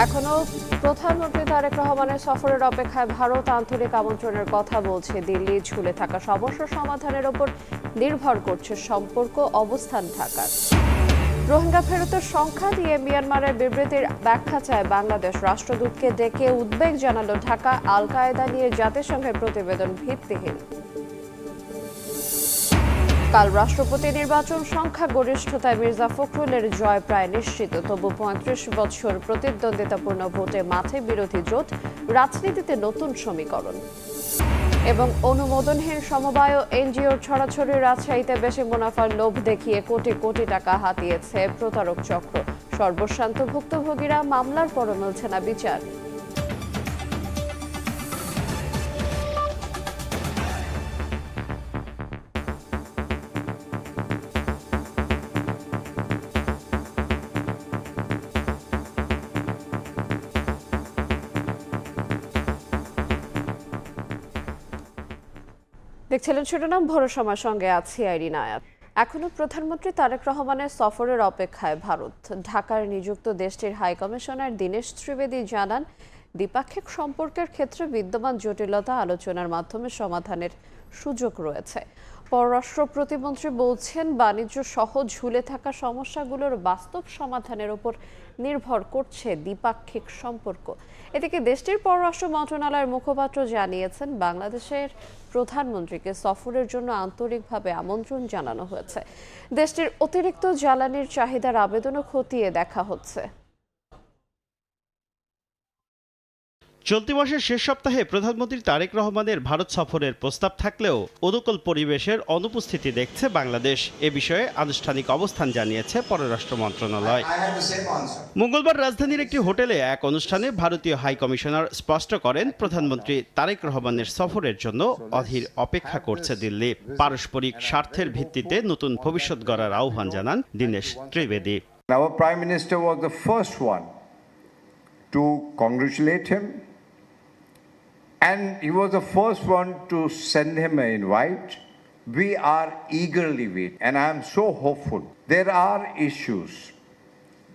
এখনো প্রধানমন্ত্রী তারেক রহমানের সফরের অপেক্ষায় ভারত আন্তরিক আমন্ত্রণের কথা বলছে। দিল্লি ঝুলে থাকা সমস্যা সমাধানের ওপর নির্ভর করছে সম্পর্ক অবস্থান ঢাকার। রোহিঙ্গা ফেরতের সংখ্যা নিয়ে মিয়ানমারের বিবৃতির ব্যাখ্যা চায় বাংলাদেশ। রাষ্ট্রদূতকে ডেকে উদ্বেগ জানালো ঢাকা। আল কায়েদা নিয়ে জাতিসংঘের প্রতিবেদন ভিত্তিহীন। কাল রাষ্ট্রপতি নির্বাচন, সংখ্যাগরিষ্ঠতায় মির্জা ফখরুলের জয় প্রায় নিশ্চিত। তবু ৩৫ বছর প্রতিদ্বন্দ্বিতাপূর্ণ ভোটে মাঠে বিরোধী জোট, রাজনীতিতে নতুন সমীকরণ। এবং অনুমোদনহীন সমবায় এনজিওর ছড়াছড়ি, রাজশাহীতে বেশি মুনাফার লোভ দেখিয়ে কোটি কোটি টাকা হাতিয়েছে প্রতারক চক্র। সর্বশান্ত ভুক্তভোগীরা, মামলার পরও মিলছে না বিচার। দেখছিলেন শিরোনাম, ভরসার সঙ্গে আছি আইরিন আয়াত। এখনো প্রধানমন্ত্রী তারেক রহমানের সফরের অপেক্ষায় ভারত। ঢাকার নিযুক্ত দেশটির হাই কমিশনার দীনেশ ত্রিবেদী জানান, দ্বিপাক্ষিক সম্পর্কের ক্ষেত্রে বিদ্যমান জটিলতা আলোচনার মাধ্যমে সমাধানের সুযোগ রয়েছে। পররাষ্ট্র প্রতিমন্ত্রী বলছেন, বাণিজ্য সহ ঝুলে থাকা সমস্যাগুলোর বাস্তব সমাধানের উপর নির্ভর করছে দ্বিপাক্ষিক সম্পর্ক। এদিকে দেশটির পররাষ্ট্র মন্ত্রণালয়ের মুখপাত্র জানিয়েছেন, বাংলাদেশের প্রধানমন্ত্রীকে সফরের জন্য আন্তরিকভাবে আমন্ত্রণ জানানো হয়েছে। দেশটির অতিরিক্ত জ্বালানির চাহিদার আবেদনও খতিয়ে দেখা হচ্ছে। চলতি মাসের শেষ সপ্তাহে প্রধানমন্ত্রী তারেক রহমানের ভারত সফরের প্রস্তাব থাকলেও অনুকূল পরিবেশের অনুপস্থিতি দেখছে বাংলাদেশ। এ বিষয়ে আনুষ্ঠানিক অবস্থান জানিয়েছে পররাষ্ট্র মন্ত্রণালয়। মঙ্গলবার রাজধানীর একটি হোটেলে এক অনুষ্ঠানে ভারতীয় হাই কমিশনার স্পষ্ট করেন, প্রধানমন্ত্রী তারেক রহমানের সফরের জন্য অধীর অপেক্ষা করছে দিল্লি। পারস্পরিক স্বার্থের ভিত্তিতে নতুন ভবিষ্যৎ গড়ার আহ্বান জানান Dinesh Trivedi. Our Prime Minister was the first one to congratulate him, and he was the first one to send him an invite. We are eagerly waiting, and I am so hopeful. There are issues.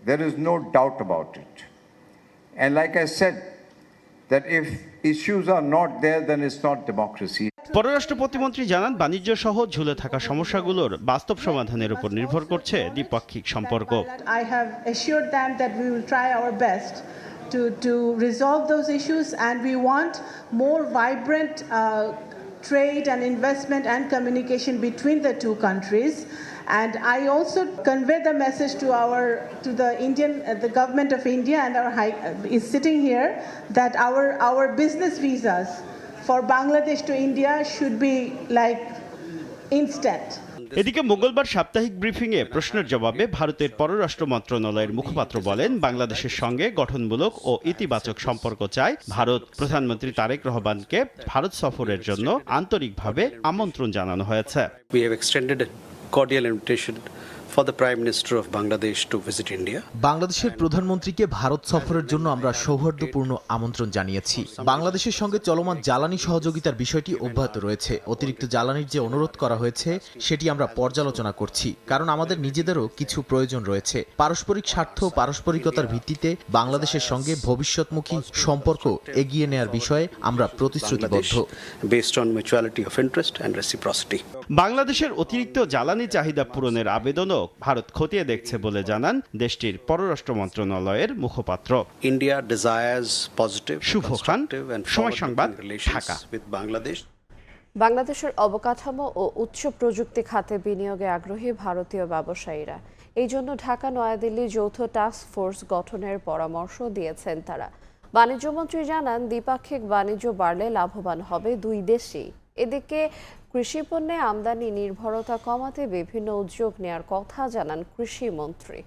There is no doubt about it. And like I said, that if issues are not there, then it's not democracy. পররাষ্ট্র প্রতিমন্ত্রী জানান, বাণিজ্য সহ ঝুলে থাকা সমস্যাগুলোর বাস্তব সমাধানের উপর নির্ভর করছে দ্বিপাক্ষিক সম্পর্ক। I have assured them that we will try our best to resolve those issues, and we want more vibrant trade and investment and communication between the two countries. And I also convey the message to the government of India, and our is sitting here, that our business visas for Bangladesh to India should be like instant. এদিকে মঙ্গলবার সাপ্তাহিক ব্রিফিংয়ে প্রশ্নের জবাবে ভারতের পররাষ্ট্র মন্ত্রণালয়ের মুখপাত্র বলেন, বাংলাদেশের সঙ্গে গঠনমূলক ও ইতিবাচক সম্পর্ক চায় ভারত। প্রধানমন্ত্রী তারেক রহমানকে ভারত সফরের জন্য আন্তরিকভাবে আমন্ত্রণ জানানো হয়েছে। We have extended a cordial invitation for the Prime Minister of Bangladesh to visit India. বাংলাদেশের প্রধানমন্ত্রীকে ভারত সফরের জন্য আমরা সৌহার্দ্যপূর্ণ আমন্ত্রণ জানিয়েছি। বাংলাদেশের সঙ্গে চলমান জ্বালানি সহযোগিতার বিষয়টি অব্যাহত রয়েছে। অতিরিক্ত জ্বালানির যে অনুরোধ করা হয়েছে সেটি আমরা পর্যালোচনা করছি, কারণ আমাদের নিজেদেরও কিছু প্রয়োজন রয়েছে। পারস্পরিক স্বার্থ, পারস্পরিকতার ভিত্তিতে বাংলাদেশের সঙ্গে ভবিষ্যৎমুখী সম্পর্ক এগিয়ে নেওয়ার বিষয়ে আমরা প্রতিশ্রুতিবদ্ধ। Based on mutuality of interest and reciprocity. বাংলাদেশের অতিরিক্ত জ্বালানি চাহিদা পূরণের আবেদনও ভারত খতিয়ে দেখছে বলে জানান দেশটির পররাষ্ট্র মন্ত্রণালয়ের মুখপাত্র। India desires positive, Shubho Khan, and সময় সংবাদ, relations ঢাকা। with Bangladesh. বাংলাদেশের অবকাঠামো ও উচ্চ প্রযুক্তি খাতে বিনিয়োগে আগ্রহী ভারতীয় ব্যবসায়ীরা। এই জন্য ঢাকা নয়াদিল্লি যৌথ টাস্ক ফোর্স গঠনের পরামর্শ দিয়েছেন তারা। বাণিজ্যমন্ত্রী জানান, দ্বিপাক্ষিক বাণিজ্য বাড়লে লাভবান হবে দুই দেশই। এদিকে কৃষিপণ্যে আমদানি নির্ভরতা কমাতে বিভিন্ন উদ্যোগ নেয়ার কথা জানান কৃষিমন্ত্রী।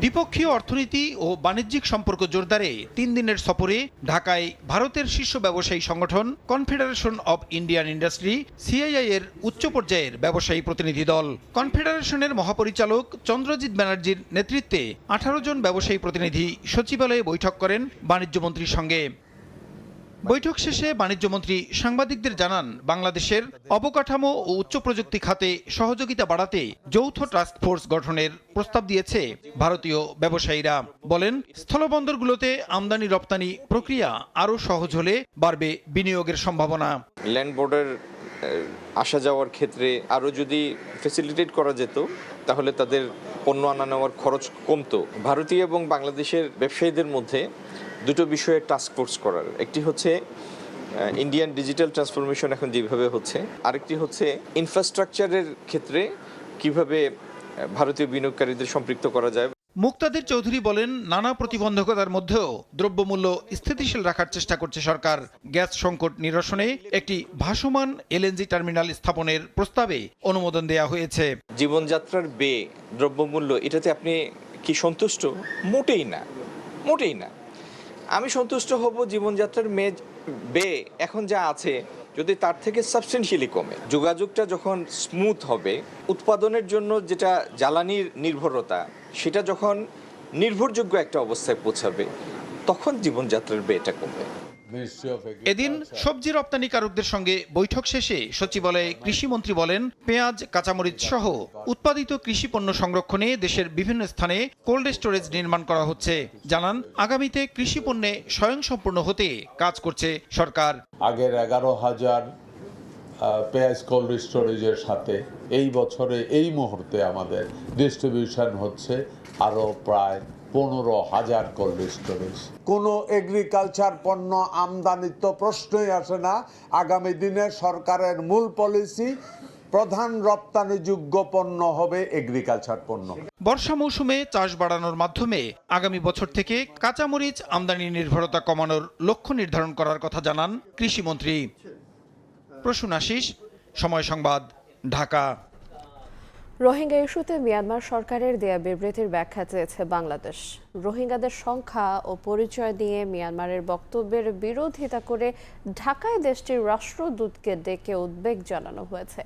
দ্বিপক্ষীয় অর্থনীতি ও বাণিজ্যিক সম্পর্ক জোরদারে 3 দিনের সফরে ঢাকায় ভারতের শীর্ষ ব্যবসায়ী সংগঠন confederation of Indian industry CII এর উচ্চ পর্যায়ের ব্যবসায়ী প্রতিনিধি দল। কনফেডারেশনের মহাপরিচালক চন্দ্রজিৎ ব্যানার্জির বৈঠক শেষে বাণিজ্যমন্ত্রী সাংবাদিকদের জানান, বাংলাদেশের অবকাঠামো ও উচ্চ প্রযুক্তি খাতে সহযোগিতা বাড়াতে যৌথ টাস্ক ফোর্স গঠনের প্রস্তাব দিয়েছে ভারতীয় ব্যবসায়ীরা। বলেন, স্থলবন্দরগুলোতে আমদানি রপ্তানি প্রক্রিয়া আরও সহজ হলে বাড়বে বিনিয়োগের সম্ভাবনা। ল্যান্ড বর্ডার আসা যাওয়ার ক্ষেত্রে আরও যদি ফেসিলিটেট করা যেত তাহলে তাদের পণ্য আনা নেওয়ার খরচ কমতো। ভারতীয় এবং বাংলাদেশের ব্যবসায়ীদের মধ্যে দুটো বিষয়ে টাস্ক ফোর্স করার, একটি হচ্ছে ইন্ডিয়ান ডিজিটাল ট্রান্সফরমেশন এখন যেভাবে হচ্ছে, আরেকটি হচ্ছে ইনফ্রাস্ট্রাকচারের ক্ষেত্রে কিভাবে ভারতীয় বিনিয়োগকারীদের সম্পৃক্ত করা যায়। মুক্তাদির চৌধুরী বলেন, নানা প্রতিবন্ধকতার মধ্যেও দ্রব্যমূল্য স্থিতিশীল রাখার চেষ্টা করছে সরকার। গ্যাস সংকট নিরসনে একটি ভাসমান এলএনজি টার্মিনাল স্থাপনের প্রস্তাবে অনুমোদন দেওয়া হয়েছে। জীবনযাত্রার ব্যয়, দ্রব্যমূল্য, এটাতে আপনি কি সন্তুষ্ট? মোটেই না, মোটেই না। আমি সন্তুষ্ট হব জীবনযাত্রার ব্যয় এখন যা আছে যদি তার থেকে সাবস্টেন্সিয়ালি কমে। যোগাযোগটা যখন স্মুথ হবে, উৎপাদনের জন্য যেটা জ্বালানির নির্ভরতা সেটা যখন নির্ভরযোগ্য একটা অবস্থায় পৌঁছাবে, তখন জীবনযাত্রার ব্যয়টা কমবে। এদিন সবজি রপ্তানিকারকদের সঙ্গে বৈঠক শেষে সচিবালয়ে কৃষিমন্ত্রী বলেন, পেঁয়াজ, কাঁচামরিচ সহ উৎপাদিত কৃষি পণ্য সংরক্ষণে দেশের বিভিন্ন স্থানে কোল্ড স্টোরেজ নির্মাণ করা হচ্ছে। জানান, আগামীতে কৃষি পণ্যে স্বয়ংসম্পূর্ণ হতে কাজ করছে সরকার। আগের 11,000 পেঁয়াজ কোল্ড স্টোরেজের সাথে এই বছরে এই মুহূর্তে আমাদের ডিস্ট্রিবিউশন হচ্ছে আরও প্রায় 15,000 কোল্ড স্টোরেজ। কোনো এগ্রিকালচার পণ্য আমদানির তো প্রশ্নই আসে না। আগামী দিনে সরকারের মূল পলিসি, প্রধান রপ্তানিযোগ্য পণ্য হবে এগ্রিকালচার পণ্য। বর্ষা মৌসুমে চাষ বাড়ানোর মাধ্যমে আগামী বছর থেকে কাঁচামরিচ আমদানি নির্ভরতা কমানোর লক্ষ্য নির্ধারণ করার কথা জানান কৃষিমন্ত্রী। প্রসূন আশিস, সময় সংবাদ, ঢাকা। রোহিঙ্গা ইস্যুতে মিয়ানমার সরকারের দেয়া বিবৃতির ব্যাখ্যা চেয়েছে বাংলাদেশ। রোহিঙ্গাদের সংখ্যা ও পরিচয় নিয়ে মিয়ানমারের বক্তব্যের বিরোধিতা করে ঢাকায় দেশটির রাষ্ট্রদূতকে ডেকে উদ্বেগ জানানো হয়েছে।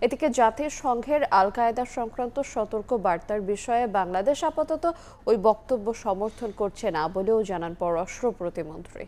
এদিকে জাতিসংঘের আল কায়েদা সংক্রান্ত সতর্ক বার্তার বিষয়ে বাংলাদেশ আপাতত ওই বক্তব্য সমর্থন করছে না বলেও জানান পররাষ্ট্র প্রতিমন্ত্রী।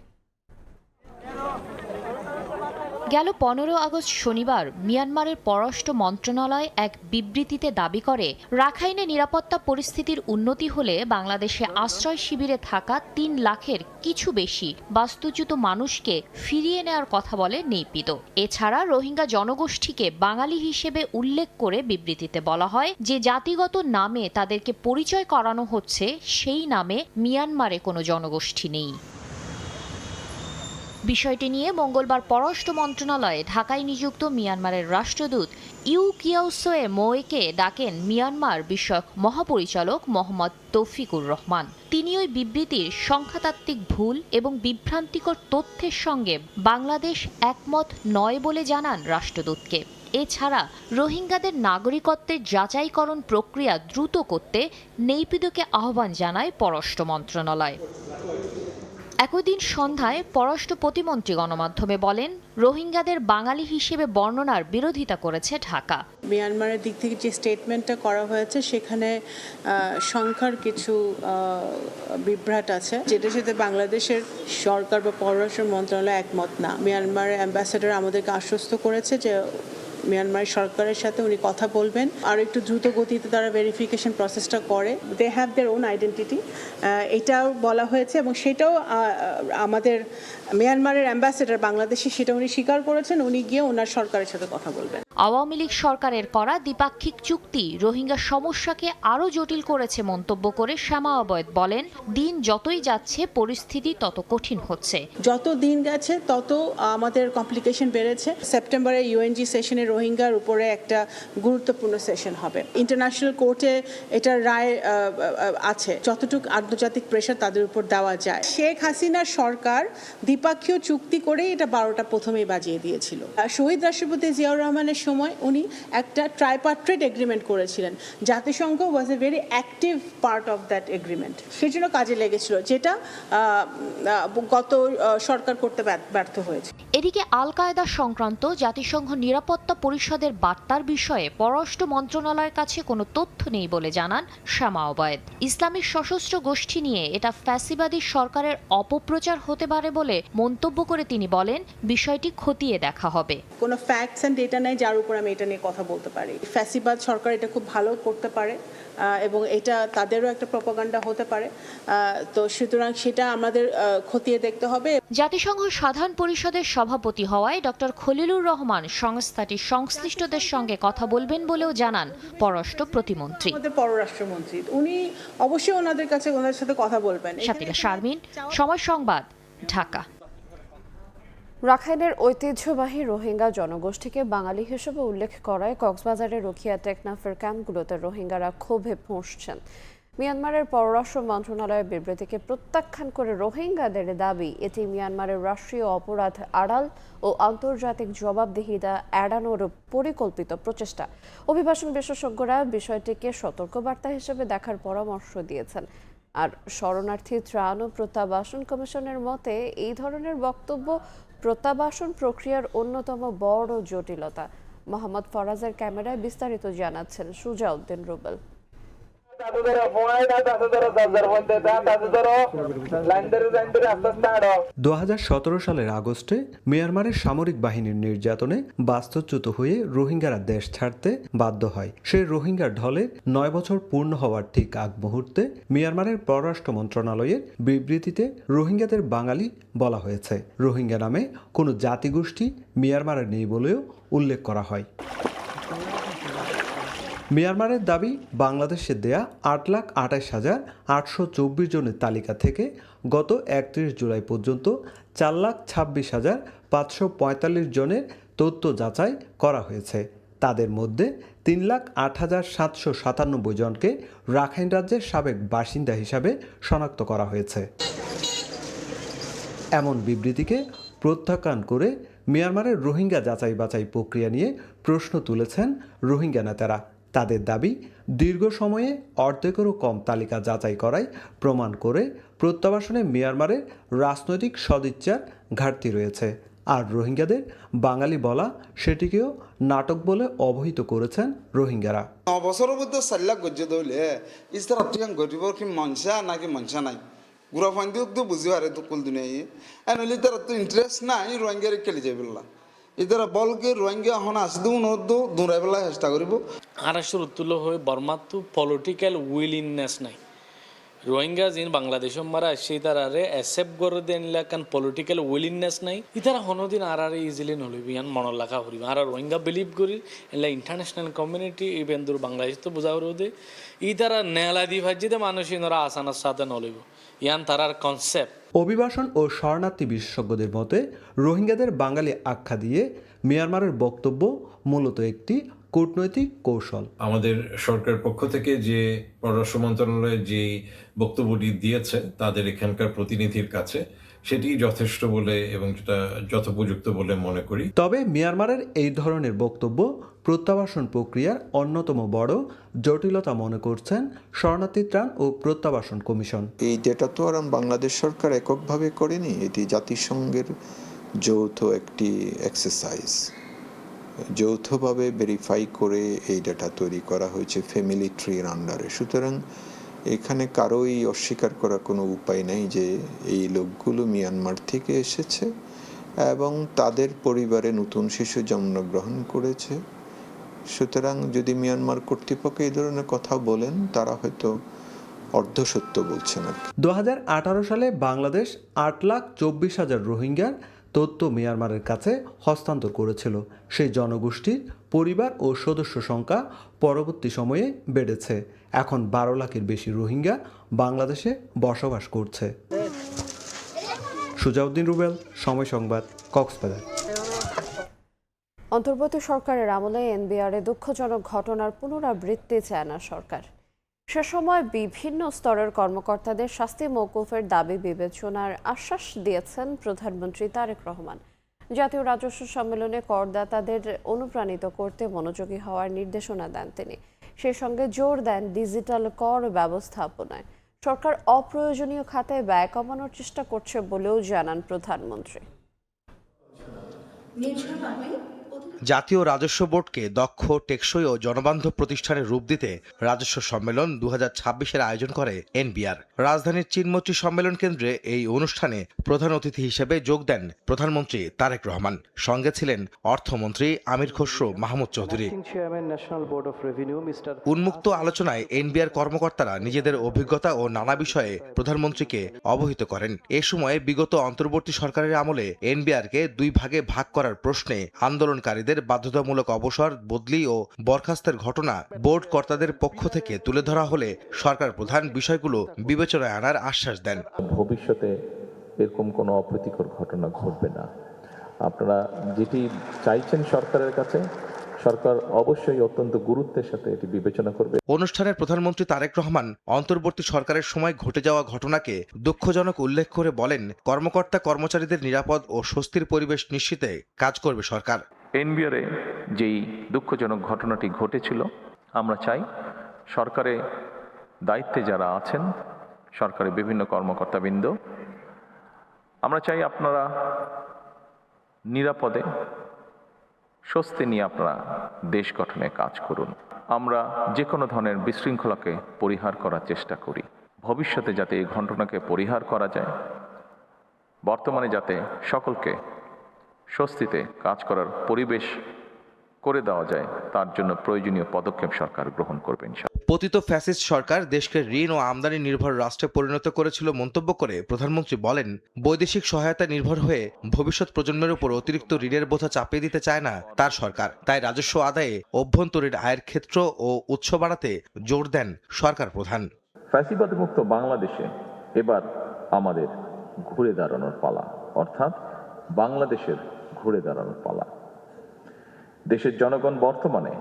গেল 15 আগস্ট শনিবার মিয়ানমারের পররাষ্ট্র মন্ত্রণালয় এক বিবৃতিতে দাবি করে, রাখাইনে নিরাপত্তা পরিস্থিতির উন্নতি হলে বাংলাদেশে আশ্রয় শিবিরে থাকা 3 লাখের কিছু বেশি বাস্তুচ্যুত মানুষকে ফিরিয়ে নেওয়ার কথা বলে নেপিদো। এছাড়া রোহিঙ্গা জনগোষ্ঠীকে বাঙালি হিসেবে উল্লেখ করে বিবৃতিতে বলা হয় যে জাতিগত নামে তাদেরকে পরিচয় করানো হচ্ছে, সেই নামে মিয়ানমারে কোনো জনগোষ্ঠী নেই। বিষয়টি নিয়ে মঙ্গলবার পররাষ্ট্র মন্ত্রণালয়ে ঢাকায় নিযুক্ত মিয়ানমারের রাষ্ট্রদূত ইউ কিয়াওসোয়ে মোয়েকে ডাকেন মিয়ানমার বিষয়ক মহাপরিচালক মোহাম্মদ তৌফিকুর রহমান। তিনি ওই বিবৃতির সংখ্যাতাত্ত্বিক ভুল এবং বিভ্রান্তিকর তথ্যের সঙ্গে বাংলাদেশ একমত নয় বলে জানান রাষ্ট্রদূতকে। এছাড়া রোহিঙ্গাদের নাগরিকত্বের যাচাইকরণ প্রক্রিয়া দ্রুত করতে নেপিদোকে আহ্বান জানায় পররাষ্ট্র মন্ত্রণালয়। একই দিন সন্ধ্যায় পররাষ্ট্র প্রতিমন্ত্রী গণমাধ্যমে বলেন, রোহিঙ্গাদের বাঙালি হিসেবে বর্ণনার বিরোধিতা করেছে ঢাকা। মিয়ানমারের দিক থেকে যে স্টেটমেন্টটা করা হয়েছে সেখানে সংখ্যার কিছু বিভ্রাট আছে, যেটার সাথে বাংলাদেশের সরকার বা পররাষ্ট্র মন্ত্রণালয় একমত না। মিয়ানমারের অ্যাম্বাসেডর আমাদেরকে আশ্বস্ত করেছে যে মিয়ানমার সরকারের সাথে উনি কথা বলবেন, আর একটু দ্রুত গতিতে তারা ভেরিফিকেশন প্রসেসটা করে। They have their own identity, এটাও বলা হয়েছে এবং সেটাও আমাদের মিয়ানমারের অ্যাম্বাসেডর বাংলাদেশে সেটা উনি স্বীকার করেছেন। উনি গিয়ে ওনার সরকারের সাথে কথা বলবেন। আওয়ামী লীগ সরকারের করা দ্বিপাক্ষিক চুক্তি রোহিঙ্গা সমস্যাকে আরও জটিল করেছে মন্তব্য করে শ্যামা অবৈদ বলেন, দিন যতই যাচ্ছে পরিস্থিতি তত কঠিন হচ্ছে। যত দিন গেছে তত আমাদের কমপ্লিকেশন বেড়েছে। সেপ্টেম্বরে ইউএনজি সেশনে রোহিঙ্গার উপরে একটা গুরুত্বপূর্ণ সেশন হবে। ইন্টারন্যাশনাল কোর্টে এটার রায় আছে, যতটুকু আন্তর্জাতিক প্রেশার তাদের উপর দেওয়া যায়। শেখ হাসিনার সরকার দ্বিপাক্ষীয় চুক্তি করে এটা 12টা প্রথমেই বাজিয়ে দিয়েছিল। শহীদ রাষ্ট্রপতি জিয়াউর রহমানের সময় উনি একটা ট্রাইপার্ট্রেট এগ্রিমেন্ট করেছিলেন। জাতিসংঘ was a very active part of that agreement, সেই জন্য কাজে লেগেছিল, যেটা গত সরকার করতে ব্যর্থ হয়েছে। এদিকে আল কায়েদা সংক্রান্ত জাতিসংঘ নিরাপত্তা পরিষদের বার্তার বিষয়ে পররাষ্ট্র মন্ত্রণালয়ের কাছে কোনো তথ্য নেই বলে জানান শ্যামা অবৈদ। ইসলামিক সশস্ত্র গোষ্ঠী নিয়ে এটা ফ্যাসিবাদী সরকারের অপপ্রচার হতে পারে বলে মন্তব্য করে তিনি বলেন বিষয়টি খতিয়ে দেখা হবে। কোনো ফ্যাক্টস অ্যান্ড ডেটা নেই যার উপর আমি এটা নিয়ে কথা বলতে পারি। ফ্যাসিবাদ সরকার এটা খুব ভালো করতে পারে এবং এটা তাদেরও একটা প্রপাগান্ডা হতে পারে, তো সুতরাং সেটা আমাদের খতিয়ে দেখতে হবে। জাতিসংঘ সাধারণ পরিষদের সভাপতি হওয়ায় ডক্টর খলিলুর রহমান সংস্থাটির সংশ্লিষ্টদের সঙ্গে কথা বলবেন বলেও জানান পররাষ্ট্র প্রতিমন্ত্রী। আমাদের পররাষ্ট্রমন্ত্রী উনি অবশ্যই ওনাদের সাথে কথা বলবেন। শাতিলা শারমিন, সময় সংবাদ, ঢাকা। রাখাইনের ঐতিহ্যবাহী রোহিঙ্গা জনগোষ্ঠীকে বাঙালি হিসেবে উল্লেখ করায় কক্সবাজারের রোকিয়া টেকনাফের ক্যাম্পগুলোতে রোহিঙ্গারা ক্ষোভে ফুঁসছেন। মিয়ানমারের পররাষ্ট্র মন্ত্রণালয়ের বিবৃতিকে প্রত্যাখ্যান করে রোহিঙ্গাদের দাবি এটি মিয়ানমারের রাষ্ট্রীয় অপরাধ আড়াল ও আন্তর্জাতিক জবাবদিহিতা এড়ানোর পরিকল্পিত প্রচেষ্টা। অভিবাসন বিশেষজ্ঞরা বিষয়টিকে সতর্কবার্তা হিসেবে দেখার পরামর্শ দিয়েছেন। আর শরণার্থী ত্রাণ ও প্রত্যাবাসন কমিশনের মতে এই ধরনের বক্তব্য প্রত্যাবাসন প্রক্রিয়ার অন্যতম বড় জটিলতা। মোহাম্মদ ফরাজের ক্যামেরায় বিস্তারিত জানাচ্ছেন সুজাউদ্দিন রুবেল। 2017 সালের আগস্টে মিয়ানমারের সামরিক বাহিনীর নির্যাতনে বাস্তুচ্যুত হয়ে রোহিঙ্গারা দেশ ছাড়তে বাধ্য হয়। সেই রোহিঙ্গার ঢলে 9 বছর পূর্ণ হওয়ার ঠিক আগ মুহূর্তে মিয়ানমারের পররাষ্ট্র মন্ত্রণালয়ের বিবৃতিতে রোহিঙ্গাদের বাঙালি বলা হয়েছে। রোহিঙ্গা নামে কোনো জাতিগোষ্ঠী মিয়ানমারে নেই বলেও উল্লেখ করা হয়। মিয়ানমারের দাবি বাংলাদেশে দেয়া 8,28,824 জনের তালিকা থেকে গত 31 জুলাই পর্যন্ত 4,26,545 জনের তথ্য যাচাই করা হয়েছে। তাদের মধ্যে 3,08,797 জনকে রাখাইন রাজ্যের সাবেক বাসিন্দা হিসাবে শনাক্ত করা হয়েছে। এমন বিবৃতিকে প্রত্যাখ্যান করে মিয়ানমারের রোহিঙ্গা যাচাই বাছাই প্রক্রিয়া নিয়ে প্রশ্ন তুলেছেন রোহিঙ্গা নেতারা। তাদের দাবি দীর্ঘ সময়ে অর্ধেকেরও কম তালিকা যাচাই করায় প্রমাণ করে প্রত্যাবাসনে মিয়ানমারের রাজনৈতিক সদিচ্ছার ঘাটতি রয়েছে। আর রোহিঙ্গাদের বাঙালি বলা সেটিকেও নাটক বলে অবহিত করেছেন রোহিঙ্গারা। 9 বছরের মধ্যে 4 লাখ গজ্জে দইলে ইস্তার টিয়াং গরিবর কি মনসা নাকি মনসা নাই গুড়া ফান্দি তো বুঝি হারে তো কুল দুনিয়ায় এনলি তার তো ইন্টারেস্ট নাই রোহিঙ্গার কেলি যাইবিল্লা ইদারা বলকে রোহিঙ্গা হন আসদু নদু দূরাই বেলা চেষ্টা করিব। আরাষ্ট্র উত্তুল হয়ে বর্মাত পলিটিক্যাল উইলিংনেস নাই রোহিঙ্গা যিন বাংলাদেশ মারা সেই তারারে অ্যাকসেপ্ট করে দেন লাকান পলিটিক্যাল উইলিংনেস নাই ইতারা হনদিন আরারে ইজিলি নলিবি ইয়ান মন লেখা করিব আর রোহিঙ্গা বিলিভ করি এলা ইন্টারন্যাশনাল কমিউনিটি ইভেন্দুর বাংলাদেশ তো বুঝা করে ইতারা নেলা দি ভাজিতে মানুষ ইনরা আসানার সাথে নলিব ইয়ান তারার কনসেপ্ট। অভিবাসন ও শরণার্থী বিশেষজ্ঞদের মতে রোহিঙ্গাদের বাঙালি আখ্যা দিয়ে মিয়ানমারের বক্তব্য মূলত একটি কূটনৈতিক কৌশল। আমাদের সরকারের পক্ষ থেকে যে পররাষ্ট্র মন্ত্রণালয় যে বক্তব্যটি দিয়েছে তাদের এখানকার প্রতিনিধির কাছে সেটি যথেষ্ট বলে এবং যেটা যথোপযুক্ত বলে মনে করি। তবে মিয়ানমারের এই ধরনের বক্তব্য প্রত্যাবাসন প্রক্রিয়ার অন্যতম বড় জটিলতা মনে করছেন শরণার্থী ত্রাণ ও প্রত্যাবাসন কমিশন। এই ডেটা তো আর বাংলাদেশ সরকার এককভাবে করেনি, এটি জাতিসংঘের যৌথ একটি এক্সারসাইজ। যৌথভাবে ভেরিফাই করে এই ডেটা তৈরি করা হয়েছে ফ্যামিলি ট্রির আন্ডারে। সুতরাং এখানে কারোই অস্বীকার করার কোনো উপায় নেই যে এই লোকগুলো মিয়ানমার থেকে এসেছে এবং তাদের পরিবারে নতুন শিশু জন্মগ্রহণ করেছে। সুতরাং যদি মিয়ানমার কর্তৃপক্ষ এই ধরনের কথা বলেন তারা হয়তো অর্ধসত্য বলছেন আর কি। 2018 সালে বাংলাদেশ 8,24,000 রোহিঙ্গার তথ্য মিয়ানমারের কাছে হস্তান্তর করেছিল। সেই জনগোষ্ঠীর পরিবার ও সদস্য সংখ্যা পরবর্তী সময়ে বেড়েছে। এখন 12 লাখের বেশি রোহিঙ্গা বাংলাদেশে বসবাস করছে। সুজাউদ্দিন রুবেল, সময় সংবাদ, কক্সবাজার। অন্তর্বর্তী সরকারের আমলে এনবিআরে দুঃখজনক ঘটনার পুনরাবৃত্তি চায় না সরকার। সে সময় বিভিন্ন স্তরের কর্মকর্তাদের শাস্তি মওকুফের দাবি বিবেচনার আশ্বাস দিয়েছেন প্রধানমন্ত্রী তারেক রহমান। জাতীয় রাজস্ব সম্মেলনে করদাতাদের অনুপ্রাণিত করতে মনোযোগী হওয়ার নির্দেশনা দেন তিনি। সেই সঙ্গে জোর দেন ডিজিটাল কর ব্যবস্থাপনায়। সরকার অপ্রয়োজনীয় খাতে ব্যয় কমানোর চেষ্টা করছে বলেও জানান প্রধানমন্ত্রী। জাতীয় রাজস্ব বোর্ডকে দক্ষ, টেকসই ও জনবান্ধব প্রতিষ্ঠানের রূপ দিতে রাজস্ব সম্মেলন 2026-এর আয়োজন করে এনবিআর। রাজধানীর চিনমোচি সম্মেলন কেন্দ্রে এই অনুষ্ঠানে প্রধান অতিথি হিসেবে যোগ দেন প্রধানমন্ত্রী তারেক রহমান। সঙ্গে ছিলেন অর্থমন্ত্রী আমির খসরু মাহমুদ চৌধুরী। উন্মুক্ত আলোচনায় এনবিআর কর্মকর্তারা নিজেদের অভিজ্ঞতা ও নানা বিষয়ে প্রধানমন্ত্রীকে অবহিত করেন। এ সময় বিগত অন্তর্বর্তী সরকারের আমলে এনবিআরকে 2 ভাগে ভাগ করার প্রশ্নে আন্দোলনকারীদের বাধ্যতামূলক অবসর, বদলি ও বরখাস্তের ঘটনা বোর্ড কর্তাদের পক্ষ থেকে তুলে ধরা হলে সরকার প্রধান বিষয়গুলো বিবেচনায় আনার আশ্বাস দেন। ভবিষ্যতে এরকম কোনো অপ্রীতিকর ঘটনা ঘটবে না। আপনারা যেটি চাইছেন সরকারের কাছে, সরকার অবশ্যই অত্যন্ত গুরুত্বের সাথে এটি বিবেচনা করবে। অনুষ্ঠানে প্রধানমন্ত্রী তারেক রহমান অন্তর্বর্তী সরকারের সময় ঘটে যাওয়া ঘটনাকে দুঃখজনক উল্লেখ করে বলেন, কর্মকর্তা কর্মচারীদের নিরাপদ ও স্বস্তির পরিবেশ নিশ্চিতে কাজ করবে সরকার। এনবিআরে যেই দুঃখজনক ঘটনাটি ঘটেছিল, আমরা চাই সরকারে দায়িত্বে যারা আছেন, সরকারের বিভিন্ন কর্মকর্তাবৃন্দ, আমরা চাই আপনারা নিরাপদে স্বস্তি নিয়ে আপনারা দেশ গঠনে কাজ করুন। আমরা যে কোনো ধরনের বিশৃঙ্খলাকে পরিহার করার চেষ্টা করি। ভবিষ্যতে যাতে এই ঘটনাকে পরিহার করা যায়, বর্তমানে যাতে সকলকে স্বস্তিতে কাজ করার পরিবেশ করে দেওয়া যায়, তার জন্য প্রয়োজনীয় পদক্ষেপ সরকার গ্রহণ করবেন। পতিত ফ্যাসিস্ট সরকার দেশকে ঋণ ও আমদানি নির্ভর রাষ্ট্রে পরিণত করেছিল মন্তব্য করে প্রধানমন্ত্রী বলেন, বৈদেশিক সহায়তা নির্ভর হয়ে ভবিষ্যৎ প্রজন্মের উপর অতিরিক্ত ঋণের বোঝা চাপিয়ে দিতে চায় না তার সরকার। তাই রাজস্ব আদায়ে অভ্যন্তরীণ আয়ের ক্ষেত্র ও উৎস বাড়াতে জোর দেন সরকার প্রধান। ফ্যাসিবাদ মুক্ত বাংলাদেশে এবার আমাদের ঘুরে দাঁড়ানোর পালা, অর্থাৎ বাংলাদেশের ঘুরে দাঁড়ানোর পালা। দেশের জনগণ বর্তমানে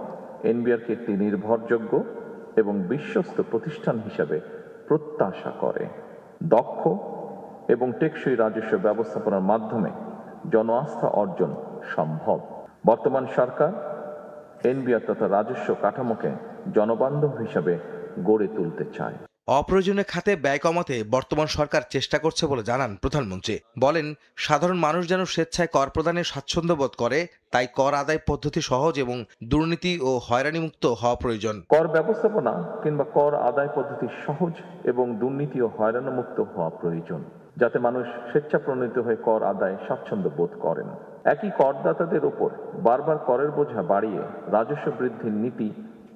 এনবিআরকে একটি নির্ভরযোগ্য এবং বিশ্বস্ত প্রতিষ্ঠান হিসাবে প্রত্যাশা করে। দক্ষ এবং টেকসই রাজস্ব ব্যবস্থাপনার মাধ্যমে জন আস্থা অর্জন সম্ভব। বর্তমান সরকার এনবিআর তথা রাজস্ব কাঠামোকে জনবান্ধব হিসাবে গড়ে তুলতে চায়। অপ্রয়োজনীয় খাতে ব্যয় কমাতে বর্তমান সরকার চেষ্টা করছে বলে জানান প্রধানমন্ত্রী। বলেন, সাধারণ মানুষ যেন স্বেচ্ছায় কর প্রদানে স্বাচ্ছন্দ্য বোধ করে, তাই কর আদায় পদ্ধতি সহজ এবং দুর্নীতি ও হয়রানিমুক্ত হওয়া প্রয়োজন। কর ব্যবস্থাপনা কিংবা কর আদায় পদ্ধতি সহজ এবং দুর্নীতি ও হয়রানিমুক্ত হওয়া প্রয়োজন, যাতে মানুষ স্বেচ্ছাপ্রণীত হয়ে কর আদায় স্বাচ্ছন্দ্য বোধ করেন। একই করদাতাদের ওপর বারবার করের বোঝা বাড়িয়ে রাজস্ব বৃদ্ধির নীতি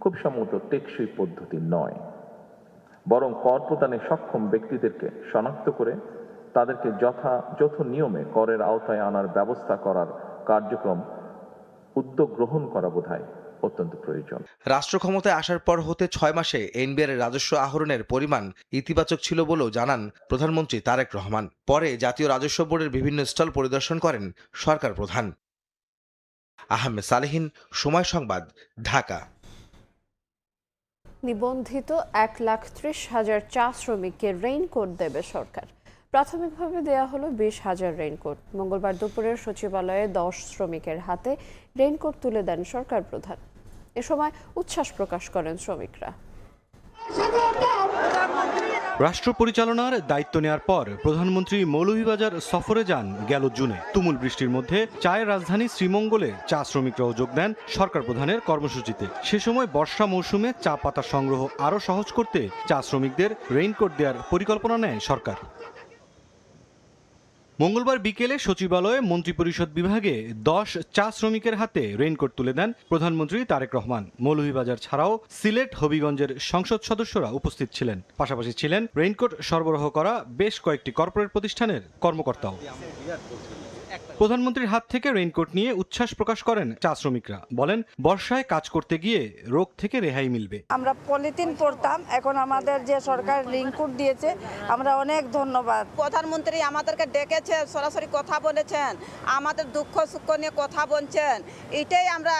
খুব সম্ভবত টেকসই পদ্ধতি নয়, বরং কর প্রদানে সক্ষম ব্যক্তিদেরকে শনাক্ত করে তাদেরকে যথাযথ নিয়মে করের আওতায় আনার ব্যবস্থা করার কার্যক্রম উদ্যোগ গ্রহণ করা বোধহয় অত্যন্ত প্রয়োজন। রাষ্ট্র ক্ষমতায় আসার পর হতে 6 মাসে এনবিআর রাজস্ব আহরণের পরিমাণ ইতিবাচক ছিল বলেও জানান প্রধানমন্ত্রী তারেক রহমান। পরে জাতীয় রাজস্ব বোর্ডের বিভিন্ন স্টল পরিদর্শন করেন সরকার প্রধান। আহমেদ সালেহীন, সময় সংবাদ, ঢাকা। নিবন্ধিত 1,30,000 চা শ্রমিককে রেইনকোট দেবে সরকার। প্রাথমিকভাবে দেয়া হলো 20,000 রেইনকোট। মঙ্গলবার দুপুরে সচিবালয়ে 10 শ্রমিকের হাতে রেইনকোট তুলে দেন সরকার প্রধান। এ সময় উচ্ছ্বাস প্রকাশ করেন শ্রমিকরা। রাষ্ট্র পরিচালনার দায়িত্ব নেওয়ার পর প্রধানমন্ত্রী মৌলভীবাজার সফরে যান গেল জুনে। তুমুল বৃষ্টির মধ্যে চায়ের রাজধানী শ্রীমঙ্গলে চা শ্রমিকরাও যোগ দেন সরকার প্রধানের কর্মসূচিতে। সে সময় বর্ষা মৌসুমে চা পাতা সংগ্রহ আরও সহজ করতে চা শ্রমিকদের রেইনকোট দেওয়ার পরিকল্পনা নেয় সরকার। মঙ্গলবার বিকেলে সচিবালয়ে মন্ত্রিপরিষদ বিভাগে 10 চা শ্রমিকের হাতে রেইনকোট তুলে দেন প্রধানমন্ত্রী তারেক রহমান। মৌলভীবাজার ছাড়াও সিলেট, হবিগঞ্জের সংসদ সদস্যরা উপস্থিত ছিলেন। পাশাপাশি ছিলেন রেইনকোট সরবরাহ করা বেশ কয়েকটি কর্পোরেট প্রতিষ্ঠানের কর্মকর্তাও। প্রধানমন্ত্রীর হাত থেকে রেইনকোট নিয়ে উচ্ছ্বাস প্রকাশ করেন চা শ্রমিকরা। বলেন, বর্ষায় কাজ করতে গিয়ে রোগ থেকে রেহাই মিলবে। আমরা পলিথিন পরতাম, এখন আমাদের যে সরকার রেইনকোট দিয়েছে, আমরা অনেক ধন্যবাদ। প্রধানমন্ত্রী আমাদেরকে ডেকেছে, সরাসরি কথা বলেছেন, আমাদের দুঃখ সুখ নিয়ে কথা বলছেন। এটাই আমরা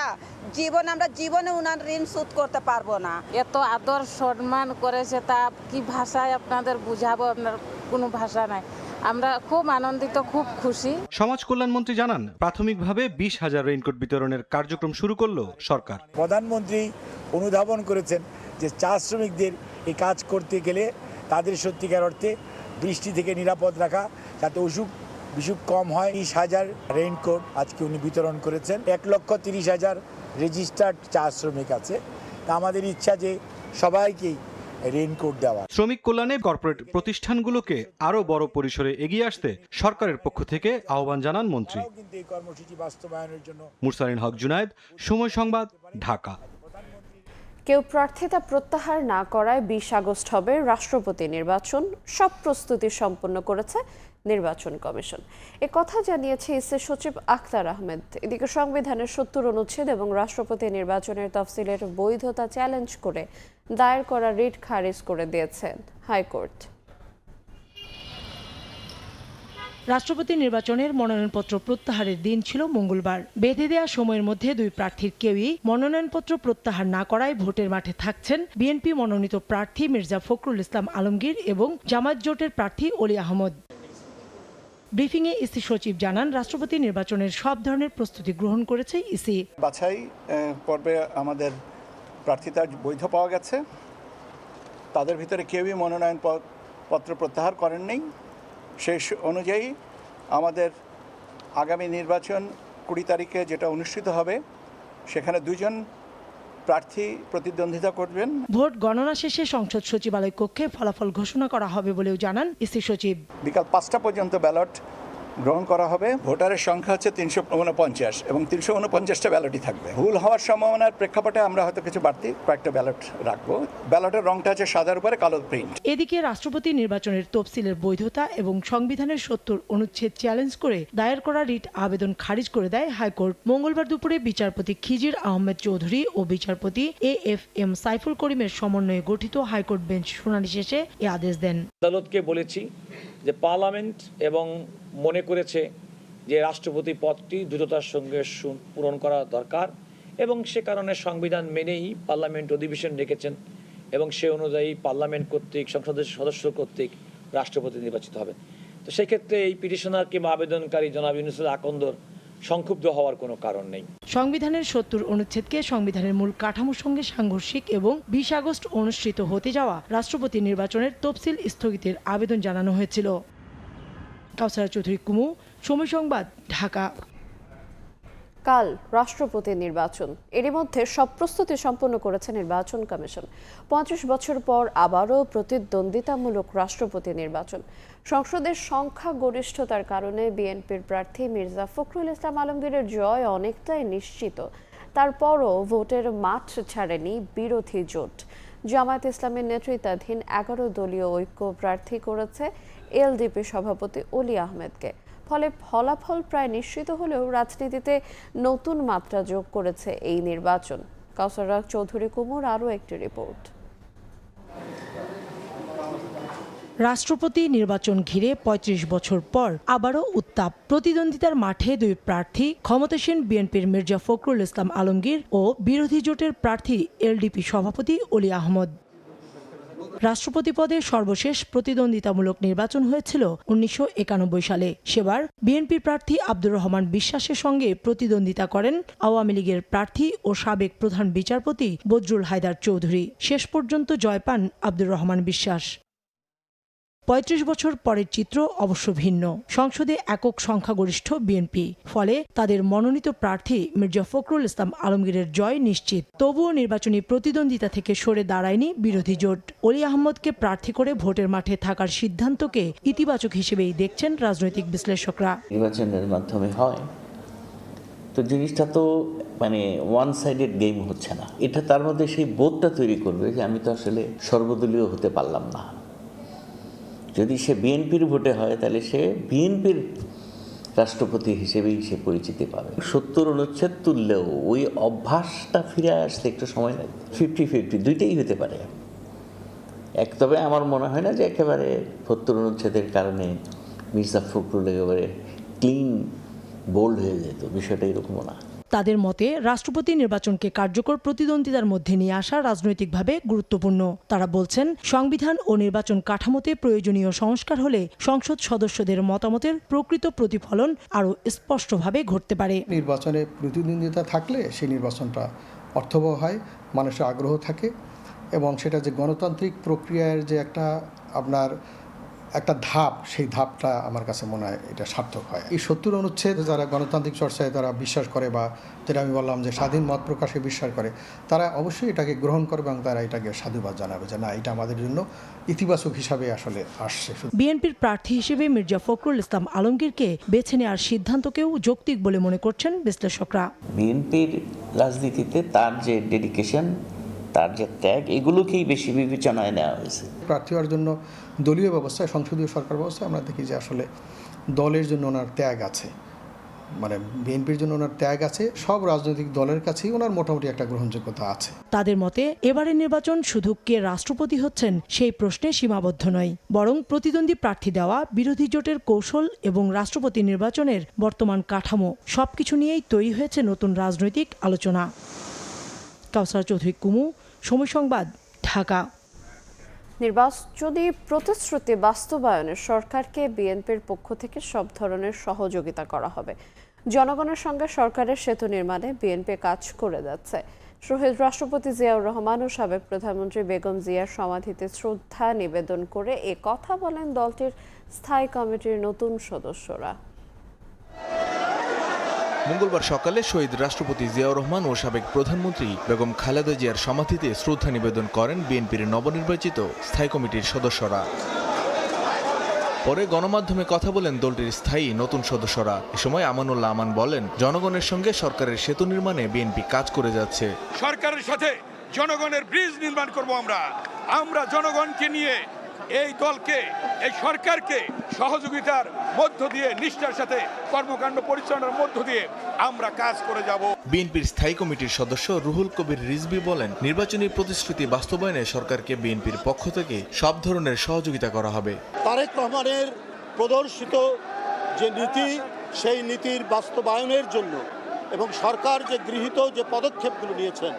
জীবনে উনার ঋণ শোধ করতে পারবো না। এত আদর সম্মান করেছে, তা কি ভাষায় আপনাদের বুঝাবো, আপনার কোনো ভাষা নাই। আমরা খুব আনন্দিত, খুব খুশি। সমাজ কল্যাণমন্ত্রী জানান, প্রাথমিকভাবে 20,000 রেইনকোট বিতরণের কার্যক্রম শুরু করলো সরকার। প্রধানমন্ত্রী অনুধাবন করেছেন যে চা শ্রমিকদের এই কাজ করতে গেলে তাদের সত্যিকার অর্থে বৃষ্টি থেকে নিরাপদ রাখা, যাতে অসুখ বিশুপ কম হয়। 30,000 রেইনকোট আজকে উনি বিতরণ করেছেন। 1,30,000 রেজিস্টার্ড চা শ্রমিক আছে। তা আমাদের ইচ্ছা যে সবাইকেই রেইনকোট দেওয়া। শ্রমিক কল্যাণে কর্পোরেট প্রতিষ্ঠানগুলোকে আরও বড় পরিসরে এগিয়ে আসতে সরকারের পক্ষ থেকে আহ্বান জানান মন্ত্রী। কিন্তু এই কর্মসূচি বাস্তবায়নের জন্য মুরসালিন হক জুনায়েদ, সময় সংবাদ, ঢাকা। কেউ প্রার্থিতা প্রত্যাহার না করায় 20 আগস্ট হবে রাষ্ট্রপতি নির্বাচন, সব প্রস্তুতি সম্পন্ন করেছে নির্বাচন কমিশন। এ কথা জানিয়েছে ইসি সচিব আখতার আহমেদ। এদিকে সংবিধানের 70 অনুচ্ছেদ এবং রাষ্ট্রপতি নির্বাচনের তফসিলের বৈধতা চ্যালেঞ্জ করে দায়ের করা রিট খারিজ করে দিয়েছেন হাইকোর্ট। রাষ্ট্রপতি নির্বাচনের মনোনয়নপত্র প্রত্যাহারের দিন ছিল মঙ্গলবার। বেঁধে দেওয়া সময়ের মধ্যে দুই প্রার্থীর কেউই মনোনয়নপত্র প্রত্যাহার না করায় ভোটের মাঠে থাকছেন বিএনপি মনোনীত প্রার্থী মির্জা ফখরুল ইসলাম আলমগীর এবং জামায়াত জোটের প্রার্থী অলি আহমদ। ব্রিফিংয়ে ইসি সচিব জানান, রাষ্ট্রপতি নির্বাচনের সব ধরনের প্রস্তুতি গ্রহণ করেছে ইসি। বাছাই পর্বে আমাদের প্রার্থিতা বৈধ পাওয়া গেছে। তাদের ভিতরে কেউই মনোনয়ন পত্র প্রত্যাহার করেননি। সেই অনুযায়ী আমাদের আগামী নির্বাচন 20 তারিখে যেটা অনুষ্ঠিত হবে, সেখানে 2 জন প্রার্থী প্রতিদ্বন্দ্বিতা করবেন। ভোট গণনা শেষে সংসদ সচিবালয় কক্ষে ফলাফল ঘোষণা করা হবে বলেও জানান ইসি সচিব। বিকাল 5টা পর্যন্ত ব্যালট গ্রহণ করা হবে। ভোটারের সংখ্যা হচ্ছে 349 এবং 349টা ব্যালটই থাকবে। ভুল হওয়ার সম্ভাবনার প্রেক্ষাপটে আমরা হয়তো কিছু বাড়তি কয়েকটা ব্যালট রাখবো। ব্যালটের রংটা আছে সাদার উপরে কালো প্রিন্ট। এদিকে রাষ্ট্রপতি নির্বাচনের তফসিলের বৈধতা এবং সংবিধানের 70 অনুচ্ছেদ চ্যালেঞ্জ করে দায়ের করা রিট আবেদন খারিজ করে দেয় হাইকোর্ট। মঙ্গলবার দুপুরে বিচারপতি খিজির আহমেদ চৌধুরী ও বিচারপতি AFM সাইফুল করিমের সমন্বয়ে গঠিত হাইকোর্ট বেঞ্চ শুনানি শেষে এ আদেশ দেন। আদালতকে বলেছি যে পার্লামেন্ট এবং মনে করেছে যে রাষ্ট্রপতি পদটি দ্রুততার সঙ্গে পূরণ করা দরকার এবং সে কারণে সংবিধান মেনেই পার্লামেন্ট অধিবেশন রেখেছেন এবং সে অনুযায়ী পার্লামেন্ট কর্তৃক সংসদের সদস্য কর্তৃক রাষ্ট্রপতি নির্বাচিত হবে। তো সেক্ষেত্রে এই পিটিশনার কিংবা আবেদনকারী জনাব ইউনূসুল আকন্দর সংক্ষুব্ধ হওয়ার কোনো কারণ নেই। সংবিধানের 70 অনুচ্ছেদকে সংবিধানের মূল কাঠামোর সঙ্গে সাংঘর্ষিক এবং 20 আগস্ট অনুষ্ঠিত হতে যাওয়া রাষ্ট্রপতি নির্বাচনের তফসিল স্থগিতের আবেদন জানানো হয়েছিল। কাউসারা চৌধুরী কুমু, সময় সংবাদ, ঢাকা। কাল রাষ্ট্রপতি নির্বাচন, এরই মধ্যে সব প্রস্তুতি সম্পন্ন করেছে নির্বাচন কমিশন। 25 বছর পর আবারও প্রতিদ্বন্দ্বিতামূলক রাষ্ট্রপতি নির্বাচন। সংসদের সংখ্যাগরিষ্ঠতার কারণে বিএনপির প্রার্থী মির্জা ফখরুল ইসলাম আলমগীরের জয় অনেকটাই নিশ্চিত। তারপরও ভোটের মাঠ ছাড়েনি বিরোধী জোট। জামায়াত ইসলামের নেতৃত্বাধীন 11 দলীয় ঐক্য প্রার্থী করেছে এলডিপি সভাপতি অলি আহমেদকে। ফলে ফলাফল প্রায় নিশ্চিত হলেও রাজনীতিতে নতুন মাত্রা যোগ করেছে এই নির্বাচন। কাউসারা চৌধুরী কুমুর আরও একটি রিপোর্ট। রাষ্ট্রপতি নির্বাচন ঘিরে 35 বছর পর আবারও উত্তাপ। প্রতিদ্বন্দ্বিতার মাঠে দুই প্রার্থী, ক্ষমতাসীন বিএনপির মির্জা ফখরুল ইসলাম আলমগীর ও বিরোধী জোটের প্রার্থী এলডিপি সভাপতি অলি আহমদ। রাষ্ট্রপতি পদে সর্বশেষ প্রতিদ্বন্দ্বিতামূলক নির্বাচন হয়েছিল 1991 সালে। সেবার বিএনপি প্রার্থী আব্দুর রহমান বিশ্বাসের সঙ্গে প্রতিদ্বন্দ্বিতা করেন আওয়ামী লীগের প্রার্থী ও সাবেক প্রধান বিচারপতি বজরুল হায়দার চৌধুরী। শেষ পর্যন্ত জয় পান আব্দুর রহমান বিশ্বাস। 35 বছর পরের চিত্র অবশ্য ভিন্ন। সংসদে একক সংখ্যাগরিষ্ঠ বিএনপি, ফলে তাদের মনোনীত প্রার্থী মির্জা ফখরুল ইসলাম আলমগীরের জয় নিশ্চিত। তবুও নির্বাচনী প্রতিদ্বন্দ্বিতা থেকে সরে দাঁড়ায়নি বিরোধী জোট। অলি আহমদকে প্রার্থী করে ভোটের মাঠে থাকার সিদ্ধান্তকে ইতিবাচক হিসেবেই দেখছেন রাজনৈতিক বিশ্লেষকরা। নির্বাচনের মাধ্যমে হয় তো জিনিসটা তো ওয়ান সাইডেড গেম হচ্ছে না। এটা তার মধ্যে সেই বোধটা তৈরি করবে যে আমি তো আসলে সর্বদলীয় হতে পারলাম না। যদি সে বিএনপির ভোটে হয় তাহলে সে বিএনপির রাষ্ট্রপতি হিসেবেই সে পরিচিতি পাবে। 70 অনুচ্ছেদ তুললেও ওই অভ্যাসটা ফিরে আসতে একটু সময় লাগে। 50-50 দুইটাই হতে পারে। তবে আমার মনে হয় না যে একেবারে 70 অনুচ্ছেদের কারণে মির্জা ফখরুল একেবারে ক্লিন বোল্ড হয়ে যেত, বিষয়টা এরকমও না। তাদের মতে রাষ্ট্রপতি নির্বাচনকে কার্যকর প্রতিদ্বন্দ্বিতার মধ্যে নিয়ে আসা রাজনৈতিকভাবে গুরুত্বপূর্ণ। তারা বলছেন, সংবিধান ও নির্বাচন কাঠামোতে প্রয়োজনীয় সংস্কার হলে সংসদ সদস্যদের মতামতের প্রকৃত প্রতিফলন আরও স্পষ্টভাবে ঘটতে পারে। নির্বাচনে প্রতিদ্বন্দ্বিতা থাকলে সেই নির্বাচনটা অর্থবহ হয়, মানুষের আগ্রহ থাকে এবং সেটা যে গণতান্ত্রিক প্রক্রিয়ার যে একটা আপনার একটা ধাপ, সেই ধাপটা আমার কাছে মনে হয় এটা সার্থক হয়। এই ৭০ অনুচ্ছেদ যারা গণতান্ত্রিক চর্চায় তারা বিশ্বাস করে, বা যেটা আমি বললাম যে স্বাধীন মত প্রকাশে বিশ্বাস করে, তারা অবশ্যই এটাকে গ্রহণ করবে এবং তারা এটাকে সাধুবাদ জানাবে যে না, এটা আমাদের জন্য ইতিবাচক হিসাবে আসলে আসছে। বিএনপির প্রার্থী হিসেবে মির্জা ফখরুল ইসলাম আলমগীরকে বেছে নেওয়ার সিদ্ধান্তকেও যৌক্তিক বলে মনে করছেন বিশ্লেষকরা। বিএনপির রাজনীতিতে তার যে ডেডিকেশন, তার যে ত্যাগ, এগুলোকেই বেশি বিবেচনায় নেওয়া হয়েছে। প্রার্থী হওয়ার জন্য দলীয় ব্যবস্থায়, সংসদীয় সরকার ব্যবস্থায় আমরা দেখি যে আসলে দলের জন্য ওনার ত্যাগ আছে, মানে বিএনপির জন্য ওনার ত্যাগ আছে। সব রাজনৈতিক দলের কাছেই ওনার মোটামুটি একটা গ্রহণযোগ্যতা আছে। তাদের মতে এবারের নির্বাচন শুধু কে রাষ্ট্রপতি হচ্ছেন সেই প্রশ্নে সীমাবদ্ধ নয়, বরং প্রতিদ্বন্দ্বী প্রার্থী দেওয়া, বিরোধী জোটের কৌশল এবং রাষ্ট্রপতি নির্বাচনের বর্তমান কাঠামো সবকিছু নিয়েই তৈরি হয়েছে নতুন রাজনৈতিক আলোচনা। কাউসার চৌধুরী কুমু, সময় সংবাদ, ঢাকা। নির্বাচনী প্রতিশ্রুতি বাস্তবায়নে সরকারকে বিএনপির পক্ষ থেকে সব ধরনের সহযোগিতা করা হবে। জনগণের সঙ্গে সরকারের সেতু নির্মাণে বিএনপি কাজ করে যাচ্ছে। শহীদ রাষ্ট্রপতি জিয়াউর রহমান ও সাবেক প্রধানমন্ত্রী বেগম জিয়ার সমাধিতে শ্রদ্ধা নিবেদন করে এ কথা বলেন দলটির স্থায়ী কমিটির নতুন সদস্যরা। মঙ্গলবার সকালে শহীদ রাষ্ট্রপতি জিয়াউর রহমান ও সাবেক প্রধানমন্ত্রী বেগম খালেদা জিয়ার সমাধিতে শ্রদ্ধা নিবেদন করেন বিএনপির নবনির্বাচিত স্থায়ী কমিটির সদস্যরা। পরে গণমাধ্যমে কথা বলেন দলটির স্থায়ী নতুন সদস্যরা। এ সময় আমানুল্লাহ আমান বলেন, জনগণের সঙ্গে সরকারের সেতু নির্মাণে বিএনপি কাজ করে যাচ্ছে। সরকারের সাথে জনগণের ব্রিজ নির্মাণ করব। আমরা জনগণকে নিয়ে এই দলকে, এই সরকারকে সহযোগিতার মধ্য দিয়ে, নিষ্ঠার সাথে কর্মকাণ্ড পরিচালনার মধ্য দিয়ে আমরা কাজ করে যাব। বিএনপির স্থায়ী কমিটির সদস্য রুহুল কবির রিজভী বলেন, নির্বাচনী প্রতিশ্রুতি বাস্তবায়নে সরকারকে বিএনপির পক্ষ থেকে সব ধরনের সহযোগিতা করা হবে। তারেক রহমানের প্রদর্শিত যে নীতি, সেই নীতির বাস্তবায়নের জন্য এবং সরকার যে গৃহীত যে পদক্ষেপগুলো নিয়েছেন,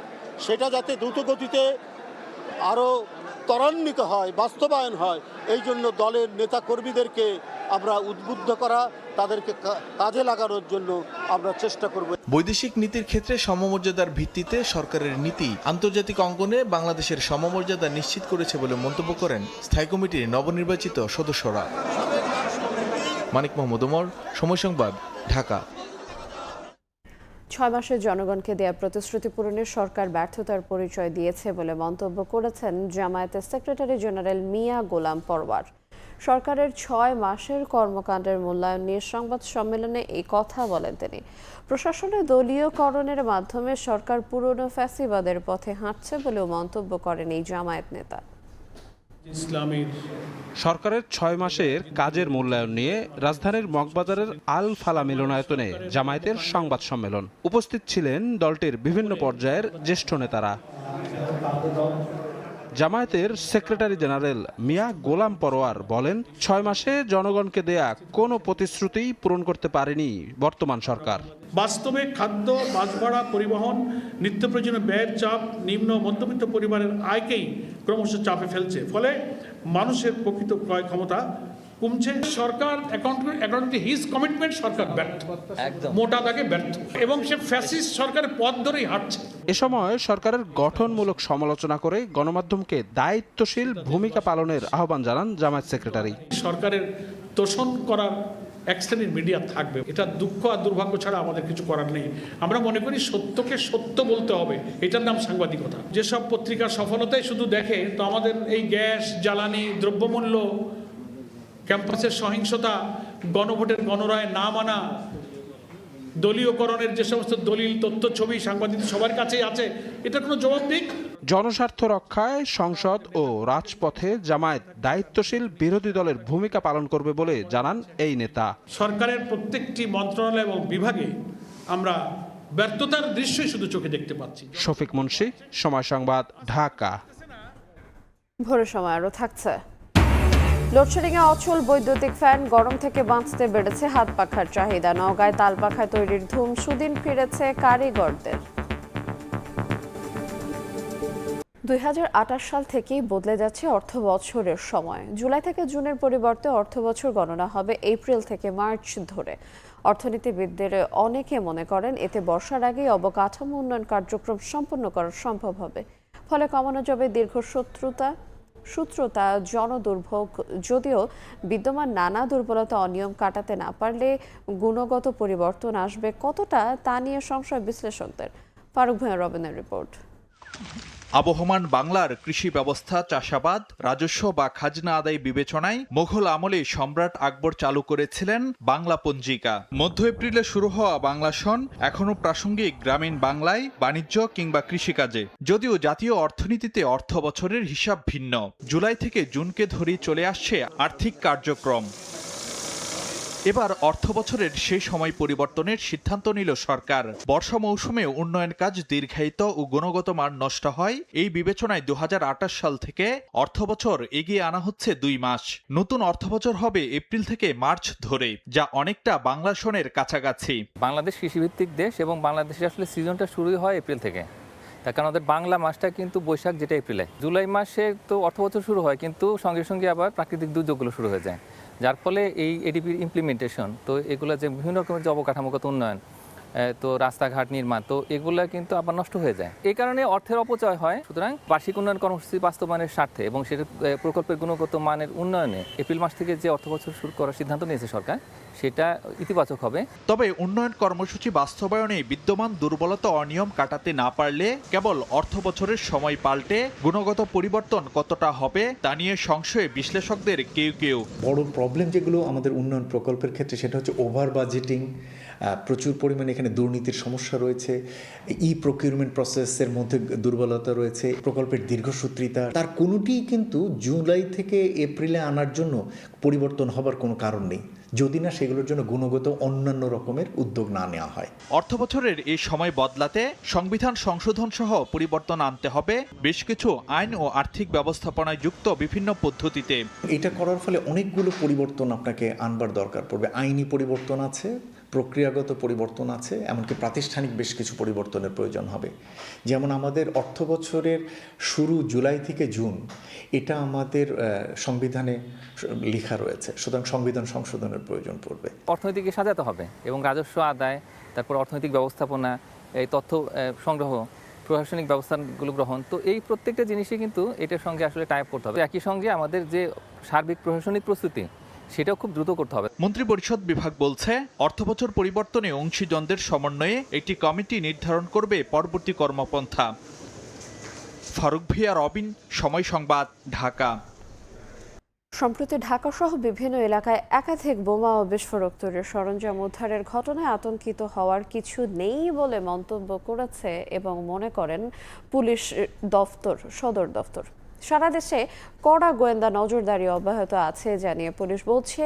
সেটা যাতে দ্রুতগতিতে আরও ত্বরান্বিত হয়, বাস্তবায়ন হয়, এই জন্য দলের নেতাকর্মীদেরকে আমরা উদ্বুদ্ধ করা, তাদেরকে কাজে লাগানোর জন্য আমরা চেষ্টা করব। বৈদেশিক নীতির ক্ষেত্রে সমমর্যাদার ভিত্তিতে সরকারের নীতি আন্তর্জাতিক অঙ্গনে বাংলাদেশের সমমর্যাদা নিশ্চিত করেছে বলে মন্তব্য করেন স্থায়ী কমিটির নবনির্বাচিত সদস্যরা। মানিক মোহাম্মদ ওমর, সময় সংবাদ, ঢাকা। 6 মাসে জনগণকে দেয়া প্রতিশ্রুতি পূরণে সরকার ব্যর্থতার পরিচয় দিয়েছে বলে মন্তব্য করেছেন জামায়াতের সেক্রেটারি জেনারেল মিয়া গোলাম পরওয়ার। সরকারের 6 মাসের কর্মকাণ্ডের মূল্যায়ন নিয়ে সংবাদ সম্মেলনে এই কথা বলেন তিনি। প্রশাসনে দলীয়করণের মাধ্যমে সরকার পুরনো ফ্যাসিবাদের পথে হাঁটছে বলেও মন্তব্য করেন এই জামায়াত নেতা। সরকারের 6 মাসের কাজের মূল্যায়ন নিয়ে রাজধানীর মগবাজারের আল ফালা মিলনায়তনে জামায়াতের সংবাদ সম্মেলন। উপস্থিত ছিলেন দলটির বিভিন্ন পর্যায়ের জ্যেষ্ঠ নেতারা। জামায়াতের সেক্রেটারি জেনারেল মিয়া গোলাম পরওয়ার বলেন, 6 মাসে জনগণকে দেয়া কোনো প্রতিশ্রুতি পূরণ করতে পারেনি বর্তমান সরকার। বাস্তবে খাদ্য, বাস ভাড়া, পরিবহন, নিত্য প্রয়োজনীয় ব্যয়ের চাপ নিম্ন মধ্যবিত্ত পরিবারের আয়কেই ক্রমশ চাপে ফেলছে, ফলে মানুষের প্রকৃত ক্রয় ক্ষমতা কমছে। সরকার অ্যাকর্ডিং টু হিজ কমিটমেন্ট সরকার ব্যর্থ, মোটা দাগে ব্যর্থ, এবং সে ফ্যাসিস্ট সরকারের পথ ধরেই হাঁটছে। এ সময় সরকারের গঠনমূলক সমালোচনা করে গণমাধ্যমকে দায়িত্বশীল ভূমিকা পালনের আহ্বান জানান জামায়াত সেক্রেটারি। সরকারের তোষণ করার এক শ্রেণীর মিডিয়া থাকবে, এটা দুঃখ আর দুর্ভাগ্য ছাড়া আমাদের কিছু করার নেই। আমরা মনে করি সত্যকে সত্য বলতে হবে, এটার নাম সাংবাদিকতা। যেসব পত্রিকার সফলতাই শুধু দেখে, তো আমাদের এই গ্যাস, জ্বালানি, দ্রব্যমূল্য, ক্যাম্পাসের সহিংসতা, গণভোটের গণরায় না মানা, দলীয়করণের যে সমস্ত দলিল, তথ্য, ছবি সাংবাদিক সবার কাছেই আছে, এটা কোনো জবাব দিক। জনস্বার্থ রক্ষায় সংসদ ও রাজপথে জামায়াত দায়িত্বশীল বিরোধী দলের ভূমিকা পালন করবে বলে জানান এই নেতা। সরকারের প্রত্যেকটি মন্ত্রণালয় এবং বিভাগে আমরা ব্যর্থতার দৃশ্যই শুধু চোখে দেখতে পাচ্ছি। শফিক মুন্সি, সময় সংবাদ, ঢাকা। ভোরের সময় আরও থাকছে। লোডশেডিংয়ে অচল বৈদ্যুতিক ফ্যান, গরম থেকে বাঁচতে বেড়েছে হাত পাখার চাহিদা। নওগাঁয় তাল পাখা তৈরির ধুম, সুদিন ফিরেছে কারিগরদের। 2028 সাল থেকেই বদলে যাচ্ছে অর্থ বছরের সময়। জুলাই থেকে জুনের পরিবর্তে অর্থ বছর গণনা হবে এপ্রিল থেকে মার্চ ধরে। অর্থনীতিবিদদের অনেকে মনে করেন এতে বর্ষার আগেই অবকাঠামো উন্নয়ন কার্যক্রম সম্পন্ন করা সম্ভব হবে। ফলে কমানো যাবে দীর্ঘ শত্রুতা সূত্রতা, জনদুর্ভোগ, যদিও বিদ্যমান নানা দুর্বলতা অনিয়ম কাটাতে না পারলে গুণগত পরিবর্তন আসবে কতটা তা নিয়ে সংশয় বিশ্লেষকদের। ফারুক ভূঁইয়া রবিনের রিপোর্ট। আবহমান বাংলার কৃষি ব্যবস্থা, চাষাবাদ, রাজস্ব বা খাজনা আদায় বিবেচনায় মোঘল আমলে সম্রাট আকবর চালু করেছিলেন বাংলা পঞ্জিকা। মধ্য এপ্রিলে শুরু হওয়া বাংলা সন এখনো প্রাসঙ্গিক গ্রামীণ বাংলায়, বাণিজ্য কিংবা কৃষিকাজে। যদিও জাতীয় অর্থনীতিতে অর্থ বছরের হিসাব ভিন্ন। জুলাই থেকে জুনকে ধরেই চলে আসছে আর্থিক কার্যক্রম। এবার অর্থ বছরের সেই সময় পরিবর্তনের সিদ্ধান্ত নিল সরকার। বর্ষা মৌসুমে উন্নয়ন কাজ দীর্ঘায়িত ও গুণগত মান নষ্ট হয়, এই বিবেচনায় 2028 সাল থেকে অর্থবছর এগিয়ে আনা হচ্ছে 2 মাস। নতুন অর্থবছর হবে এপ্রিল থেকে মার্চ ধরে, যা অনেকটা বাংলা সনের কাছাকাছি। বাংলাদেশ কৃষিভিত্তিক দেশ এবং বাংলাদেশের আসলে সিজনটা শুরুই হয় এপ্রিল থেকে। তার কারণ আমাদের বাংলা মাসটা কিন্তু বৈশাখ, যেটা এপ্রিলে। জুলাই মাসে তো অর্থবছর শুরু হয়, কিন্তু সঙ্গে সঙ্গে আবার প্রাকৃতিক দুর্যোগগুলো শুরু হয়ে যায়, যার ফলে এই এডিপির ইমপ্লিমেন্টেশন, তো এগুলো যে বিভিন্ন রকমের যে অবকাঠামোগত উন্নয়ন, তো রাস্তাঘাট নির্মাণ, তো এগুলো কিন্তু আবার নষ্ট হয়ে যায়। এই কারণে অর্থের অপচয় হয়। সুতরাং বার্ষিক উন্নয়ন কর্মসূচি বাস্তবায়নের স্বার্থে এবং সেটা প্রকল্পের গুণগত মানের উন্নয়নে এপ্রিল মাস থেকে যে অর্থবছর শুরু করার সিদ্ধান্ত নিয়েছে সরকার, সেটা ইতিবাচক হবে। তবে উন্নয়ন কর্মসূচি বাস্তবায়নে বিদ্যমান দুর্বলতা অনিয়ম কাটাতে না পারলে কেবল অর্থ বছরের সময় পাল্টে গুণগত পরিবর্তন কতটা হবে তা নিয়ে সংশয়ে বিশ্লেষকদের কেউ। বড় প্রবলেম যেগুলো আমাদের উন্নয়ন প্রকল্পের ক্ষেত্রে, সেটা হচ্ছে ওভার বাজেটিং। প্রচুর পরিমাণে এখানে দুর্নীতির সমস্যা রয়েছে, প্রকিউরমেন্ট প্রসেসের মধ্যে দুর্বলতা রয়েছে, প্রকল্পের দীর্ঘসূত্রিতা। তার কোনোটিই কিন্তু জুলাই থেকে এপ্রিলে আনার জন্য পরিবর্তন হবার কোনো কারণ নেই, যদি না সেগুলোর জন্য গুণগত অন্যান্য রকমের উদ্যোগ না নেওয়া হয়। অর্থবছরের এই সময় বদলাতে সংবিধান সংশোধন সহ পরিবর্তন আনতে হবে বেশ কিছু আইন ও আর্থিক ব্যবস্থাপনায় যুক্ত বিভিন্ন পদ্ধতিতে। এটা করার ফলে অনেকগুলো পরিবর্তন আপনাকে আনবার দরকার পড়বে। আইনি পরিবর্তন আছে, প্রক্রিয়াগত পরিবর্তন আছে, এমনকি প্রাতিষ্ঠানিক বেশ কিছু পরিবর্তনের প্রয়োজন হবে। যেমন আমাদের অর্থ বছরের শুরু জুলাই থেকে জুন, এটা আমাদের সংবিধানে লেখা রয়েছে, সুতরাং সংবিধান সংশোধনের প্রয়োজন পড়বে। অর্থনীতিকে সাজাতে হবে এবং রাজস্ব আদায়, তারপর অর্থনৈতিক ব্যবস্থাপনা, এই তথ্য সংগ্রহ, প্রশাসনিক ব্যবস্থাগুলো গ্রহণ, তো এই প্রত্যেকটা জিনিসই কিন্তু এটার সঙ্গে আসলে টাই আপ করতে হবে। একই সঙ্গে আমাদের যে সার্বিক প্রশাসনিক প্রস্তুতি, সেটাও খুব দ্রুত করতে হবে। মন্ত্রিপরিষদ বিভাগ বলছে অর্থবছর পরিবর্তনে অংশীজনদের সমন্বয়ে একটি কমিটি নির্ধারণ করবে পরবর্তী কর্মপন্থা। ফারুক ভূঁইয়া, রবিন, সময় সংবাদ, ঢাকা। সম্প্রতি ঢাকাসহ বিভিন্ন এলাকায় একাধিক বোমা ও বিস্ফোরক তৈরির সরঞ্জাম উদ্ধারের ঘটনায় আতঙ্কিত হওয়ার কিছু নেই বলে মন্তব্য করেছে এবং মনে করেন পুলিশ সদর দফতর। সারা দেশে কড়া গোয়েন্দা নজরদারি অব্যাহত আছে জানিয়ে পুলিশ বলছে,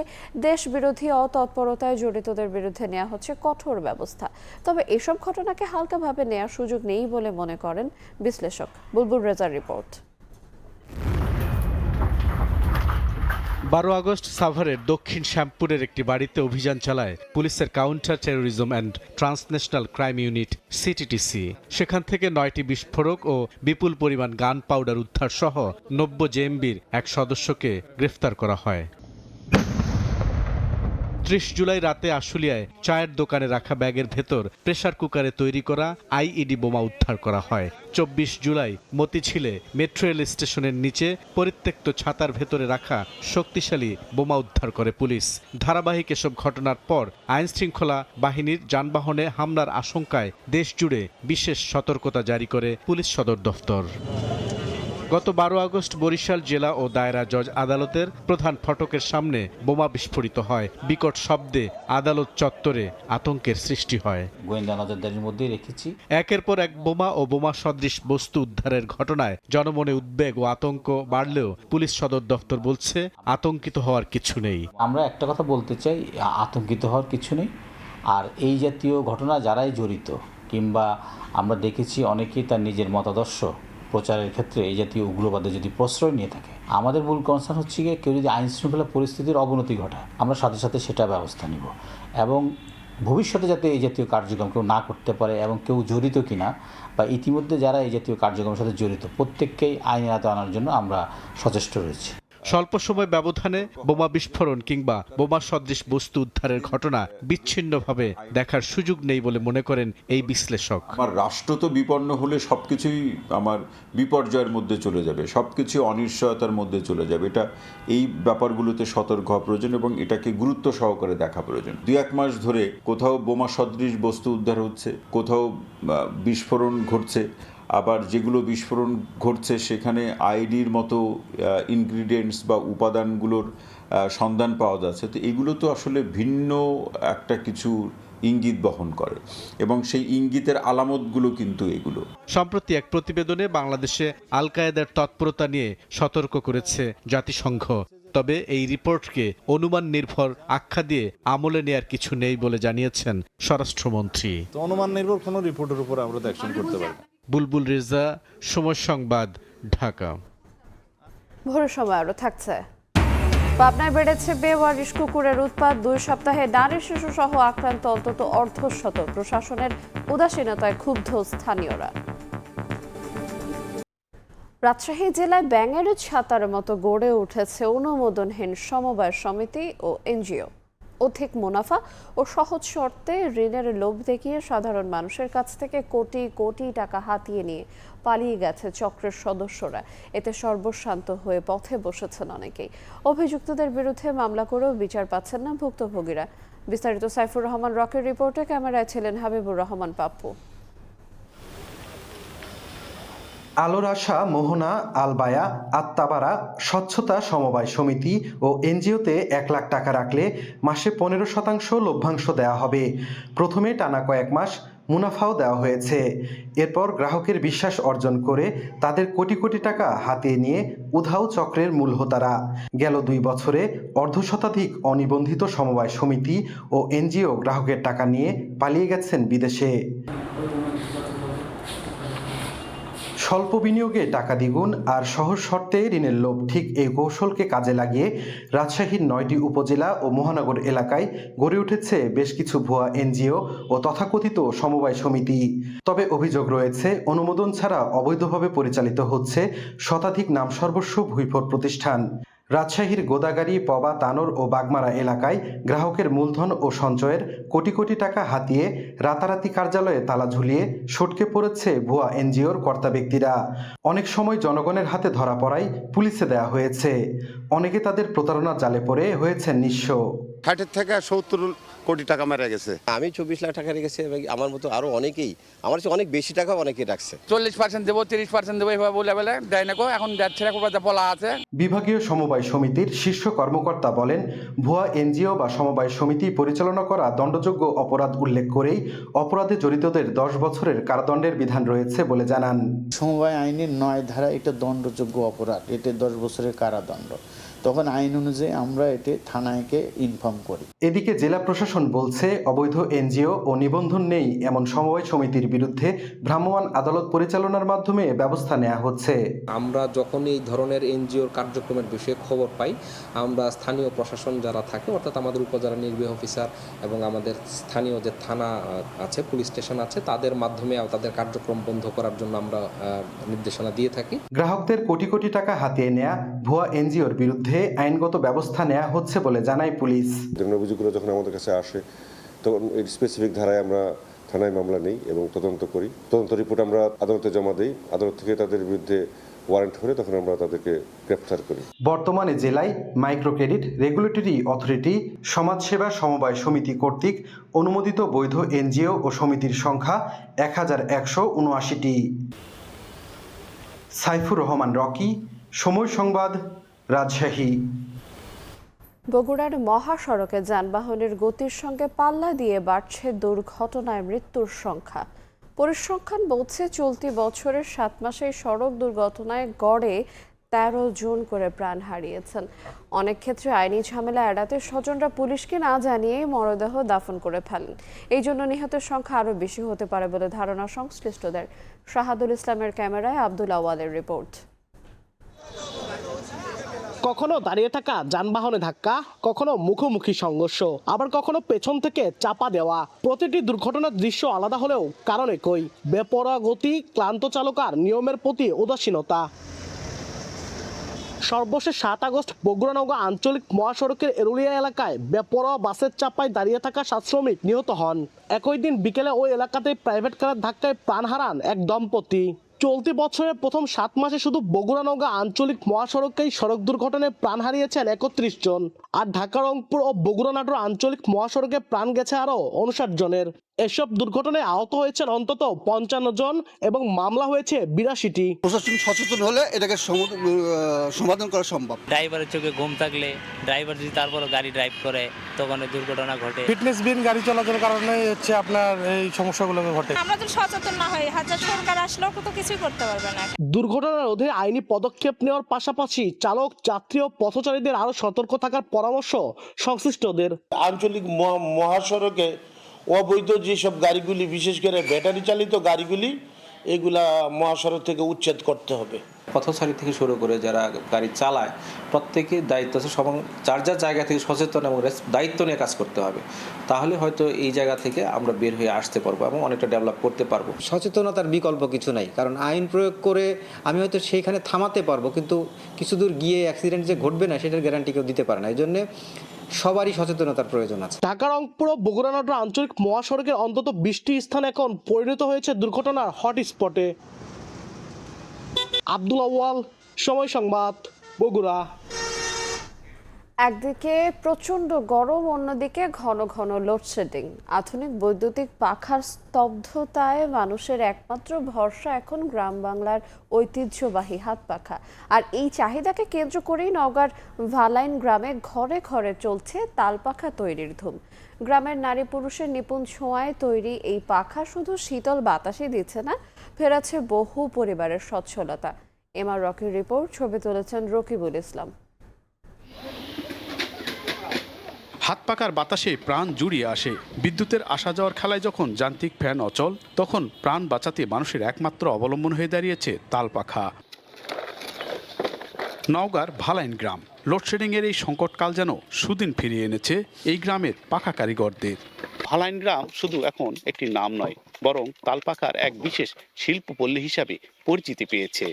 দেশ বিরোধী অতৎপরতায় জড়িতদের বিরুদ্ধে নেওয়া হচ্ছে কঠোর ব্যবস্থা। তবে এসব ঘটনাকে হালকাভাবে নেওয়ার সুযোগ নেই বলে মনে করেন বিশ্লেষক। বুলবুল রেজার রিপোর্ট। 12 আগস্ট সাভারের দক্ষিণ শ্যামপুরের একটি বাড়িতে অভিযান চালায় পুলিশের counter terrorism and transnational crime unit CTTC. সেখান থেকে 9টি বিস্ফোরক ও বিপুল পরিমাণ গান পাউডার উদ্ধার সহ 90 জেএমবির এক সদস্যকে গ্রেফতার করা হয়। 30 জুলাই রাতে আশুলিয়ায় চায়ের দোকানে রাখা ব্যাগের ভেতর প্রেসার কুকারে তৈরি করা আইইডি বোমা উদ্ধার করা হয়। 24 জুলাই মতিঝিলে মেট্রো রেল স্টেশনের নিচে পরিত্যক্ত ছাতার ভেতরে রাখা শক্তিশালী বোমা উদ্ধার করে পুলিশ। ধারাবাহিক এসব ঘটনার পর আইন শৃঙ্খলা বাহিনীর যানবাহনে হামলার আশঙ্কায় দেশজুড়ে বিশেষ সতর্কতা জারি করে পুলিশ সদর দফতর। গত 12 আগস্ট বরিশাল জেলা ও দায়রা জজ আদালতের প্রধান ফটকের সামনে বোমা বিস্ফোরিত হয়। বিকট শব্দে আদালত চত্বরে আতঙ্কের সৃষ্টি হয়। গোয়েন্দা নজরদারির মধ্যে রেখেছি। একের পর এক বোমা ও বোমা সদৃশ বস্তু উদ্ধারের ঘটনায় জনমনে উদ্বেগ ও আতঙ্ক বাড়লেও পুলিশ সদর দফতর বলছে, আতঙ্কিত হওয়ার কিছু নেই। আমরা একটা কথা বলতে চাই, আতঙ্কিত হওয়ার কিছু নেই। আর এই জাতীয় ঘটনা যারাই জড়িত, কিংবা আমরা দেখেছি অনেকেই তার নিজের মতাদর্শ প্রচারের ক্ষেত্রে এই জাতীয় উগ্রবাদে যদি প্রশ্রয় নিয়ে থাকে, আমাদের মূল কনসার্ন হচ্ছে গিয়ে কেউ যদি আইন শৃঙ্খলা পরিস্থিতির অবনতি ঘটায়, আমরা সাথে সাথে সেটা ব্যবস্থা নিব এবং ভবিষ্যতে যাতে এই জাতীয় কার্যক্রম কেউ না করতে পারে এবং কেউ জড়িত কিনা বা ইতিমধ্যে যারা এই জাতীয় কার্যক্রমের সাথে জড়িত প্রত্যেককেই আইনের আওতায় আনার জন্য আমরা সচেষ্ট রয়েছি। স্বল্প সময় ব্যবধানে বোমা বিস্ফোরণ কিংবা বোমা সদৃশ বস্তু উদ্ধারের ঘটনা বিচ্ছিন্নভাবে দেখার সুযোগ নেই বলে মনে করেন এই বিশ্লেষক। আমার রাষ্ট্র তো বিপন্ন হলে সবকিছুই আমার বিপর্যয়ের মধ্যে চলে যাবে, সবকিছু অনিশ্চয়তার মধ্যে চলে যাবে। এটা এই ব্যাপারগুলোতে সতর্ক হওয়া প্রয়োজন এবং এটাকে গুরুত্ব সহকারে দেখা প্রয়োজন। 2-1 মাস ধরে কোথাও বোমা সদৃশ বস্তু উদ্ধার হচ্ছে, কোথাও বিস্ফোরণ ঘটছে, আবার যেগুলো বিস্ফোরণ ঘটছে সেখানে আইডির মতো ইনগ্রিডিয়েন্টস বা উপাদানগুলোর সন্ধান পাওয়া যাচ্ছে। তো এগুলো তো আসলে ভিন্ন একটা কিছু ইঙ্গিত বহন করে এবং সেই ইঙ্গিতের আলামতগুলো কিন্তু এগুলো। সম্প্রতি এক প্রতিবেদনে বাংলাদেশে আল কায়েদার তৎপরতা নিয়ে সতর্ক করেছে জাতিসংঘ। তবে এই রিপোর্টকে অনুমান নির্ভর আখ্যা দিয়ে আমলে নেয়ার কিছু নেই বলে জানিয়েছেন স্বরাষ্ট্রমন্ত্রী। অনুমান নির্ভর কোনো রিপোর্টের উপর আমরা তো অ্যাকশন করতে পারি না। বুলবুল রেজা, সময় সংবাদ, ঢাকা। ভোরের সময় আরও থাকছে। পাবনায় বেড়েছে বেওয়ারিশ কুকুরের উৎপাত। 2 সপ্তাহে নারী শিশু সহ আক্রান্ত অন্তত অর্ধশত। প্রশাসনের উদাসীনতায় ক্ষুব্ধ স্থানীয়রা। রাজশাহী জেলায় ব্যাঙের ছাতার মতো গড়ে উঠেছে অনুমোদনহীন সমবায় সমিতি ও এনজিও। অধিক মুনাফা ও সহজ শর্তে ঋণের লোভ দেখিয়ে সাধারণ মানুষের কাছ থেকে কোটি কোটি টাকা হাতিয়ে নিয়ে পালিয়ে গেছে চক্রের সদস্যরা। এতে সর্বশান্ত হয়ে পথে বসেছেন অনেকেই। অভিযুক্তদের বিরুদ্ধে মামলা করেও বিচার পাচ্ছেন না ভুক্তভোগীরা। বিস্তারিত সাইফুর রহমান রকের রিপোর্টে, ক্যামেরায় ছিলেন হাবিবুর রহমান পাপ্পু। আলোর আশা, মোহনা, আলবায়া, আত্মাবাড়া স্বচ্ছতা সমবায় সমিতি ও এনজিওতে 1 লাখ টাকা রাখলে মাসে 15% লভ্যাংশ দেওয়া হবে। প্রথমে টানা কয়েক মাস মুনাফাও দেওয়া হয়েছে। এরপর গ্রাহকের বিশ্বাস অর্জন করে তাদের কোটি কোটি টাকা হাতিয়ে নিয়ে উধাও চক্রের মূল হোতারা। গেল 2 বছরে অর্ধশতাধিক অনিবন্ধিত সমবায় সমিতি ও এনজিও গ্রাহকের টাকা নিয়ে পালিয়ে গেছেন বিদেশে। স্বল্প বিনিয়োগে টাকা দ্বিগুণ আর সহজ শর্তে ঋণের লোভ, ঠিক এই কৌশলকে কাজে লাগিয়ে রাজশাহীর 9টি উপজেলা ও মহানগর এলাকায় গড়ে উঠেছে বেশ কিছু ভুয়া এনজিও ও তথাকথিত সমবায় সমিতি। তবে অভিযোগ রয়েছে, অনুমোদন ছাড়া অবৈধভাবে পরিচালিত হচ্ছে শতাধিক নামসর্বস্ব ভুইফোর প্রতিষ্ঠান। রাজশাহীর গোদাগাড়ি, পবা, তানোর ও বাগমারা এলাকায় গ্রাহকের মূলধন ও সঞ্চয়ের কোটি কোটি টাকা হাতিয়ে রাতারাতি কার্যালয়ে তালা ঝুলিয়ে সটকে পড়েছে ভুয়া এনজিওর কর্তা ব্যক্তিরা। অনেক সময় জনগণের হাতে ধরা পড়ায় পুলিশে দেয়া হয়েছে। অনেকে তাদের প্রতারণার জালে পড়ে হয়েছেন নিঃস্ব। 60 থেকে 70 কোটি টাকা মারা গেছে। আমি 24 লাখ টাকা রেখেছি এবং আমার মতো আরো অনেকেই, আমার চেয়ে অনেক বেশি টাকা অনেকে রাখছে। 40% দেবো, 30% দেবো এভাবে বলে দেয় না গো। এখন যাচ্ছে না, বলা আছে। বিভাগীয় সমবায় সমিতির শীর্ষ কর্মকর্তা বলেন, ভুয়া এনজিও বা সমবায় সমিতি পরিচালনা করা দণ্ডযোগ্য অপরাধ উল্লেখ করেই অপরাধে জড়িতদের 10 বছরের কারাদণ্ডের বিধান রয়েছে বলে জানান। সমবায় আইনের 9 ধারা এটা দণ্ডযোগ্য অপরাধ, এতে 10 বছরের কারাদণ্ড। তখন আইন অনুযায়ী আমরা এতে থানাকে ইনফর্ম করি। এদিকে জেলা প্রশাসন বলছে, অবৈধ এনজিও ও নিবন্ধন নেই এমন সমবায় সমিতির বিরুদ্ধে ভ্রাম্যমাণ আদালত পরিচালনার মাধ্যমে ব্যবস্থা নেওয়া হচ্ছে। আমরা যখন এই ধরনের এনজিওর কার্যক্রমের বিষয়ে খবর পাই, আমরা স্থানীয় প্রশাসন যারা থাকে, অর্থাৎ আমাদের উপজেলা নির্বাহী অফিসার এবং আমাদের স্থানীয় যে থানা আছে, পুলিশ স্টেশন আছে, তাদের মাধ্যমে তাদের কার্যক্রম বন্ধ করার জন্য আমরা নির্দেশনা দিয়ে থাকি। গ্রাহকদের কোটি কোটি টাকা হাতিয়ে নেয়া ভুয়া এনজিওর বিরুদ্ধে আইনগত ব্যবস্থা নেওয়া হচ্ছে বলে জানায় পুলিশ। অভিযোগগুলো যখন আমাদের কাছে আসে তখন এই স্পেসিফিক ধারায় আমরা থানায় মামলা নেই এবং তদন্ত করি। তদন্ত রিপোর্ট আমরা আদালতে জমা দিই। আদালত থেকে তাদের বিরুদ্ধে ওয়ারেন্ট হলে তখন আমরা তাদেরকে গ্রেফতার করি। বর্তমানে জেলায় মাইক্রো ক্রেডিট রেগুলেটরি অথরিটি, সমাজসেবা সমবায় সমিতি কর্তৃক অনুমোদিত বৈধ এনজিও ও সমিতির সংখ্যা 1179টি। সাইফুর রহমান রকি, সময় সংবাদ, রাজশাহী। বগুড়ার মহাসড়কে যানবাহনের গতির সঙ্গে পাল্লা দিয়ে বাড়ছে দুর্ঘটনায় মৃত্যুর সংখ্যা। পরিসংখ্যান বলছে, চলতি বছরের 7 মাসে সড়ক দুর্ঘটনায় গড়ে 13 জন করে প্রাণ হারিয়েছেন। অনেক ক্ষেত্রে আইনি ঝামেলা এড়াতে স্বজনরা পুলিশকে না জানিয়েই মরদেহ দাফন করে ফেলেন। এই জন্য নিহতের সংখ্যা আরও বেশি হতে পারে বলে ধারণা সংশ্লিষ্টদের। শাহাদুল ইসলামের ক্যামেরায় আব্দুল আওয়ালের রিপোর্ট। কখনো দাঁড়িয়ে থাকা যানবাহনে ধাক্কা, কখনো মুখোমুখি সংঘর্ষ, আবার কখনো পেছন থেকে চাপা দেওয়া। প্রতিটি দুর্ঘটনার দৃশ্য আলাদা হলেও কারণ একই, বেপরোয়া গতি, ক্লান্ত চালক আর নিয়মের প্রতি উদাসীনতা। সর্বশেষ 7 আগস্ট বগুড়া নওগাঁ আঞ্চলিক মহাসড়কের এরুলিয়া এলাকায় বেপরোয়া বাসের চাপায় দাঁড়িয়ে থাকা 7 শ্রমিক নিহত হন। একই দিন বিকেলে ওই এলাকাতে প্রাইভেট কারের ধাক্কায় প্রাণ হারান এক দম্পতি। চলতি বছরের প্রথম 7 মাসে শুধু বগুড়া নওগাঁ আঞ্চলিক মহাসড়কেই সড়ক দুর্ঘটনায় প্রাণ হারিয়েছেন 31 জন, আর ঢাকা রংপুর ও বগুড়া নাটোর আঞ্চলিক মহাসড়কে প্রাণ গেছে আরও 59 জনের। এসব দুর্ঘটনায় আহত হয়েছেন অন্তত 55 জন এবং মামলা হয়েছে 82টি। প্রশাসন সচেতন হলে এটাকে সমাধান করা সম্ভব। ড্রাইভারের চোখে ঘুম থাকলে ড্রাইভার যদি তারপরও গাড়ি ড্রাইভ করে তখন দুর্ঘটনা ঘটে। ফিটনেসবিহীন গাড়ি চলাচলের কারণে হচ্ছে আপনার এই সমস্যাগুলো ঘটে। আমরা যদি সচেতন না হই, হাজার সরকার আসলেও তো কিছুই করতে পারবে না। দুর্ঘটনা রোধে আইনি পদক্ষেপ নেওয়ার পাশাপাশি চালক, যাত্রী ও পথচারীদের আরও সতর্ক থাকার পরামর্শ সংশ্লিষ্টদের। আঞ্চলিক মহাসড়কে অবৈধ যেসব গাড়িগুলি, বিশেষ করে ব্যাটারি চালিত গাড়িগুলি, এগুলা মহাসড়ক থেকে উচ্ছেদ করতে হবে। পথচারী থেকে শুরু করে যারা গাড়ি চালায় প্রত্যেকের দায়িত্ব আছে, সব যার যার জায়গা থেকে সচেতন এবং দায়িত্ব নিয়ে কাজ করতে হবে। তাহলে হয়তো এই জায়গা থেকে আমরা বের হয়ে আসতে পারবো এবং অনেকটা ডেভেলপ করতে পারবো। সচেতনতার বিকল্প কিছু নাই, কারণ আইন প্রয়োগ করে আমি হয়তো সেইখানে থামাতে পারবো, কিন্তু কিছু দূর গিয়ে অ্যাক্সিডেন্ট যে ঘটবে না সেটার গ্যারান্টি কেউ দিতে পারে না। এই জন্য সবারই সচেতনতার প্রয়োজন আছে। ঢাকা রংপুর ও বগুড়া নাটোর আঞ্চলিক মহাসড়কের অন্তত 20টি স্থান এখন পরিণত হয়েছে দুর্ঘটনার হটস্পটে। আব্দুল আউয়াল, সময় সংবাদ, বগুড়া। একদিকে প্রচণ্ড গরম, অন্যদিকে ঘন ঘন লোডশেডিং। আধুনিক বৈদ্যুতিক পাখার স্তব্ধতায় মানুষের একমাত্র ভরসা এখন গ্রাম বাংলার ঐতিহ্যবাহী হাত পাখা। আর এই চাহিদাকে কেন্দ্র করেই নওগাঁর ভালাইন গ্রামে ঘরে ঘরে চলছে তালপাখা তৈরির ধুম। গ্রামের নারী পুরুষের নিপুণ ছোঁয়ায় তৈরি এই পাখা শুধু শীতল বাতাসই দিচ্ছে না, ফেরাচ্ছে বহু পরিবারের সচ্ছলতা। এমআর রকির রিপোর্ট, ছবি তুলেছেন রকিবুল ইসলাম। হাত পাকার বাতাসে প্রাণ জুড়িয়ে আসে। বিদ্যুতের আসা যাওয়ার খেলায় যখন যান্ত্রিক ফ্যান অচল, তখন প্রাণ বাঁচাতে মানুষের একমাত্র অবলম্বন হয়ে দাঁড়িয়েছে তাল পাখা। নওগাঁর ভালাইন গ্রাম লোডশেডিংয়ের এই সংকটকাল যেন সুদিন ফিরিয়ে এনেছে এই গ্রামের পাখা কারিগরদের। ভালাইন গ্রাম শুধু এখন একটি নাম নয়, বরং তালপাখার এক বিশেষ শিল্পপল্লী হিসাবে পরিচিতি পেয়েছে।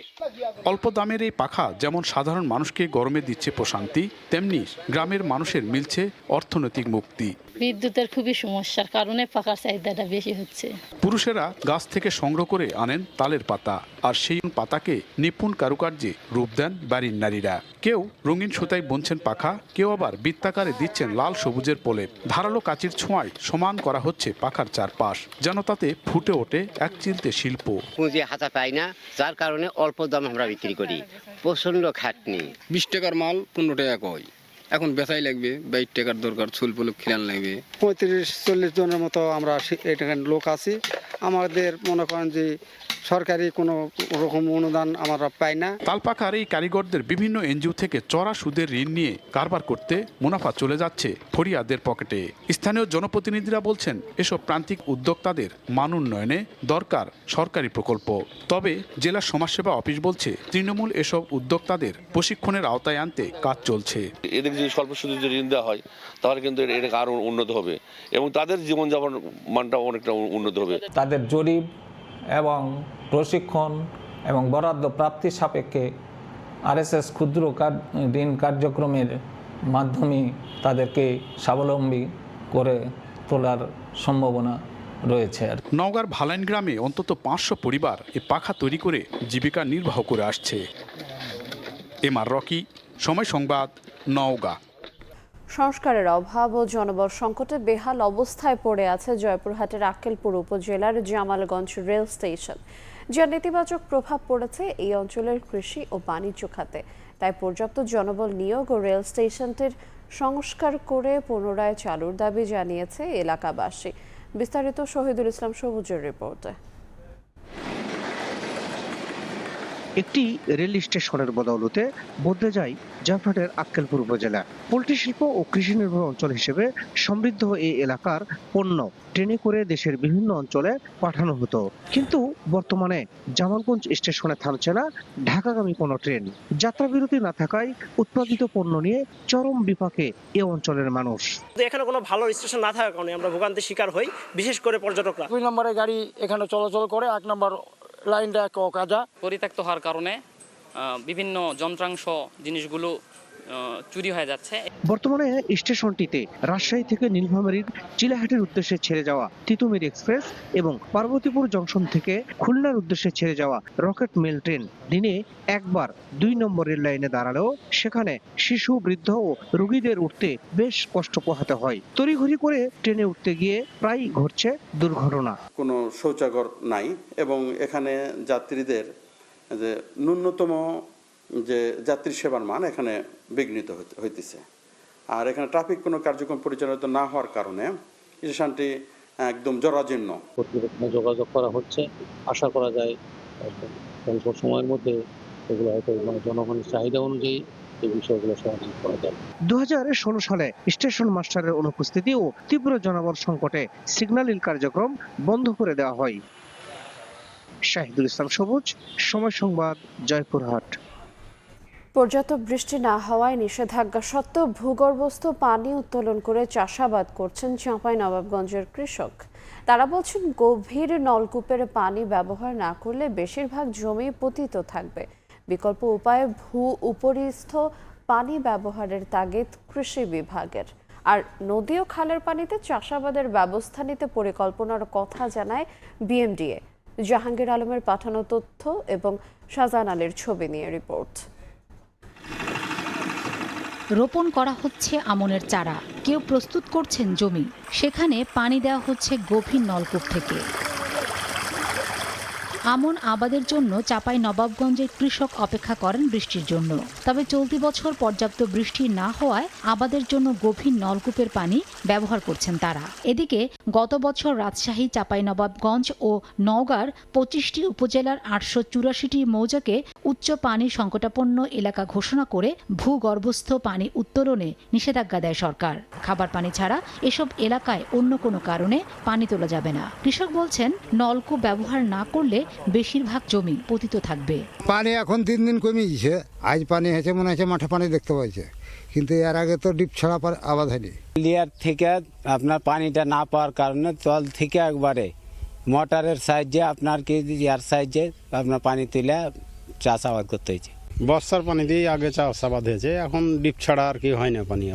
অল্প দামের এই পাখা যেমন সাধারণ মানুষকে গরমে দিচ্ছে প্রশান্তি, তেমনি গ্রামের মানুষের মিলছে অর্থনৈতিক মুক্তি। বিদ্যুতের খুবই সমস্যার কারণে পাখার চাহিদাটা বেশি হচ্ছে। পুরুষেরা গাছ থেকে সংগ্রহ করে আনেন তালের পাতা, আর সেই পাতাকে নিপুণ কারুকার্যে রূপ দেন বাড়ির নারীরা। কেউ রঙিন সুতায় বুনছেন পাখা, কেউ আবার বৃত্তাকারে দিচ্ছেন লাল সবুজের প্রলেপ। ধারালো কাঁচির ছোঁয়ায় সমান করা হচ্ছে পাখার চারপাশ, যেন তাতে ফুটে ওঠে এক চিলতে শিল্প। পুঁজি হাতা পাই না, যার কারণে অল্প দাম আমরা বিক্রি করি। প্রচন্ড খাটনি। 20 টাকার মাল 15 টাকা কয়, এখন বেচাই লাগবে 22 টাকার দরকার, ছুলপলক খিলান লাগবে। 35-40 জনের মতো আমরা এখানে লোক আছি। আমাদের মনে করেন যে সরকারি কোনো রকম অনুদান আমরা পাই না। তালপাখার এই কারিগরদের বিভিন্ন এনজিও থেকে চড়া সুদের ঋণ নিয়ে কারবার করতে মুনাফা চলে যাচ্ছে ফরিয়াদের পকেটে। স্থানীয় জনপ্রতিনিধিরা বলছেন, এসব প্রান্তিক উদ্যোক্তাদের মান উন্নয়নে দরকার সরকারি প্রকল্প। তবে জেলা সমাজসেবা অফিস বলছে, তৃণমূল এসব উদ্যোক্তাদের প্রশিক্ষণের আওতায় আনতে কাজ চলছে। এদের যদি স্বল্প সুদের যদি ঋণ দেওয়া হয় তাহলে কিন্তু এটা আরো উন্নত হবে এবং তাদের জীবনযাপন মানটা অনেকটা উন্নত হবে। তাদের জরিপ এবং প্রশিক্ষণ এবং বরাদ্দ প্রাপ্তির সাপেক্ষে আরএসএস ক্ষুদ্র ঋণ কার্যক্রমের মাধ্যমে তাদেরকে স্বাবলম্বী করে তোলার সম্ভাবনা রয়েছে। নওগাঁর ভালাইন গ্রামে অন্তত 500 পরিবার এ পাখা তৈরি করে জীবিকা নির্বাহ করে আসছে। এমআর রকি, সময় সংবাদ, নওগাঁ। সংস্কারের অভাব ও জনবল সংকটে বেহাল অবস্থায় পড়ে আছে জয়পুরহাটের আক্কেলপুর উপজেলার জামালগঞ্জ রেল স্টেশন, যার নেতিবাচক প্রভাব পড়েছে এই অঞ্চলের কৃষি ও বাণিজ্য খাতে। তাই পর্যাপ্ত জনবল নিয়োগ ও রেল স্টেশনটির সংস্কার করে পুনরায় চালুর দাবি জানিয়েছে এলাকাবাসী। বিস্তারিত শহীদুল ইসলাম সবুজের রিপোর্টে। একটি রেল স্টেশনের বদৌলতে বদলে যায় জয়পুরহাটের আক্কেলপুর উপজেলা। পোল্ট্রি শিল্প ও কৃষি নির্ভর অঞ্চল হিসেবে সমৃদ্ধ এই এলাকার পণ্য ট্রেনে করে দেশের বিভিন্ন অঞ্চলে পাঠানো হতো, কিন্তু বর্তমানে জামালগঞ্জ স্টেশনে থামছে না ঢাকাগামী কোনো ট্রেন। যাত্রা বিরতি না থাকায় উৎপাদিত পণ্য নিয়ে চরম বিপাকে এ অঞ্চলের মানুষ। এখানে কোনো ভালো স্টেশন না থাকার কারণে আমরা ভোগান্তির শিকার হই, বিশেষ করে পর্যটকরা। 2 নম্বরের গাড়ি এখানে চলাচল করে, 1 নম্বর লাইনটা কাজা পরিত্যক্ত হওয়ার কারণে বিভিন্ন যন্ত্রাংশ জিনিসগুলো চুরি হয়ে যাচ্ছে। বর্তমানে স্টেশনটিতে রাজশাহী থেকে নীলফামারীর চিলাহাটের উদ্দেশ্যে ছেড়ে যাওয়া তিতুমির এক্সপ্রেস এবং পার্বতীপুর জংশন থেকে খুলনার উদ্দেশ্যে ছেড়ে যাওয়া রকেট মেল ট্রেন দিনে একবার 2 নম্বর রেল লাইনে দাঁড়ালেও সেখানে শিশু, বৃদ্ধ ও রোগীদের উঠতে বেশ কষ্ট পোহাতে হয়। তড়িঘড়ি করে ট্রেনে উঠতে গিয়ে প্রায়ই ঘটছে দুর্ঘটনা। কোনো শৌচাগার নাই এবং এখানে যাত্রীদের যে ন্যূনতম যে যাত্রী সেবার মান এখানে বিঘ্নিত হইতেছে। আর এখানে ট্রাফিক কোনো কার্যক্রম পরিচালিত না হওয়ার কারণে স্টেশনটি একদম জরাজীর্ণ। কর্তৃপক্ষের যোগাযোগ করা হচ্ছে, আশা করা যায় অল্প সময়ের মধ্যে এগুলো হয়তো জনগণের চাহিদা অনুযায়ী এই বিষয়গুলো সমাধান করা যাবে। 2016 সালে স্টেশন মাস্টারের অনুপস্থিতি ও তীব্র জনবল সংকটে সিগন্যালিং কার্যক্রম বন্ধ করে দেওয়া হয়। শাহিদুল ইসলাম সবুজ, সময় সংবাদ, জয়পুরহাট। পর্যাপ্ত বৃষ্টি না হওয়ায় নিষেধাজ্ঞা সত্ত্বেও ভূগর্ভস্থ পানি উত্তোলন করে চাষাবাদ করছেন চাঁপাইনবাবগঞ্জের কৃষক। তারা বলছেন গভীর নলকূপের পানি ব্যবহার না করলে বেশিরভাগ জমি পতিত থাকবে। বিকল্প উপায়ে উপরিস্থ পানি ব্যবহারের তাগিদ কৃষি বিভাগের। আর নদী ও খালের পানিতে চাষাবাদের ব্যবস্থা নিতে পরিকল্পনার কথা জানায় বিএমডিএ। জাহাঙ্গীর আলমের পাঠানো তথ্য এবং শাহজাহান আলীর ছবি নিয়ে রিপোর্ট। রোপণ করা হচ্ছে আমনের চারা, কেউ প্রস্তুত করছেন জমি, সেখানে পানি দেওয়া হচ্ছে গভীর নলকূপ থেকে। আমন আবাদের জন্য চাঁপাইনবাবগঞ্জের কৃষক অপেক্ষা করেন বৃষ্টির জন্য। তবে চলতি বছর পর্যাপ্ত বৃষ্টি না হওয়ায় আবাদের জন্য গভীর নলকূপের পানি ব্যবহার করছেন তারা। এদিকে গত বছর রাজশাহী, চাঁপাইনবাবগঞ্জ ও নওগাঁর 25টি উপজেলার 884টি মৌজাকে উচ্চ পানি সংকটাপন্ন এলাকা ঘোষণা করে ভূগর্ভস্থ পানি উত্তোলনে নিষেধাজ্ঞা দেয় সরকার। খাবার পানি ছাড়া এসব এলাকায় অন্য কোনো কারণে পানি তোলা যাবে না। কৃষক বলছেন নলকূপ ব্যবহার না করলে বেশিরভাগ জমি পতিত থাকবে। পানি এখন 3 দিন কমে গেছে, আজ পানি হয়েছে, মনে হচ্ছে মাঠে পানি দেখতে পাইছে, কিন্তু এর আগে তো ডিপ ছাড়া আবাদ হয়নি। লেয়ার থেকে আপনার পানিটা না পাওয়ার কারণে তল থেকে একবারে মোটরের সাহায্যে আপনার কি ইয়ার সাহায্যে আপনার পানি তুলে চাষাবাদ করতে হয়েছে। বর্ষার পানি দিয়ে আগে চাষাবাদ হয়েছে, এখন ডিপ ছাড়া আর কি হয় না পানি।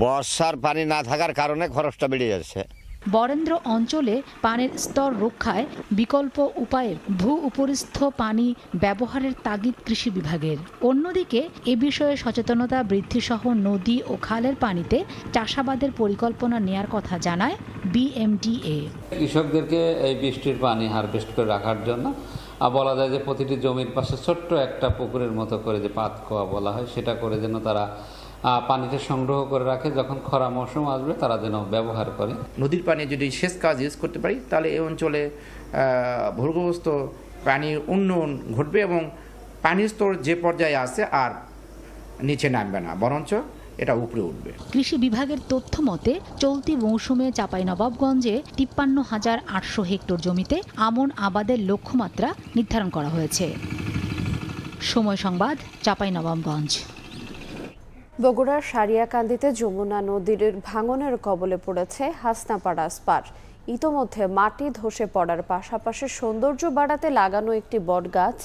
বর্ষার পানি না থাকার কারণে খরচটা বেড়ে যাচ্ছে। বরেন্দ্র অঞ্চলে পানির স্তর রক্ষায় বিকল্প উপায়ে ভূ উপরিস্থ পানি ব্যবহারের তাগিদ কৃষি বিভাগের। অন্যদিকে এ বিষয়ে সচেতনতা বৃদ্ধি সহ নদী ও খালের পানিতে চাষাবাদের পরিকল্পনা নেয়ার কথা জানায় বিএমডিএ। কৃষকদেরকে এই বৃষ্টির পানি হারভেস্ট করে রাখার জন্য বলা যায় যে প্রতিটি জমির পাশে ছোট্ট একটা পুকুরের মতো করে যে পাত কোয়া বলা হয়, সেটা করে যেন তারা পানিটা সংগ্রহ করে রাখে, যখন খরা মৌসুম আসবে তারা যেন ব্যবহার করে। নদীর পানি যদি সেচ কাজ ইউজ করতে পারি তাহলে এই অঞ্চলে ভূগর্ভস্থ পানির উন্নয়ন ঘটবে এবং পানির স্তর যে পর্যায়ে আছে আর নিচে নামবে না, বরঞ্চ এটা উপরে উঠবে। কৃষি বিভাগের তথ্য মতে চলতি মৌসুমে চাঁপাইনবাবগঞ্জে 53,800 হেক্টর জমিতে আমন আবাদের লক্ষ্যমাত্রা নির্ধারণ করা হয়েছে। সময় সংবাদ, চাঁপাইনবাবগঞ্জ। বগুড়ার সারিয়াকান্দিতে যমুনা নদীর ভাঙনের কবলে পড়েছে হাসনাপাড়া স্পার। ইতোমধ্যে মাটি ধসে পড়ার পাশাপাশি সৌন্দর্য বাড়াতে লাগানো একটি বটগাছ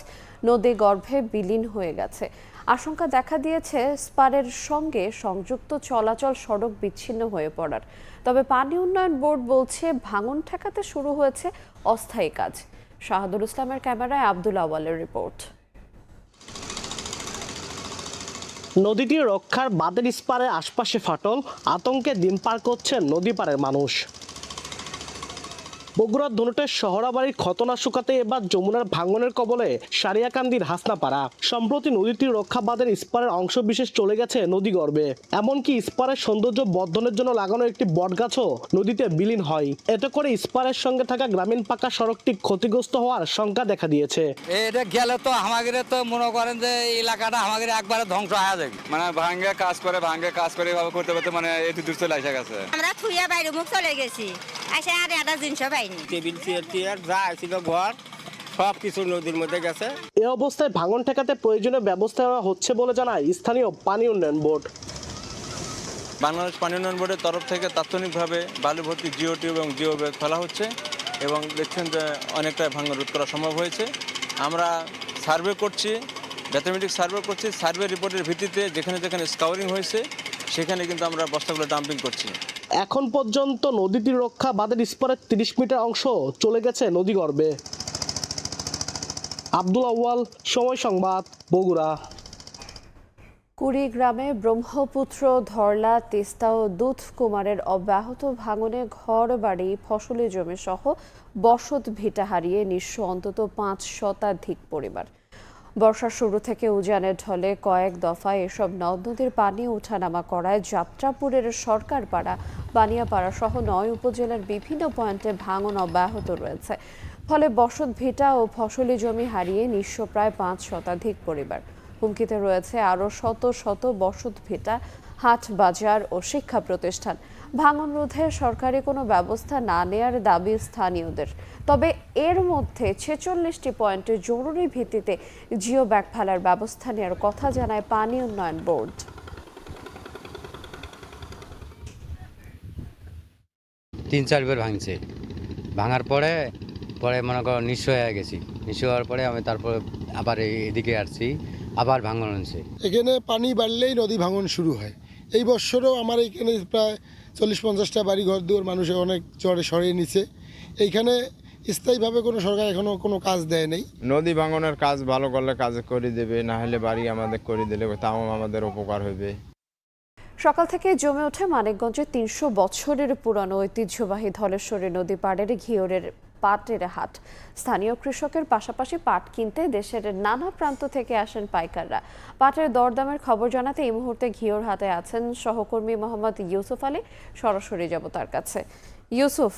নদী গর্ভে বিলীন হয়ে গেছে। আশঙ্কা দেখা দিয়েছে স্পারের সঙ্গে সংযুক্ত চলাচল সড়ক বিচ্ছিন্ন হয়ে পড়ার। তবে পানি উন্নয়ন বোর্ড বলছে ভাঙন ঠেকাতে শুরু হয়েছে অস্থায়ী কাজ। শাহাদুল ইসলামের ক্যামেরায় আব্দুল আওয়ালের রিপোর্ট। নদীটি রক্ষার বাঁধের স্পারের আশপাশে ফাটল, আতঙ্কে দিন পার করছেন নদী পাড়ের মানুষ। বগুড়ার ধনুটের শহরাবাড়ির খতনা শুকাতে এবার যমুনার ভাঙনের কবলে সারিয়াকান্দির হাসনাপাড়া। সম্প্রতি নদীটির রক্ষা বাঁধের স্পারের অংশ বিশেষ চলে গেছে নদী গর্ভে। এমনকি স্পারের সৌন্দর্য বর্ধনের জন্য লাগানো একটি বটগাছও নদীতে বিলীন হয়। এতে করে স্পারের সঙ্গে থাকা গ্রামীণ পাকা সড়কটি ক্ষতিগ্রস্ত হওয়ার শঙ্কা দেখা দিয়েছে। এটা গেলে তো আমাদের তো মনে করেন যে এলাকাটা আমাদের একবারে ধ্বংস হয়ে যাবে। মানে ভাঙ্গে কাজ করে এভাবে করতে করতে মানে এত দূর চলে আসে গেছে। আমরা থুইয়া বাইরে মুখ চলে গেছি, আসে আর একটা জিনিস টেবিল চেয়ার যা ছিল ঘর সব কিছু নদীর মধ্যে গেছে। এই অবস্থায় ভাঙন ঠেকাতে প্রয়োজনীয় ব্যবস্থা নেওয়া হচ্ছে বলে জানায় স্থানীয় পানি উন্নয়ন বোর্ড। বাংলাদেশ পানি উন্নয়ন বোর্ডের তরফ থেকে তাৎক্ষণিকভাবে বালু ভর্তি জিও টিউব এবং জিও ব্যাগ খোলা হচ্ছে এবং দেখছেন যে অনেকটা ভাঙন রোধ করা সম্ভব হয়েছে। আমরা সার্ভে করছি ম্যাথমেটিক সার্ভে করছি, সার্ভে রিপোর্টের ভিত্তিতে যেখানে যেখানে স্কাউরিং হয়েছে সেখানে কিন্তু আমরা বস্তাগুলো ডাম্পিং করছি। এখন পর্যন্ত নদীটি রক্ষা বাঁধের স্পরের 30 মিটার অংশ চলে গেছে নদীগর্ভে। আব্দুল আউয়াল, সময় সংবাদ, বগুড়া। কুড়িগ্রামে ব্রহ্মপুত্র, ধরলা, তিস্তা ও দুধকুমারের অব্যাহত ভাঙনে ঘর বাড়ি, ফসলি জমি সহ বসত ভিটা হারিয়ে নিঃস্ব অন্তত 5 শতাধিক পরিবার। বর্ষার শুরু থেকে উজানের ঢলে কয়েক দফায় এসব নদ নদীর পানি ওঠানামা করায় যাত্রাপুরের সরকারপাড়া, বানিয়াপাড়া সহ 9 উপজেলার বিভিন্ন পয়েন্টে ভাঙন অব্যাহত রয়েছে। ফলে বসত ভিটা ও ফসলি জমি হারিয়ে নিঃস্ব প্রায় 5 শতাধিক পরিবার। হুমকিতে রয়েছে আরও শত শত বসত ভিটা, হাট, বাজার ও শিক্ষা প্রতিষ্ঠান। ভাঙন রোধে সরকারি কোনো ব্যবস্থা না নেয়ার দাবি স্থানীয়দের। তবে এর মধ্যে 46টি পয়েন্টে জরুরি ভিত্তিতে জিও ব্যাগ ফেলার ব্যবস্থা নেওয়ার কথা জানায় পানি উন্নয়ন বোর্ড। 3-4 বার ভাঙছে। ভাঙার পরে মনে করো নিঃস্ব হয়ে গেছি। নিঃস্ব হওয়ার পরে আমি তারপরে আবার এদিকে আসছি, আবার ভাঙন হচ্ছে। এখানে পানি বাড়লেই নদী ভাঙন শুরু হয়। এই বছরও আমার এখানে প্রায় 40-50টা বাড়ি ঘর দুয়ার মানুষ অনেক চড়ে সরিয়ে নিছে। এইখানে স্থায়ীভাবে কোনো সরকার এখনো কোনো কাজ দেয় নাই। নদী ভাঙনের কাজ ভালো করলে কাজ করে দেবে, না হলে বাড়ি আমাদের করে দিলে তাও আমাদের উপকার হবে। সকাল থেকে জমে ওঠে মানিকগঞ্জের 300 বছরের পুরানো ঐতিহ্যবাহী ধলেশ্বরী নদী পাড়ের ঘিওরের পাটের হাট। স্থানীয় কৃষকের পাশাপাশি পাট কিনতে দেশের নানা প্রান্ত থেকে আসেন পাইকাররা। পাটের দরদামের খবর জানাতে এই মুহূর্তে ঘিওর হাটে আছেন সহকর্মী মোহাম্মদ ইউসুফ আলী। সরাসরি যাব তার কাছে। ইউসুফ,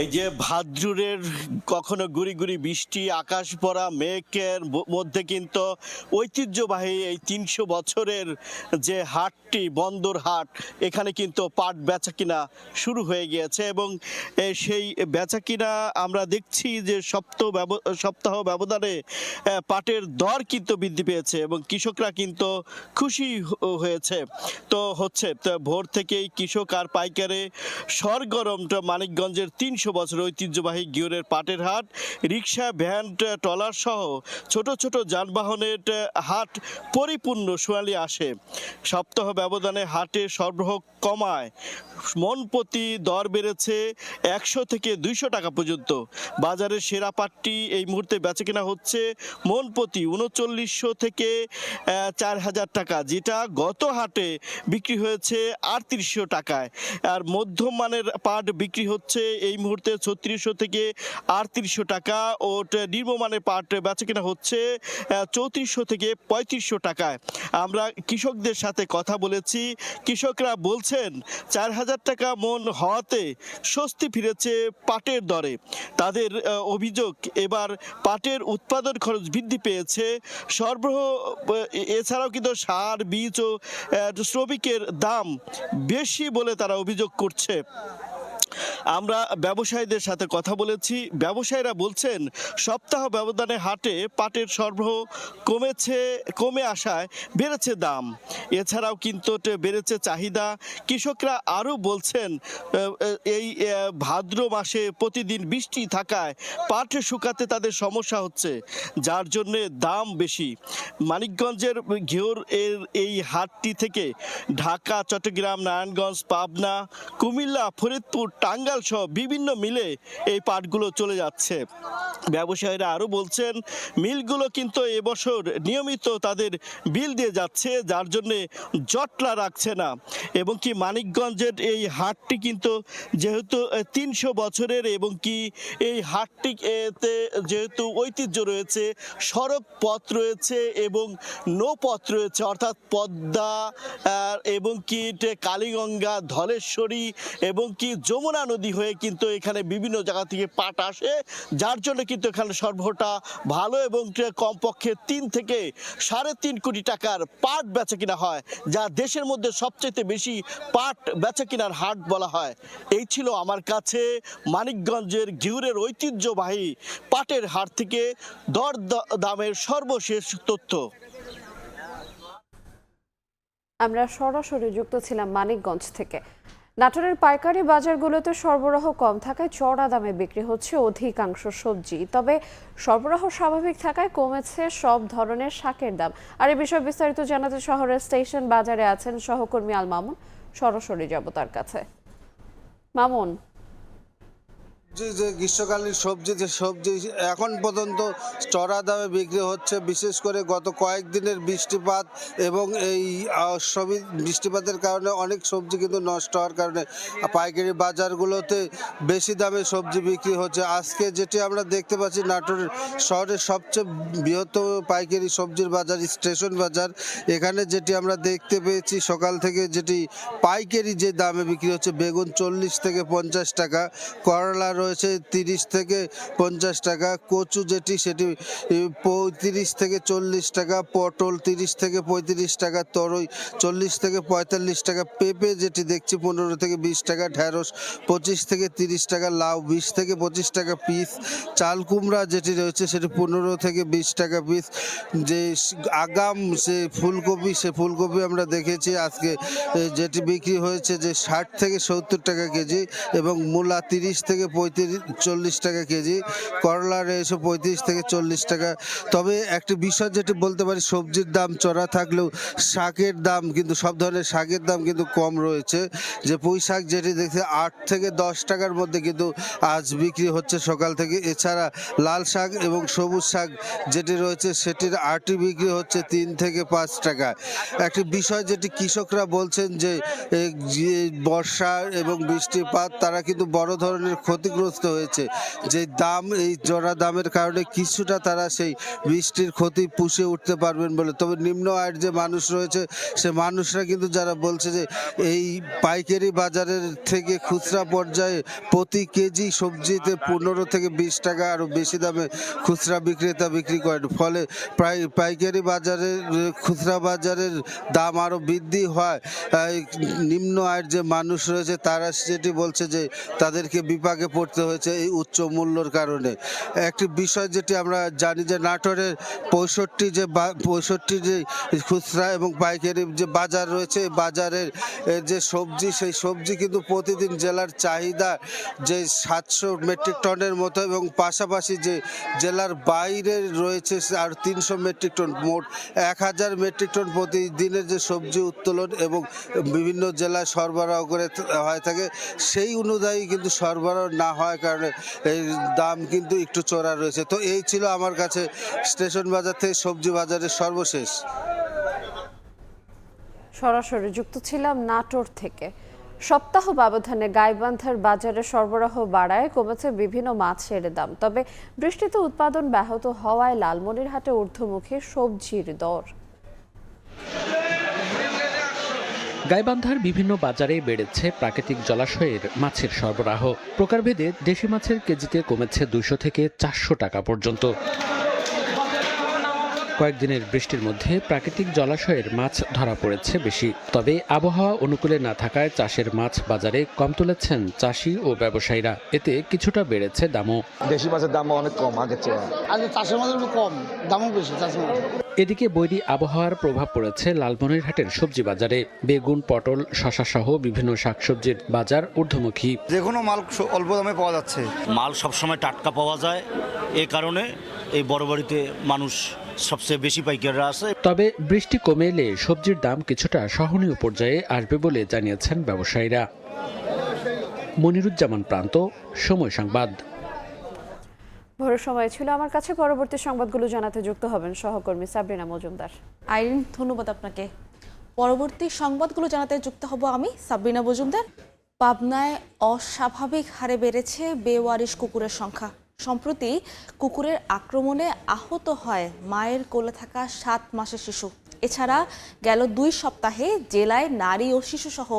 এই যে ভাদ্রের কখনো গুড়ি গুড়ি বৃষ্টি, আকাশ ভরা মেঘের মধ্যে কিন্তু ঐতিহ্যবাহী এই 300 বছরের যে হাটটি, বন্দর হাট, এখানে কিন্তু পাট বেচা কিনা শুরু হয়ে গিয়েছে এবং সেই বেচা কিনা আমরা দেখছি যে সপ্তাহ ব্যবধানে পাটের দর কিন্তু বৃদ্ধি পেয়েছে এবং কৃষকরা কিন্তু খুশি হয়েছে। তো ভোর থেকেই কৃষক আর পাইকারে সরগরম মানিকগঞ্জের 300 বছর ঐতিহ্যবাহী ঘিওরের পাটের হাট। রিক্সা, ভ্যান, ট্রলার সহ ছোট ছোট যানবাহনের হাট পরিপূর্ণ সোয়ালি আসে। সপ্তাহ ব্যবধানে হাটে সরবরাহ কমায় মন প্রতি দর বেড়েছে 100 থেকে 200 টাকা পর্যন্ত। বাজারের সেরা পাটটি এই মুহূর্তে বেচাকেনা হচ্ছে মন প্রতি 3900 থেকে 4000 টাকা, যেটা গত হাটে বিক্রি হয়েছে 3800 টাকায়। আর মধ্যম মানের পাট বিক্রি হচ্ছে এই মুহূর্তে 3600 থেকে 3800 টাকা ও নিম্নমানের পাট বেচাকেনা হচ্ছে 3400 থেকে 3500 টাকায়। আমরা কৃষকদের সাথে কথা বলেছি। কৃষকরা বলছেন 4000 টাকা মন হওয়াতে স্বস্তি ফিরেছে পাটের দরে। তাদের অভিযোগ, এবার পাটের উৎপাদন খরচ বৃদ্ধি পেয়েছে, সরবরাহ এছাড়াও কিন্তু সার, বীজ ও শ্রমিকের দাম বেশি বলে তারা অভিযোগ করছে। আমরা ব্যবসায়ীদের সাথে কথা বলেছি। ব্যবসায়ীরা বলছেন সপ্তাহ ব্যবধানে হাটে পাটের সরবরাহ কমে আসায় বেড়েছে দাম। এছাড়াও কিন্তু বেড়েছে চাহিদা। কৃষকরা আরও বলছেন এই ভাদ্র মাসে প্রতিদিন বৃষ্টি থাকায় পাট শুকাতে তাদের সমস্যা হচ্ছে, যার জন্যে দাম বেশি। মানিকগঞ্জের ঘিওর এর এই হাটটি থেকে ঢাকা, চট্টগ্রাম, নারায়ণগঞ্জ, পাবনা, কুমিল্লা, ফরিদপুর, টাঙ্গাইল সহ বিভিন্ন মিলে এই পাটগুলো চলে যাচ্ছে। ব্যবসায়ীরা আরও বলছেন মিলগুলো কিন্তু এবছর নিয়মিত তাদের বিল দিয়ে যাচ্ছে, যার জন্যে জটলা রাখছে না। এবং কি মানিকগঞ্জের এই হাটটি কিন্তু যেহেতু 300 বছরের এবং কি এই হাটটিতে যেহেতু ঐতিহ্য রয়েছে, সড়ক পথ রয়েছে এবং নৌপথ রয়েছে, অর্থাৎ পদ্মা এবং কি কালীগঙ্গা, ধলেশ্বরী এবং কি যমুনা নদী হয়ে কিন্তু এখানে বিভিন্ন জায়গা থেকে পাট আসে, যার জন্য কিন্তু এখানে সরবরাহটা ভালো এবং কমপক্ষে 3 থেকে 3.5 কোটি টাকার পাট বেচা কিনা হয়, যা দেশের মধ্যে সবচেয়ে বেশি পাট বেচা কিনার হাট বলা হয়। এই ছিল আমার কাছে মানিকগঞ্জের ঘিওরের ঐতিহ্যবাহী পাটের হাট থেকে দর দামের সর্বশেষ তথ্য। আমরা সরাসরি যুক্ত ছিলাম মানিকগঞ্জ থেকে। নাটোরের পাইকারি বাজারগুলোতে সরবরাহ কম থাকায় চড়া দামে বিক্রি হচ্ছে অধিকাংশ সবজি। তবে সরবরাহ স্বাভাবিক থাকায় কমেছে সব ধরনের শাকের দাম। আর এই বিষয়ে বিস্তারিত জানাতে শহরের স্টেশন বাজারে আছেন সহকর্মী আল মামুন। সরাসরি যাব তার কাছে। মামুন, যে গ্রীষ্মকালীন সবজি এখন পর্যন্ত চড়া দামে বিক্রি হচ্ছে, বিশেষ করে গত কয়েকদিনের বৃষ্টিপাত এবং এই বৃষ্টিপাতের কারণে অনেক সবজি কিন্তু নষ্ট হওয়ার কারণে পাইকারি বাজারগুলোতে বেশি দামে সবজি বিক্রি হচ্ছে। আজকে যেটি আমরা দেখতে পাচ্ছি নাটোর শহরের সবচেয়ে বৃহত্তম পাইকারি সবজির বাজার স্টেশন বাজার। এখানে যেটি আমরা দেখতে পেয়েছি সকাল থেকে, যেটি পাইকারি যে দামে বিক্রি হচ্ছে, বেগুন 40 থেকে 50 টাকা, করলা রয়েছে 30 থেকে 50 টাকা, কচু যেটি সেটি 35 থেকে 40 টাকা, পটল 30 থেকে 35 টাকা, তরই 40 থেকে 45 টাকা, পেঁপে যেটি দেখছি 15 থেকে 20 টাকা, ঢেঁড়স 25 থেকে 30 টাকা, লাউ 20 থেকে 25 টাকা পিস, চাল কুমড়া যেটি রয়েছে সেটি 15 থেকে 20 টাকা পিস, যে আগাম সে ফুলকপি, সে ফুলকপি আমরা দেখেছি আজকে যেটি বিক্রি হয়েছে যে 60 থেকে 70 টাকা কেজি, এবং মূলা 30 থেকে 40 টাকা কেজি, করলা রয়েছে 35 থেকে 40 টাকা। তবে একটি বিষয় যেটি বলতে পারি, সবজির দাম চড়া থাকলেও শাকের দাম কিন্তু, সব ধরনের শাকের দাম কিন্তু কম রয়েছে। যে পুঁই শাক যেটি দেখছে 8 থেকে 10 টাকার মধ্যে কিন্তু আজ বিক্রি হচ্ছে সকাল থেকে। এছাড়া লাল শাক এবং সবুজ শাক যেটি রয়েছে সেটির আটি বিক্রি হচ্ছে 3 থেকে 5 টাকা। একটি বিষয় যেটি কৃষকরা বলছেন যে বর্ষা এবং বৃষ্টিপাত তারা কিন্তু বড় ধরনের ক্ষতিগ্রস্ত হয়েছে, যে দাম এই চড়া দামের কারণে কিছুটা তারা সেই বৃষ্টির ক্ষতি পুষে উঠতে পারবেন বলে। তবে নিম্ন আয়ের যে মানুষ রয়েছে সে মানুষরা কিন্তু যারা বলছে যে এই পাইকারি বাজারের থেকে খুচরা পর্যায়ে প্রতি কেজি সবজিতে 15 থেকে 20 টাকা আরও বেশি দামে খুচরা বিক্রেতা বিক্রি করেন। ফলে প্রায় পাইকারি বাজারের খুচরা বাজারের দাম আরও বৃদ্ধি হয়। নিম্ন আয়ের যে মানুষ রয়েছে তারা যেটি বলছে যে তাদেরকে বিপাকে পড়তে হয়েছে এই উচ্চ মূল্যর কারণে। একটি বিষয় যেটি আমরা জানি যে নাটোরের 65 যে খুচরা এবং পাইকারি যে বাজার রয়েছে, বাজারের যে সবজি, সেই সবজি কিন্তু প্রতিদিন জেলার চাহিদা যে 700 মেট্রিক টনের মতো, এবং পাশাপাশি যে জেলার বাইরে রয়েছে আর 300 মেট্রিক টন, মোট 1000 মেট্রিক টন প্রতিদিনের যে সবজি উত্তোলন এবং বিভিন্ন জেলায় সরবরাহ করে হয়ে থাকে। সেই অনুযায়ী কিন্তু সরবরাহ না হওয়ার কারণে এই দাম কিন্তু একটু চড়া রয়েছে। তো এই ছিল আমার কাছে স্টেশন বাজার থেকে সবজি বাজারের সর্বশেষ। সরাসরি যুক্ত ছিলাম নাটোর থেকে। সপ্তাহ ব্যবধানে গাইবান্ধার বাজারে সরবরাহ বাড়ায় কমেছে বিভিন্ন মাছের দাম। তবে বৃষ্টিতে উৎপাদন ব্যাহত হওয়ায় লালমনিরহাটে ঊর্ধ্বমুখী সবজির দর। গাইবান্ধার বিভিন্ন বাজারে বেড়েছে প্রাকৃতিক জলাশয়ের মাছের সরবরাহ। প্রকারভেদে দেশি মাছের কেজিতে কমেছে 200 থেকে 400 টাকা পর্যন্ত। কয়েকদিনের বৃষ্টির মধ্যে প্রাকৃতিক জলাশয়ের মাছ ধরা পড়েছে বেশি। তবে আবহাওয়া অনুকূলে না থাকায় চাষের মাছ বাজারে কম তুলেছেন চাষি ও ব্যবসায়ীরা। এতে কিছুটা বেড়েছে দামও। দেশি মাছের দাম অনেক কম আগের চেয়ে। আগে চাষের মাছের একটু কম, দামও বেশি চাষের মাছ। এদিকে বৈরী আবহাওয়ার প্রভাব পড়েছে লালমনিরহাটের সবজি বাজারে। বেগুন, পটল, শসা সহ বিভিন্ন শাকসবজির বাজার ঊর্ধ্বমুখী। যে কোনো মাল অল্প দামে পাওয়া যাচ্ছে। মাল সবসময় টাটকা পাওয়া যায়, এই কারণে এই বড় বাড়িতে মানুষ সবচেয়ে বেশি পাইকাররা আছে। তবে বৃষ্টি কমে এলে সবজির দাম কিছুটা সহনীয় পর্যায়ে আসবে বলে জানিয়েছেন ব্যবসায়ীরা। মনিরুজ্জামান প্রান্ত, সময় সংবাদ। ভোরের সময় ছিল আমার কাছে। পরবর্তী সংবাদগুলো জানাতে যুক্ত হবেন সহকর্মী সাবরিনা মজুমদার। আইরিন, ধন্যবাদ আপনাকে। পরবর্তী সংবাদগুলো জানাতে যুক্ত হব আমি, সাবরিনা মজুমদার। পাবনায় অস্বাভাবিক হারে বেড়েছে বেওয়ারিশ কুকুরের সংখ্যা। সম্প্রতি কুকুরের আক্রমণে আহত হয় মায়ের কোলে থাকা 7 মাসের শিশু। এছাড়া গেল 2 সপ্তাহে জেলায় নারী ও শিশুসহ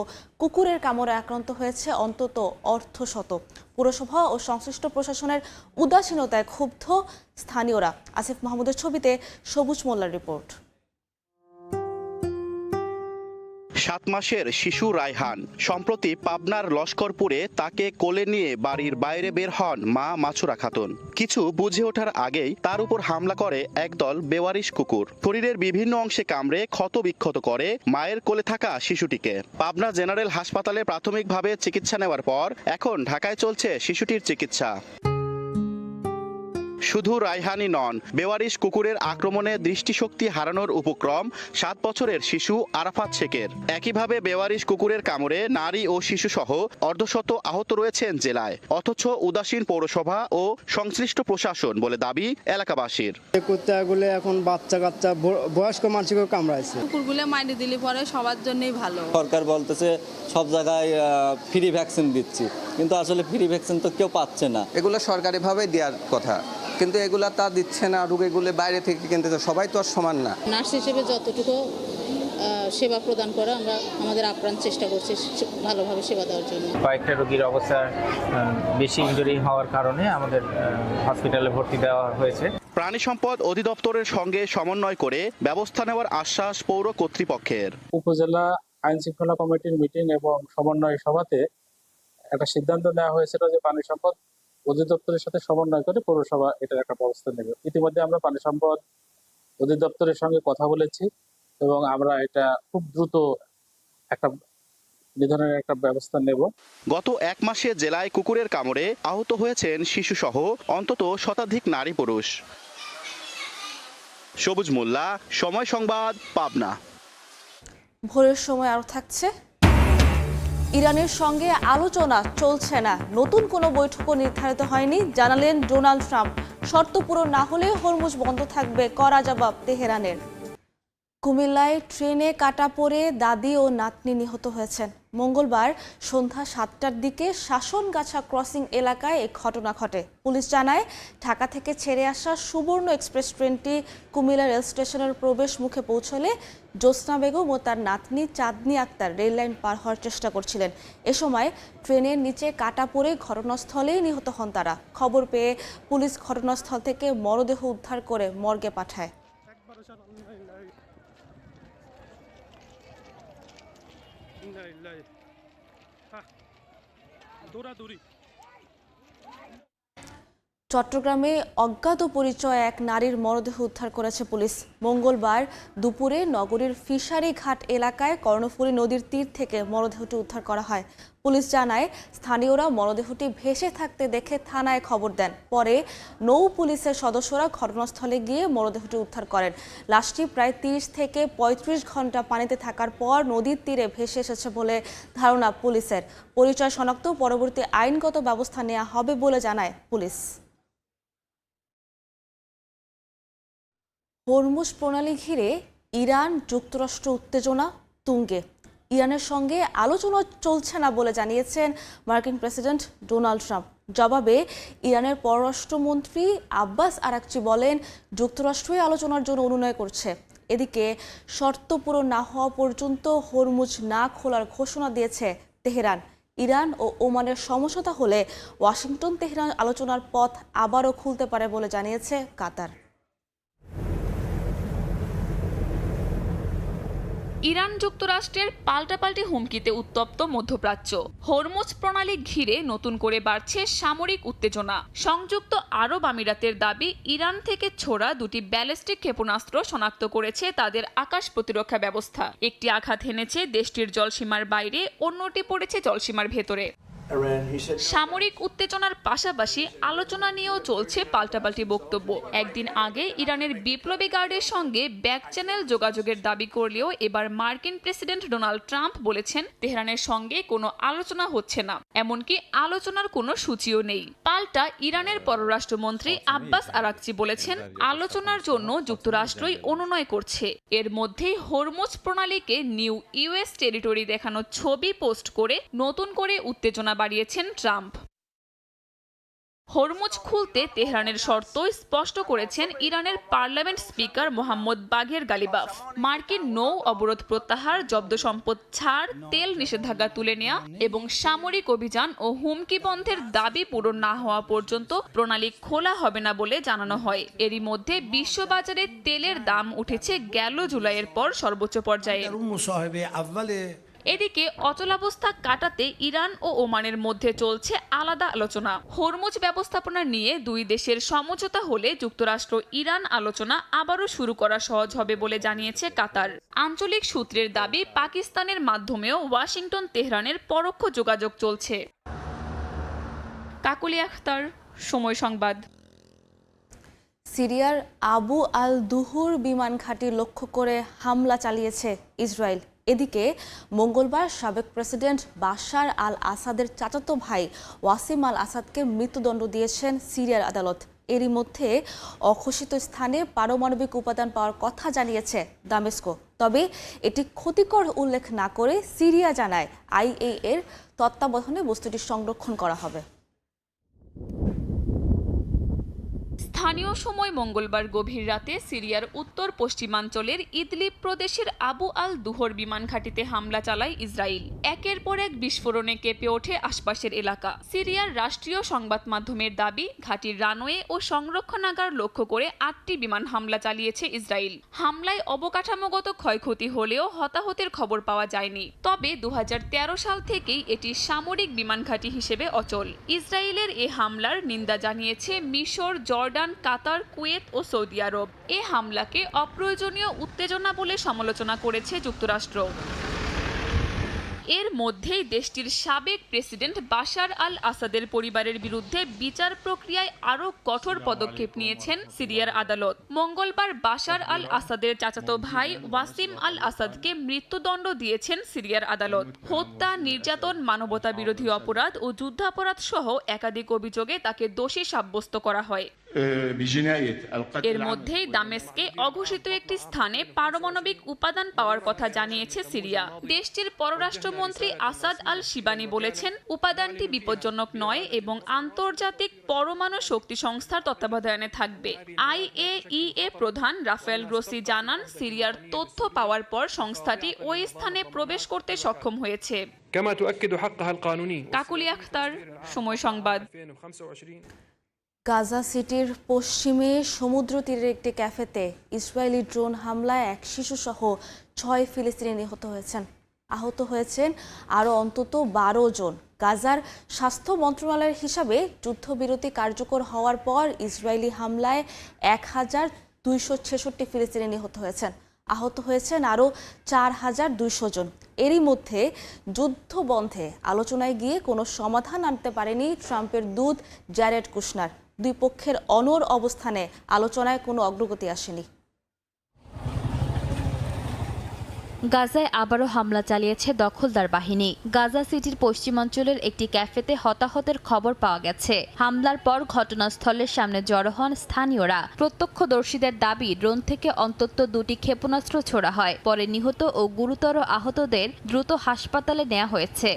কুকুরের কামড়ে আক্রান্ত হয়েছে অন্তত অর্ধশত। পুরসভা ও সংশ্লিষ্ট প্রশাসনের উদাসীনতায় ক্ষুব্ধ স্থানীয়রা। আসিফ মাহমুদের ছবিতে সবুজ মোল্লার রিপোর্ট। 7 মাসের শিশু রায়হান সম্প্রতি পাবনার লস্করপুরে তাকে কোলে নিয়ে বাড়ির বাইরে বের হন মা মাছুরা খাতুন। কিছু বুঝে ওঠার আগেই তার উপর হামলা করে একদল বেওয়ারিশ কুকুর। শরীরের বিভিন্ন অংশে কামড়ে ক্ষত বিক্ষত করে মায়ের কোলে থাকা শিশুটিকে। পাবনা জেনারেল হাসপাতালে প্রাথমিকভাবে চিকিৎসা নেওয়ার পর এখন ঢাকায় চলছে শিশুটির চিকিৎসা। শুধু রায়হানই নন, বেওয়ারিশ কুকুরের আক্রমণে দৃষ্টিশক্তি হারানোর উপক্রম 7 বছরের শিশু আরাফাত শেখের। একইভাবে বেওয়ারিশ কুকুরের কামড়ে নারী ও শিশুসহ অর্ধশত আহত রয়েছেন জেলায়, অথচ উদাসীন পৌরসভা ও সংশ্লিষ্ট প্রশাসন বলে দাবি এলাকাবাসীর। কুত্তাগুলো এখন বাচ্চা কাচ্চা বয়স্ক মানুষকে কামড়াইছে। কুকুরগুলো মাইনে দিলে পরে সবার জন্যই ভালো। সরকার বলতেছে সব জায়গায় ফ্রি ভ্যাকসিন দিচ্ছি, কিন্তু আসলে ফ্রি ভ্যাকসিন তো কেউ পাচ্ছে না। এগুলো সরকারিভাবে দেওয়ার কথা, কিন্তু এগুলা তা দিচ্ছে না। রোগীগুলো বাইরে থেকে কিনতেছে, সবাই তো আর সমান না। নার্স হিসেবে যতটুকু সেবা প্রদান করা আমরা আমাদের আপ্রাণ চেষ্টা করছি ভালোভাবে সেবা দেওয়ার জন্য। কয়েকটা রোগীর অবস্থা বেশি ইনজুরি হওয়ার কারণে আমাদের হসপিটালে ভর্তি দেওয়া হয়েছে। প্রাণী সম্পদ অধিদপ্তরের সঙ্গে সমন্বয় করে ব্যবস্থা নেওয়ার আশ্বাস পৌর কর্তৃপক্ষের। উপজেলা আইন শৃঙ্খলা কমিটির মিটিং এবং সমন্বয় সভাতে একটা সিদ্ধান্ত নেওয়া হয়েছিল যে পানি সম্পদ অধিদপ্তরের সাথে সমন্বয় করে পৌরসভা এটার একটা ব্যবস্থা নেবে। ইতিমধ্যে আমরা পানি সম্পদ অধিদপ্তরের সঙ্গে কথা বলেছি এবং আমরা এটা খুব দ্রুত একটা নিধনের একটা ব্যবস্থা নেব। গত 1 মাসে জেলায় কুকুরের কামড়ে আহত হয়েছেন শিশুসহ অন্তত শতাধিক নারী পুরুষ। সবুজ মোল্লা, সময় সংবাদ, পাবনা। ভোরের সময় আরো থাকছে, ইরানের সঙ্গে আলোচনা চলছে না, নতুন কোনো বৈঠকও নির্ধারিত হয়নি, জানালেন ডোনাল্ড ট্রাম্প। শর্ত পূরণ না হলে হরমুজ বন্ধ থাকবে, কড়া জবাব তেহরানের। কুমিল্লায় ট্রেনে কাটা পড়ে দাদি ও নাতনি নিহত হয়েছেন। মঙ্গলবার সন্ধ্যা 7টার দিকে শাসনগাছা ক্রসিং এলাকায় এই ঘটনা ঘটে। পুলিশ জানায়, ঢাকা থেকে ছেড়ে আসা সুবর্ণ এক্সপ্রেস ট্রেনটি কুমিল্লা রেল স্টেশনের প্রবেশ মুখে পৌঁছলে জ্যোৎস্না বেগম ও তার নাতনি চাঁদনি আক্তার রেললাইন পার হওয়ার চেষ্টা করছিলেন। এ সময় ট্রেনের নিচে কাটা পড়ে ঘটনাস্থলেই নিহত হন তারা। খবর পেয়ে পুলিশ ঘটনাস্থল থেকে মরদেহ উদ্ধার করে মর্গে পাঠায়। চট্টগ্রামে অজ্ঞাত পরিচয় এক নারীর মরদেহ উদ্ধার করেছে পুলিশ। মঙ্গলবার দুপুরে নগরীর ফিশারি ঘাট এলাকায় কর্ণফুলী নদীর তীর থেকে মরদেহটি উদ্ধার করা হয়। পুলিশ জানায়, স্থানীয়রা মরদেহটি ভেসে থাকতে দেখে থানায় খবর দেন। পরে নৌ পুলিশের সদস্যরা ঘটনাস্থলে গিয়ে মরদেহটি উদ্ধার করেন। লাশটি প্রায় 30 থেকে 35 ঘন্টা পানিতে থাকার পর নদীর তীরে ভেসে এসেছে বলে ধারণা পুলিশের। পরিচয় শনাক্ত পরবর্তী আইনগত ব্যবস্থা নেওয়া হবে বলে জানায় পুলিশ। হরমুজ প্রণালী ঘিরে ইরান যুক্তরাষ্ট্র উত্তেজনা তুঙ্গে। ইরানের সঙ্গে আলোচনা চলছে না বলে জানিয়েছেন মার্কিন প্রেসিডেন্ট ডোনাল্ড ট্রাম্প। জবাবে ইরানের পররাষ্ট্রমন্ত্রী আব্বাস আরাকচি বলেন, যুক্তরাষ্ট্রই আলোচনার জন্য অনুনয় করছে। এদিকে শর্ত পূরণ না হওয়া পর্যন্ত হরমুজ না খোলার ঘোষণা দিয়েছে তেহরান। ইরান ও ওমানের সমঝোতা হলে ওয়াশিংটন তেহরান আলোচনার পথ আবারও খুলতে পারে বলে জানিয়েছে কাতার। ইরান যুক্তরাষ্ট্রের পাল্টাপাল্টি হুমকিতে উত্তপ্ত মধ্যপ্রাচ্য। হরমুজ প্রণালী ঘিরে নতুন করে বাড়ছে সামরিক উত্তেজনা। সংযুক্ত আরব আমিরাতের দাবি, ইরান থেকে ছোড়া 2টি ব্যালিস্টিক ক্ষেপণাস্ত্র শনাক্ত করেছে তাদের আকাশ প্রতিরক্ষা ব্যবস্থা। একটি আঘাত হেনেছে দেশটির জলসীমার বাইরে, অন্যটি পড়েছে জলসীমার ভেতরে। সামরিক উত্তেজনার পাশাপাশি আলোচনা নিয়েও চলছে পাল্টাপাল্টি বক্তব্য। একদিন আগে ইরানের বিপ্লবী গার্ডের সঙ্গে ব্যাক চ্যানেল যোগাযোগের দাবি করলেও এবার মার্কিন প্রেসিডেন্ট ডোনাল্ড ট্রাম্প বলেছেন, তেহরানের সঙ্গে কোনো আলোচনা হচ্ছে না, এমনকি আলোচনার কোনো সূচিও নেই। পাল্টা ইরানের পররাষ্ট্রমন্ত্রী আব্বাস আরাকচি বলেছেন, আলোচনার জন্য যুক্তরাষ্ট্রই অনুনয় করছে। এর মধ্যেই হরমুজ প্রণালীকে নিউ ইউএস টেরিটরি দেখানো ছবি পোস্ট করে নতুন করে উত্তেজনা বাড়িয়েছেন ট্রাম্প। হরমুজ খুলতে তেহরানের শর্ত স্পষ্ট করেছেন ইরানের পার্লামেন্ট স্পিকার মোহাম্মদ বাঘের গালিবাফ। মার্কিন নৌ অবরোধ প্রত্যাহার, জব্দ সম্পদ ছাড়, তেল নিষেধাজ্ঞা তুলে নেওয়া এবং সামরিক অভিযান ও হুমকি বন্ধের দাবি পূরণ না হওয়া পর্যন্ত প্রণালী খোলা হবে না বলে জানানো হয়। এরই মধ্যে বিশ্ববাজারে তেলের দাম উঠেছে গেল জুলাইয়ের পর সর্বোচ্চ পর্যায়ে। এদিকে অচলাবস্থা কাটাতে ইরান ও ওমানের মধ্যে চলছে আলাদা আলোচনা। হরমুজ ব্যবস্থাপনা নিয়ে দুই দেশের সমঝোতা হলে যুক্তরাষ্ট্র ইরান আলোচনা আবারও শুরু করা সহজ হবে বলে জানিয়েছে কাতার। আঞ্চলিক সূত্রের দাবি, পাকিস্তানের মাধ্যমেও ওয়াশিংটন তেহরানের পরোক্ষ যোগাযোগ চলছে। কাকুলি আখতার, সময় সংবাদ। সিরিয়ার আবু আল দুহুর বিমান ঘাঁটি লক্ষ্য করে হামলা চালিয়েছে ইসরায়েল। এদিকে মঙ্গলবার সাবেক প্রেসিডেন্ট বাশার আল আসাদের চাচাতো ভাই ওয়াসিম আল আসাদকে মৃত্যুদণ্ড দিয়েছেন সিরিয়ার আদালত। এরই মধ্যে অঘোষিত স্থানে পারমাণবিক উপাদান পাওয়ার কথা জানিয়েছে দামেস্কো। তবে এটি ক্ষতিকর উল্লেখ না করে সিরিয়া জানায় আইএ এর তত্ত্বাবধানে বস্তুটি সংরক্ষণ করা হবে। স্থানীয় সময় মঙ্গলবার গভীর রাতে সিরিয়ার উত্তর পশ্চিমাঞ্চলের ইদলিব প্রদেশের আবু আল দুহর বিমান ঘাঁটিতে হামলা চালায় ইসরায়েল। একের পর এক বিস্ফোরণে কেঁপে ওঠে আশপাশের এলাকা। সিরিয়ার রাষ্ট্রীয় সংবাদ মাধ্যমের দাবি, ঘাঁটির রানওয়ে ও সংরক্ষণাগার লক্ষ্য করে 8টি বিমান হামলা চালিয়েছে ইসরায়েল। হামলায় অবকাঠামোগত ক্ষয়ক্ষতি হলেও হতাহতের খবর পাওয়া যায়নি। তবে 2013 সাল থেকেই এটি সামরিক বিমান ঘাঁটি হিসেবে অচল। ইসরায়েলের এ হামলার নিন্দা জানিয়েছে মিশর, জর্ডান, কাতার, কুয়েত ও সৌদি আরব। এ হামলাকে অপ্রয়োজনীয় উত্তেজনা বলে সমালোচনা করেছে যুক্তরাষ্ট্র। এর মধ্যেই দেশটির সাবেক প্রেসিডেন্ট বাশার আল আসাদের পরিবারের বিরুদ্ধে বিচার প্রক্রিয়ায় আরও কঠোর পদক্ষেপ নিয়েছেন সিরিয়ার আদালত। মঙ্গলবার বাশার আল আসাদের চাচাতো ভাই ওয়াসিম আল আসাদকে মৃত্যুদণ্ড দিয়েছেন সিরিয়ার আদালত। হত্যা, নির্যাতন, মানবতা বিরোধী অপরাধ ও যুদ্ধাপরাধ সহ একাধিক অভিযোগে তাকে দোষী সাব্যস্ত করা হয়। এর মধ্যেই দামেস্কে অঘোষিত একটি স্থানে পারমাণবিক উপাদান পাওয়ার কথা জানিয়েছে সিরিয়া। দেশটির পররাষ্ট্রমন্ত্রী আসাদ আল শিবানি বলেছেন, উপাদানটি বিপজ্জনক নয় এবং আন্তর্জাতিক পরমাণু শক্তি সংস্থার তত্ত্বাবধানে থাকবে। আইএইএ প্রধান রাফায়েল গ্রোসি জানান, সিরিয়ার তথ্য পাওয়ার পর সংস্থাটি ওই স্থানে প্রবেশ করতে সক্ষম হয়েছে। কাকুলি আখতার, সময় সংবাদ। গাজা সিটির পশ্চিমে সমুদ্র তীরের একটি ক্যাফেতে ইসরায়েলি ড্রোন হামলায় এক শিশুসহ 6 ফিলিস্তিনি নিহত হয়েছেন। আহত হয়েছেন আরও অন্তত 12 জন। গাজার স্বাস্থ্য মন্ত্রণালয়ের হিসাবে যুদ্ধবিরতি কার্যকর হওয়ার পর ইসরায়েলি হামলায় 1266 ফিলিস্তিনি নিহত হয়েছেন। আহত হয়েছেন আরও 4200 জন। এরই মধ্যে যুদ্ধ বন্ধে আলোচনায় গিয়ে কোনো সমাধান আনতে পারেনি ট্রাম্পের দূত জ্যারেড কুশনার। দুই পক্ষের অনড় অবস্থানে আলোচনায় কোনো অগ্রগতি আসেনি। গাজায় আবারও হামলা চালিয়েছে দখলদার বাহিনী। গাজা সিটির পশ্চিমাঞ্চলের একটি ক্যাফেতে হতাহতের খবর পাওয়া গেছে। হামলার পর ঘটনাস্থলের সামনে জড়ো হন স্থানীয়রা। প্রত্যক্ষদর্শীদের দাবি, ড্রোন থেকে অন্তত 2টি ক্ষেপণাস্ত্র ছোড়া হয়। পরে নিহত ও গুরুতর আহতদের দ্রুত হাসপাতালে নেওয়া হয়েছে।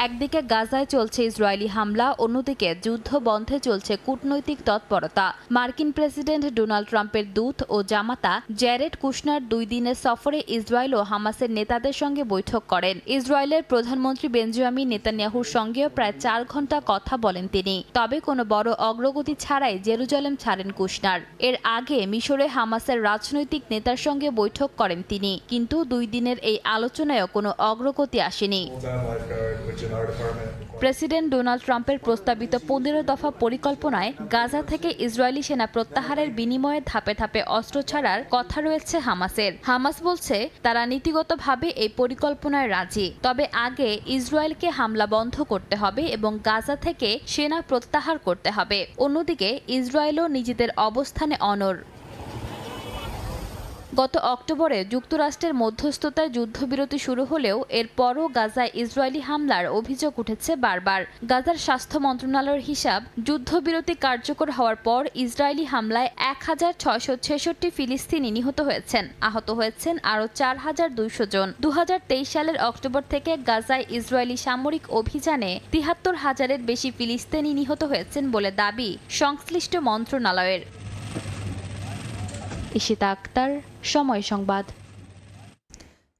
একদিকে গাজায় চলছে ইসরায়েলি হামলা, অন্যদিকে যুদ্ধ বন্ধে চলছে কূটনৈতিক তৎপরতা। মার্কিন প্রেসিডেন্ট ডোনাল্ড ট্রাম্পের দূত ও জামাতা জ্যারেড কুশনার 2 দিনের সফরে ইসরায়েল ও হামাসের নেতাদের সঙ্গে বৈঠক করেন। ইসরায়েলের প্রধানমন্ত্রী বেঞ্জামিন নেতানিয়াহুর সঙ্গেও প্রায় 4 ঘণ্টা কথা বলেন তিনি। তবে কোনো বড় অগ্রগতি ছাড়াই জেরুজালেম ছাড়েন কুশনার। এর আগে মিশরে হামাসের রাজনৈতিক নেতার সঙ্গে বৈঠক করেন তিনি, কিন্তু 2 দিনের এই আলোচনায়ও কোনো অগ্রগতি আসেনি। প্রেসিডেন্ট ডোনাল্ড ট্রাম্পের প্রস্তাবিত 15 দফা পরিকল্পনায় গাজা থেকে ইসরায়েলি সেনা প্রত্যাহারের বিনিময়ে ধাপে ধাপে অস্ত্র ছাড়ার কথা রয়েছে হামাসের। হামাস বলছে তারা নীতিগতভাবে এই পরিকল্পনায় রাজি, তবে আগে ইসরায়েলকে হামলা বন্ধ করতে হবে এবং গাজা থেকে সেনা প্রত্যাহার করতে হবে। অন্যদিকে ইসরায়েলও নিজেদের অবস্থানে অনড়। গত অক্টোবরে যুক্তরাষ্ট্রের মধ্যস্থতায় যুদ্ধবিরতি শুরু হলেও এরপরও গাজায় ইসরায়েলি হামলার অভিযোগ উঠেছে বারবার। গাজার স্বাস্থ্য মন্ত্রণালয়ের হিসাব, যুদ্ধবিরতি কার্যকর হওয়ার পর ইসরায়েলি হামলায় ১,৬৬৬ ফিলিস্তিনি নিহত হয়েছেন, আহত হয়েছেন আরও ৪,২০০ জন। ২০২৩ সালের অক্টোবর থেকে গাজায় ইসরায়েলি সামরিক অভিযানে ৭৩,০০০-এর বেশি ফিলিস্তিনি নিহত হয়েছেন বলে দাবি সংশ্লিষ্ট মন্ত্রণালয়ের। ইশিতা আক্তার, সময় সংবাদ।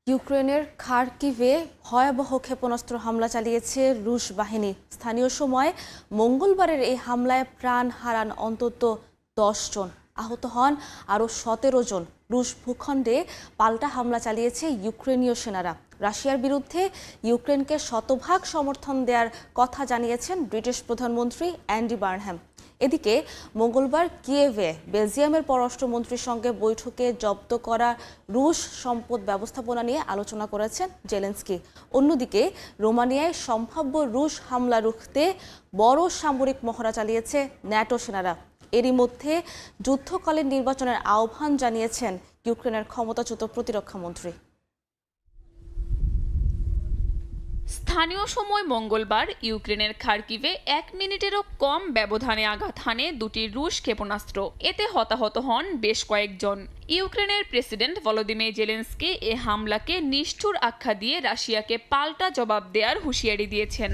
ইউক্রেনের খার্কিভে ভয়াবহ ক্ষেপণাস্ত্র হামলা চালিয়েছে রুশ বাহিনী। স্থানীয় সময় মঙ্গলবারের এই হামলায় প্রাণ হারান অন্তত ১০ জন, আহত হন আরও ১৭ জন। রুশ ভূখণ্ডে পাল্টা হামলা চালিয়েছে ইউক্রেনীয় সেনারা। রাশিয়ার বিরুদ্ধে ইউক্রেনকে শতভাগ সমর্থন দেওয়ার কথা জানিয়েছেন ব্রিটিশ প্রধানমন্ত্রী অ্যান্ডি বার্নহ্যাম। এদিকে মঙ্গলবার কিয়েভে বেলজিয়ামের পররাষ্ট্রমন্ত্রীর সঙ্গে বৈঠকে জব্দ করা রুশ সম্পদ ব্যবস্থাপনা নিয়ে আলোচনা করেছেন জেলেনস্কি। অন্যদিকে রোমানিয়ায় সম্ভাব্য রুশ হামলা রুখতে বড় সামরিক মহড়া চালিয়েছে ন্যাটো সেনারা। এরই মধ্যে যুদ্ধকালীন নির্বাচনের আহ্বান জানিয়েছেন ইউক্রেনের ক্ষমতাচ্যুত প্রতিরক্ষামন্ত্রী। স্থানীয় সময় মঙ্গলবার ইউক্রেনের খার্কিভে ১ মিনিটেরও কম ব্যবধানে আঘাত হানে দুটি রুশ ক্ষেপণাস্ত্র। এতে হতাহত হন বেশ কয়েকজন। ইউক্রেনের প্রেসিডেন্ট ভলোদিমির জেলেনস্কি এ হামলাকে নিষ্ঠুর আখ্যা দিয়ে রাশিয়াকে পাল্টা জবাব দেওয়ার হুঁশিয়ারি দিয়েছেন।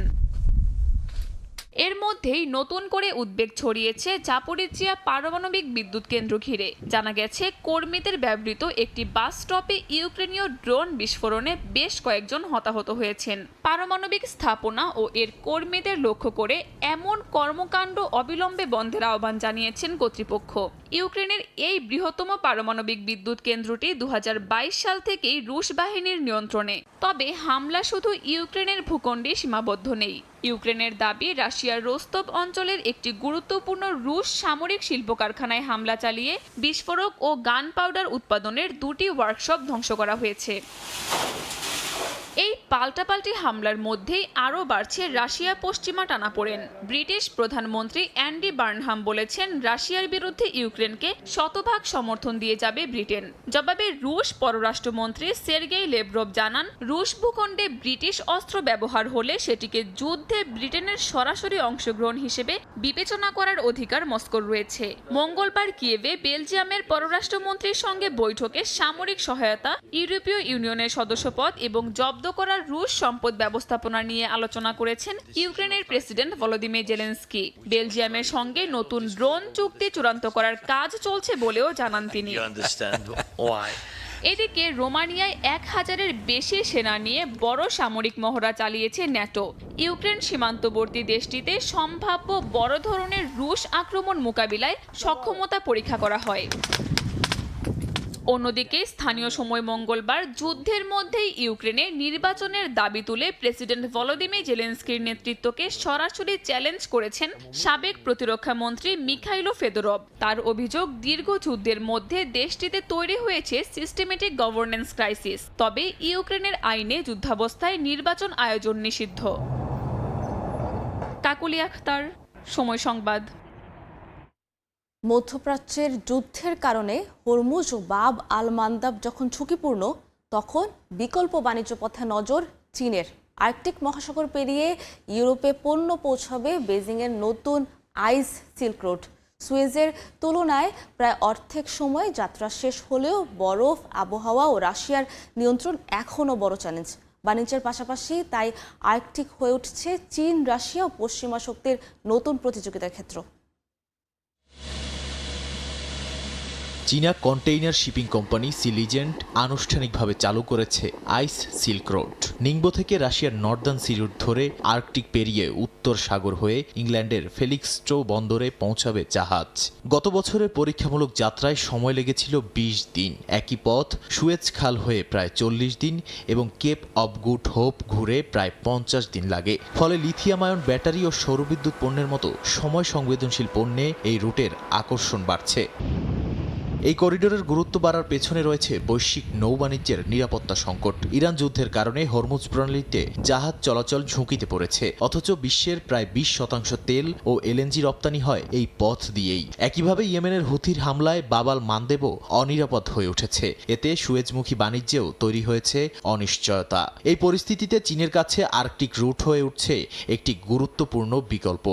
এর মধ্যেই নতুন করে উদ্বেগ ছড়িয়েছে জাপোরিজিয়া পারমাণবিক বিদ্যুৎ কেন্দ্র ঘিরে। জানা গেছে, কর্মীদের ব্যবহৃত একটি বাস স্টপে ইউক্রেনীয় ড্রোন বিস্ফোরণে বেশ কয়েকজন হতাহত হয়েছেন। পারমাণবিক স্থাপনা ও এর কর্মীদের লক্ষ্য করে এমন কর্মকাণ্ড অবিলম্বে বন্ধের আহ্বান জানিয়েছেন কর্তৃপক্ষ। ইউক্রেনের এই বৃহত্তম পারমাণবিক বিদ্যুৎ কেন্দ্রটি ২০২২ সাল থেকেই রুশ বাহিনীর নিয়ন্ত্রণে। তবে হামলা শুধু ইউক্রেনের ভূখণ্ডে সীমাবদ্ধ নেই। ইউক্রেনের দাবি, রাশিয়ার রোস্তভ অঞ্চলের একটি গুরুত্বপূর্ণ রুশ সামরিক শিল্প কারখানায় হামলা চালিয়ে বিস্ফোরক ও গান পাউডার উৎপাদনের 2টি ওয়ার্কশপ ধ্বংস করা হয়েছে। এই পাল্টাপাল্টি হামলার মধ্যেই আরও বাড়ছে রাশিয়া পশ্চিমা টানাপোড়েন। ব্রিটিশ প্রধানমন্ত্রী অ্যান্ডি বার্নহাম বলেছেন, রাশিয়ার বিরুদ্ধে ইউক্রেনকে শতভাগ সমর্থন দিয়ে যাবে ব্রিটেন। জবাবে রুশ পররাষ্ট্রমন্ত্রী সের্গেই লেভরভ জানান, রুশ ভূখণ্ডে ব্রিটিশ অস্ত্র ব্যবহার হলে সেটিকে যুদ্ধে ব্রিটেনের সরাসরি অংশগ্রহণ হিসেবে বিবেচনা করার অধিকার মস্কোর রয়েছে। মঙ্গলবার কিয়েভে বেলজিয়ামের পররাষ্ট্রমন্ত্রীর সঙ্গে বৈঠকে সামরিক সহায়তা, ইউরোপীয় ইউনিয়নের সদস্যপদ এবং জব্দ করা রুশ সম্পদ ব্যবস্থাপনা নিয়ে আলোচনা করেছেন ইউক্রেনের প্রেসিডেন্ট ভলোদিমির জেলেনস্কি। বেলজিয়ামের সঙ্গে নতুন ড্রোন চুক্তি চূড়ান্ত করার কাজ চলছে বলেও জানান তিনি। এদিকে রোমানিয়ায় ১,০০০-এর বেশি সেনা নিয়ে বড় সামরিক মহড়া চালিয়েছে ন্যাটো। ইউক্রেন সীমান্তবর্তী দেশটিতে সম্ভাব্য বড় ধরনের রুশ আক্রমণ মোকাবিলায় সক্ষমতা পরীক্ষা করা হয়। অন্যদিকে স্থানীয় সময় মঙ্গলবার যুদ্ধের মধ্যেই ইউক্রেনে নির্বাচনের দাবি তুলে প্রেসিডেন্ট ভলোদিমির জেলেনস্কির নেতৃত্বকে সরাসরি চ্যালেঞ্জ করেছেন সাবেক প্রতিরক্ষা মন্ত্রী মিখাইলো ফেদোরভ। তার অভিযোগ, দীর্ঘ যুদ্ধের মধ্যে দেশটিতে তৈরি হয়েছে সিস্টেমেটিক গভর্নেন্স ক্রাইসিস। তবে ইউক্রেনের আইনে যুদ্ধাবস্থায় নির্বাচন আয়োজন নিষিদ্ধ। কাকুলি আখতার, সময় সংবাদ। মধ্যপ্রাচ্যের যুদ্ধের কারণে হরমুজ ও বাব আল মান্দাব যখন ঝুঁকিপূর্ণ, তখন বিকল্প বাণিজ্য পথে নজর চীনের। আর্কটিক মহাসাগর পেরিয়ে ইউরোপে পণ্য পৌঁছাবে বেজিংয়ের নতুন আইস সিল্ক রোড। সুয়েজের তুলনায় প্রায় অর্ধেক সময় যাত্রা শেষ হলেও বরফ, আবহাওয়া ও রাশিয়ার নিয়ন্ত্রণ এখনও বড় চ্যালেঞ্জ। বাণিজ্যের পাশাপাশি তাই আর্কটিক হয়ে উঠছে চীন, রাশিয়া ও পশ্চিমা শক্তির নতুন প্রতিযোগিতার ক্ষেত্র। চীনা container shipping company Sea Legend আনুষ্ঠানিকভাবে চালু করেছে আইস সিল্ক রোড। নিংবো থেকে রাশিয়ার নর্দার্ন সি রুট ধরে আর্কটিক পেরিয়ে উত্তর সাগর হয়ে ইংল্যান্ডের ফেলিক্সস্টো বন্দরে পৌঁছাবে জাহাজ। গত বছরের পরীক্ষামূলক যাত্রায় সময় লেগেছিল ২০ দিন। একই পথ সুয়েজ খাল হয়ে প্রায় ৪০ দিন এবং কেপ অব গুড হোপ ঘুরে প্রায় ৫০ দিন লাগে। ফলে লিথিয়াম আয়ন ব্যাটারি ও সৌরবিদ্যুৎ পণ্যের মতো সময় সংবেদনশীল পণ্যে এই রুটের আকর্ষণ বাড়ছে। এই করিডোরের গুরুত্ব বাড়ার পেছনে রয়েছে বৈশ্বিক নৌবাণিজ্যের নিরাপত্তা সংকট। ইরান যুদ্ধের কারণে হরমুজ প্রণালীতে জাহাজ চলাচল ঝুঁকিতে পড়েছে, অথচ বিশ্বের প্রায় 20% তেল ও এলএনজি রপ্তানি হয় এই পথ দিয়েই। একইভাবে ইয়েমেনের হুথির হামলায় বাবাল মানদেবও অনিরাপদ হয়ে উঠেছে। এতে সুয়েজমুখী বাণিজ্যেও তৈরি হয়েছে অনিশ্চয়তা। এই পরিস্থিতিতে চীনের কাছে আর্কটিক রুট হয়ে উঠছে একটি গুরুত্বপূর্ণ বিকল্প।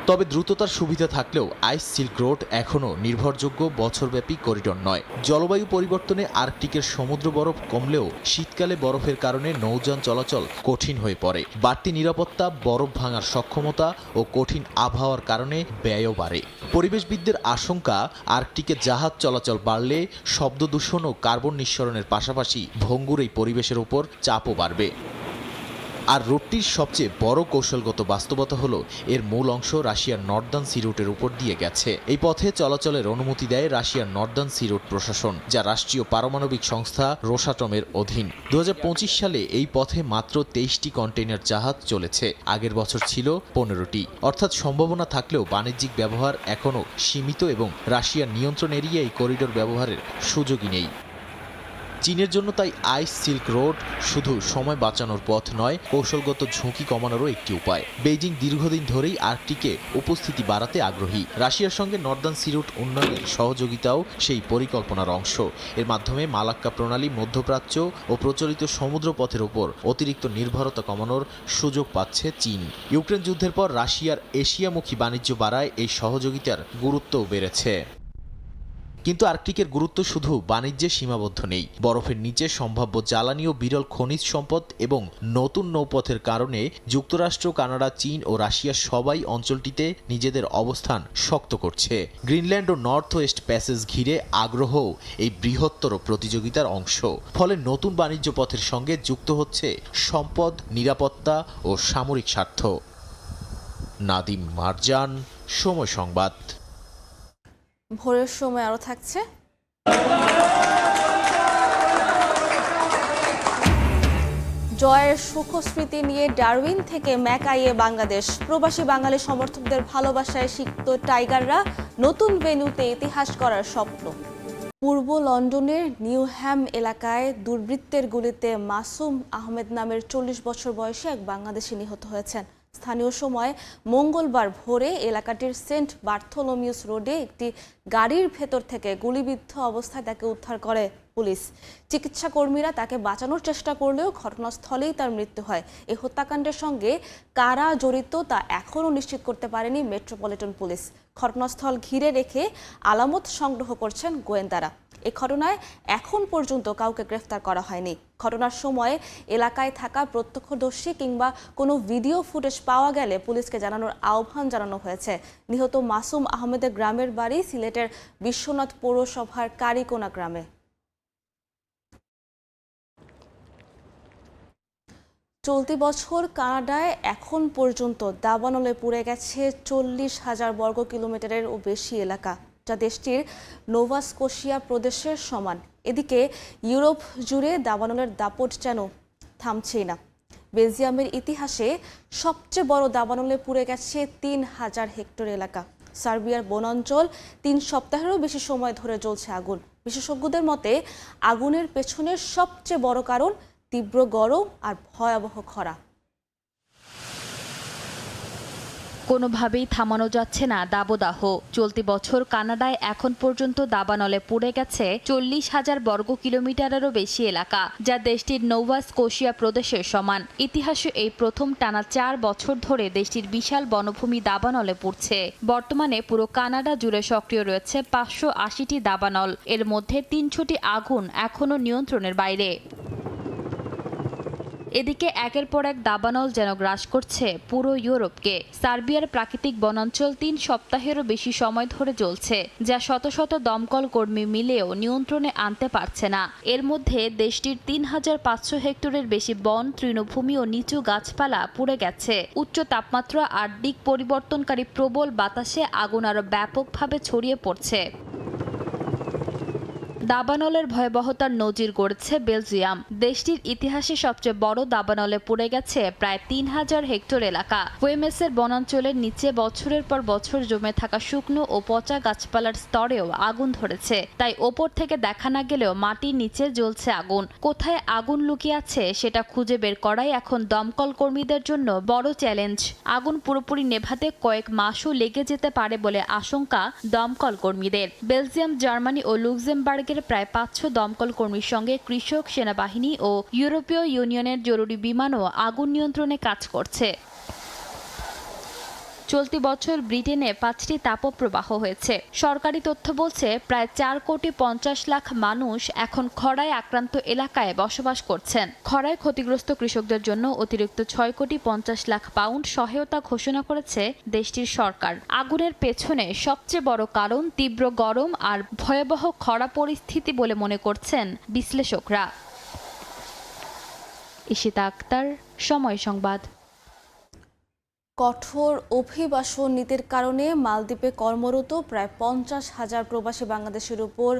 তবে দ্রুততার সুবিধা থাকলেও আইস সিল্ক রোড এখনও নির্ভরযোগ্য বছরব্যাপী করিডোর নয়। জলবায়ু পরিবর্তনে আর্কটিকের সমুদ্র বরফ কমলেও শীতকালে বরফের কারণে নৌযান চলাচল কঠিন হয়ে পড়ে। বাড়তি নিরাপত্তা, বরফ ভাঙার সক্ষমতা ও কঠিন আবহাওয়ার কারণে ব্যয়ও বাড়ে। পরিবেশবিদদের আশঙ্কা, আর্কটিকে জাহাজ চলাচল বাড়লে শব্দ দূষণ ও কার্বন নিঃসরণের পাশাপাশি ভঙ্গুর এই পরিবেশের উপর চাপও বাড়বে। আর রুটটির সবচেয়ে বড় কৌশলগত বাস্তবতা হলো এর মূল অংশ রাশিয়ার নর্দার্ন সি রুটের উপর দিয়ে গেছে। এই পথে চলাচলের অনুমতি দেয় রাশিয়ার নর্দার্ন সি রুট প্রশাসন, যা রাষ্ট্রীয় পারমাণবিক সংস্থা রোসাটমের অধীন। 2025 সালে এই পথে মাত্র 23টি কন্টেইনার জাহাজ চলেছে, আগের বছর ছিল 15টি। অর্থাৎ সম্ভাবনা থাকলেও বাণিজ্যিক ব্যবহার এখনও সীমিত এবং রাশিয়ার নিয়ন্ত্রণ এরিয়ায় করিডোর ব্যবহারের সুযোগই নেই। চীনের জন্য তাই আইস সিল্ক রোড শুধু সময় বাঁচানোর পথ নয়, কৌশলগত ঝুঁকি কমানোরও একটি উপায়। বেইজিং দীর্ঘদিন ধরেই আর্কটিকে উপস্থিতি বাড়াতে আগ্রহী। রাশিয়ার সঙ্গে নর্দার্ন সি রুট উন্নয়নের সহযোগিতাও সেই পরিকল্পনার অংশ। এর মাধ্যমে মালাক্কা প্রণালী, মধ্যপ্রাচ্য ও প্রচলিত সমুদ্রপথের উপর অতিরিক্ত নির্ভরতা কমানোর সুযোগ পাচ্ছে চীন। ইউক্রেন যুদ্ধের পর রাশিয়ার এশিয়ামুখী বাণিজ্য বাড়ায় এই সহযোগিতার গুরুত্বও বেড়েছে। কিন্তু আর্কটিকের গুরুত্ব শুধু বাণিজ্যে সীমাবদ্ধ নেই। বরফের নিচে সম্ভাব্য জ্বালানি ও বিরল খনিজ সম্পদ এবং নতুন নৌপথের কারণে যুক্তরাষ্ট্র, কানাডা, চীন ও রাশিয়া সবাই অঞ্চলটিতে নিজেদের অবস্থান শক্ত করছে। গ্রিনল্যান্ড ও নর্থ ওয়েস্ট প্যাসেজ ঘিরে আগ্রহও এই বৃহত্তর প্রতিযোগিতার অংশ। ফলে নতুন বাণিজ্য পথের সঙ্গে যুক্ত হচ্ছে সম্পদ, নিরাপত্তা ও সামরিক স্বার্থ। নাদিম মারজান, সময় সংবাদ। ভোরের সময় আরও থাকছে জয়ের সুখ স্মৃতি নিয়ে ডারউইন থেকে ম্যাকাইয়ে বাংলাদেশ। প্রবাসী বাঙালি সমর্থকদের ভালোবাসায় সিক্ত টাইগাররা নতুন ভেন্যুতে ইতিহাস করার স্বপ্ন। পূর্ব লন্ডনের নিউহ্যাম এলাকায় দুর্বৃত্তের গুলিতে মাসুম আহমেদ নামের 40 বছর বয়সী এক বাংলাদেশি নিহত হয়েছেন। স্থানীয় সময় মঙ্গলবার ভোরে এলাকাটির সেন্ট বার্থোলোমিউস রোডে একটি গাড়ির ভেতর থেকে গুলিবিদ্ধ অবস্থায় তাকে উদ্ধার করে পুলিশ। চিকিৎসা কর্মীরা তাকে বাঁচানোর চেষ্টা করলেও ঘটনাস্থলেই তার মৃত্যু হয়। এই হত্যাকাণ্ডের সঙ্গে কারা জড়িত তা এখনও নিশ্চিত করতে পারেনি মেট্রোপলিটন পুলিশ। ঘটনাস্থল ঘিরে রেখে আলামত সংগ্রহ করছেন গোয়েন্দারা। এই ঘটনায় এখন পর্যন্ত কাউকে গ্রেফতার করা হয়নি। ঘটনার সময় এলাকায় থাকা প্রত্যক্ষদর্শী কিংবা কোনো ভিডিও ফুটেজ পাওয়া গেলে পুলিশকে জানানোর আহ্বান জানানো হয়েছে। নিহত মাসুম আহমেদের গ্রামের বাড়ি সিলেটের বিশ্বনাথ পৌরসভার কারিকোনা গ্রামে। চলতি বছর কানাডায় এখন পর্যন্ত দাবানলে পুড়ে গেছে 40,000 বর্গ কিলোমিটারেরও বেশি এলাকা, যা দেশটির নোভা স্কোশিয়া প্রদেশের সমান। এদিকে ইউরোপ জুড়ে দাবানলের দাপট যেন থামছেই না। বেলজিয়ামের ইতিহাসে সবচেয়ে বড় দাবানলে পুড়ে গেছে 3,000 হেক্টর এলাকা। সার্বিয়ার বনাঞ্চল 3 সপ্তাহেরও বেশি সময় ধরে জ্বলছে আগুন। বিশেষজ্ঞদের মতে আগুনের পেছনের সবচেয়ে বড় কারণ তীব্র গরম আর ভয়াবহ খরা। কোনোভাবেই থামানো যাচ্ছে না দাবদাহ। চলতি বছর কানাডায় এখন পর্যন্ত দাবানলে পুড়ে গেছে 40,000 বর্গ কিলোমিটারেরও বেশি এলাকা, যা দেশটির নোভা স্কোশিয়া প্রদেশের সমান। ইতিহাসে এই প্রথম টানা 4 বছর ধরে দেশটির বিশাল বনভূমি দাবানলে পুড়ছে। বর্তমানে পুরো কানাডা জুড়ে সক্রিয় রয়েছে 580টি দাবানল। এর মধ্যে 300টি আগুন এখনও নিয়ন্ত্রণের বাইরে। এদিকে একের পর এক দাবানল যেন গ্রাস করছে পুরো ইউরোপকে। সার্বিয়ার প্রাকৃতিক বনাঞ্চল 3 সপ্তাহেরও বেশি সময় ধরে জ্বলছে, যা শত শত দমকল কর্মী মিলেও নিয়ন্ত্রণে আনতে পারছে না। এর মধ্যে দেশটির 3,500 হেক্টরের বেশি বন, তৃণভূমি ও নিচু গাছপালা পুড়ে গেছে। উচ্চ তাপমাত্রা আর দিক পরিবর্তনকারী প্রবল বাতাসে আগুন আরও ব্যাপকভাবে ছড়িয়ে পড়ছে। দাবানলের ভয়াবহতার নজির গড়েছে বেলজিয়াম। দেশটির ইতিহাসে সবচেয়ে বড় দাবানলে পড়ে গেছে প্রায় 3000 হেক্টর এলাকা। ওয়েমেসের বনাঞ্চলের নিচে বছরের পর বছর জমে থাকা শুকনো ও পচা গাছপালার স্তরেও আগুন ধরেছে। তাই ওপর থেকে দেখা না গেলেও মাটির নিচে জ্বলছে আগুন। কোথায় আগুন লুকিয়ে আছে সেটা খুঁজে বের করাই এখন দমকল কর্মীদের জন্য বড় চ্যালেঞ্জ। আগুন পুরোপুরি নেভাতে কয়েক মাসও লেগে যেতে পারে বলে আশঙ্কা দমকল কর্মীদের। বেলজিয়াম, জার্মানি ও লুক্সেমবার্গের প্রায় 500 দমকল কর্মীর সঙ্গে কৃষক, সেনাবাহিনী ও ইউরোপীয় ইউনিয়নের জরুরি বিমানও আগুন নিয়ন্ত্রণে কাজ করছে। চলতি বছর ব্রিটেনে 5টি তাপপ্রবাহ হয়েছে। সরকারি তথ্য বলছে প্রায় 4,50,00,000 মানুষ এখন খরায় আক্রান্ত এলাকায় বসবাস করছেন। খরায় ক্ষতিগ্রস্ত কৃষকদের জন্য অতিরিক্ত 6,50,00,000 পাউন্ড সহায়তা ঘোষণা করেছে দেশটির সরকার। আগুনের পেছনে সবচেয়ে বড় কারণ তীব্র গরম আর ভয়াবহ খরা পরিস্থিতি বলে মনে করছেন বিশ্লেষকরা। ইশিতা আক্তার, সময় সংবাদ। কঠোর অভিবাসন নীতির কারণে মালদ্বীপে কর্মরত প্রায় 50,000 প্রবাসী বাংলাদেশের উপর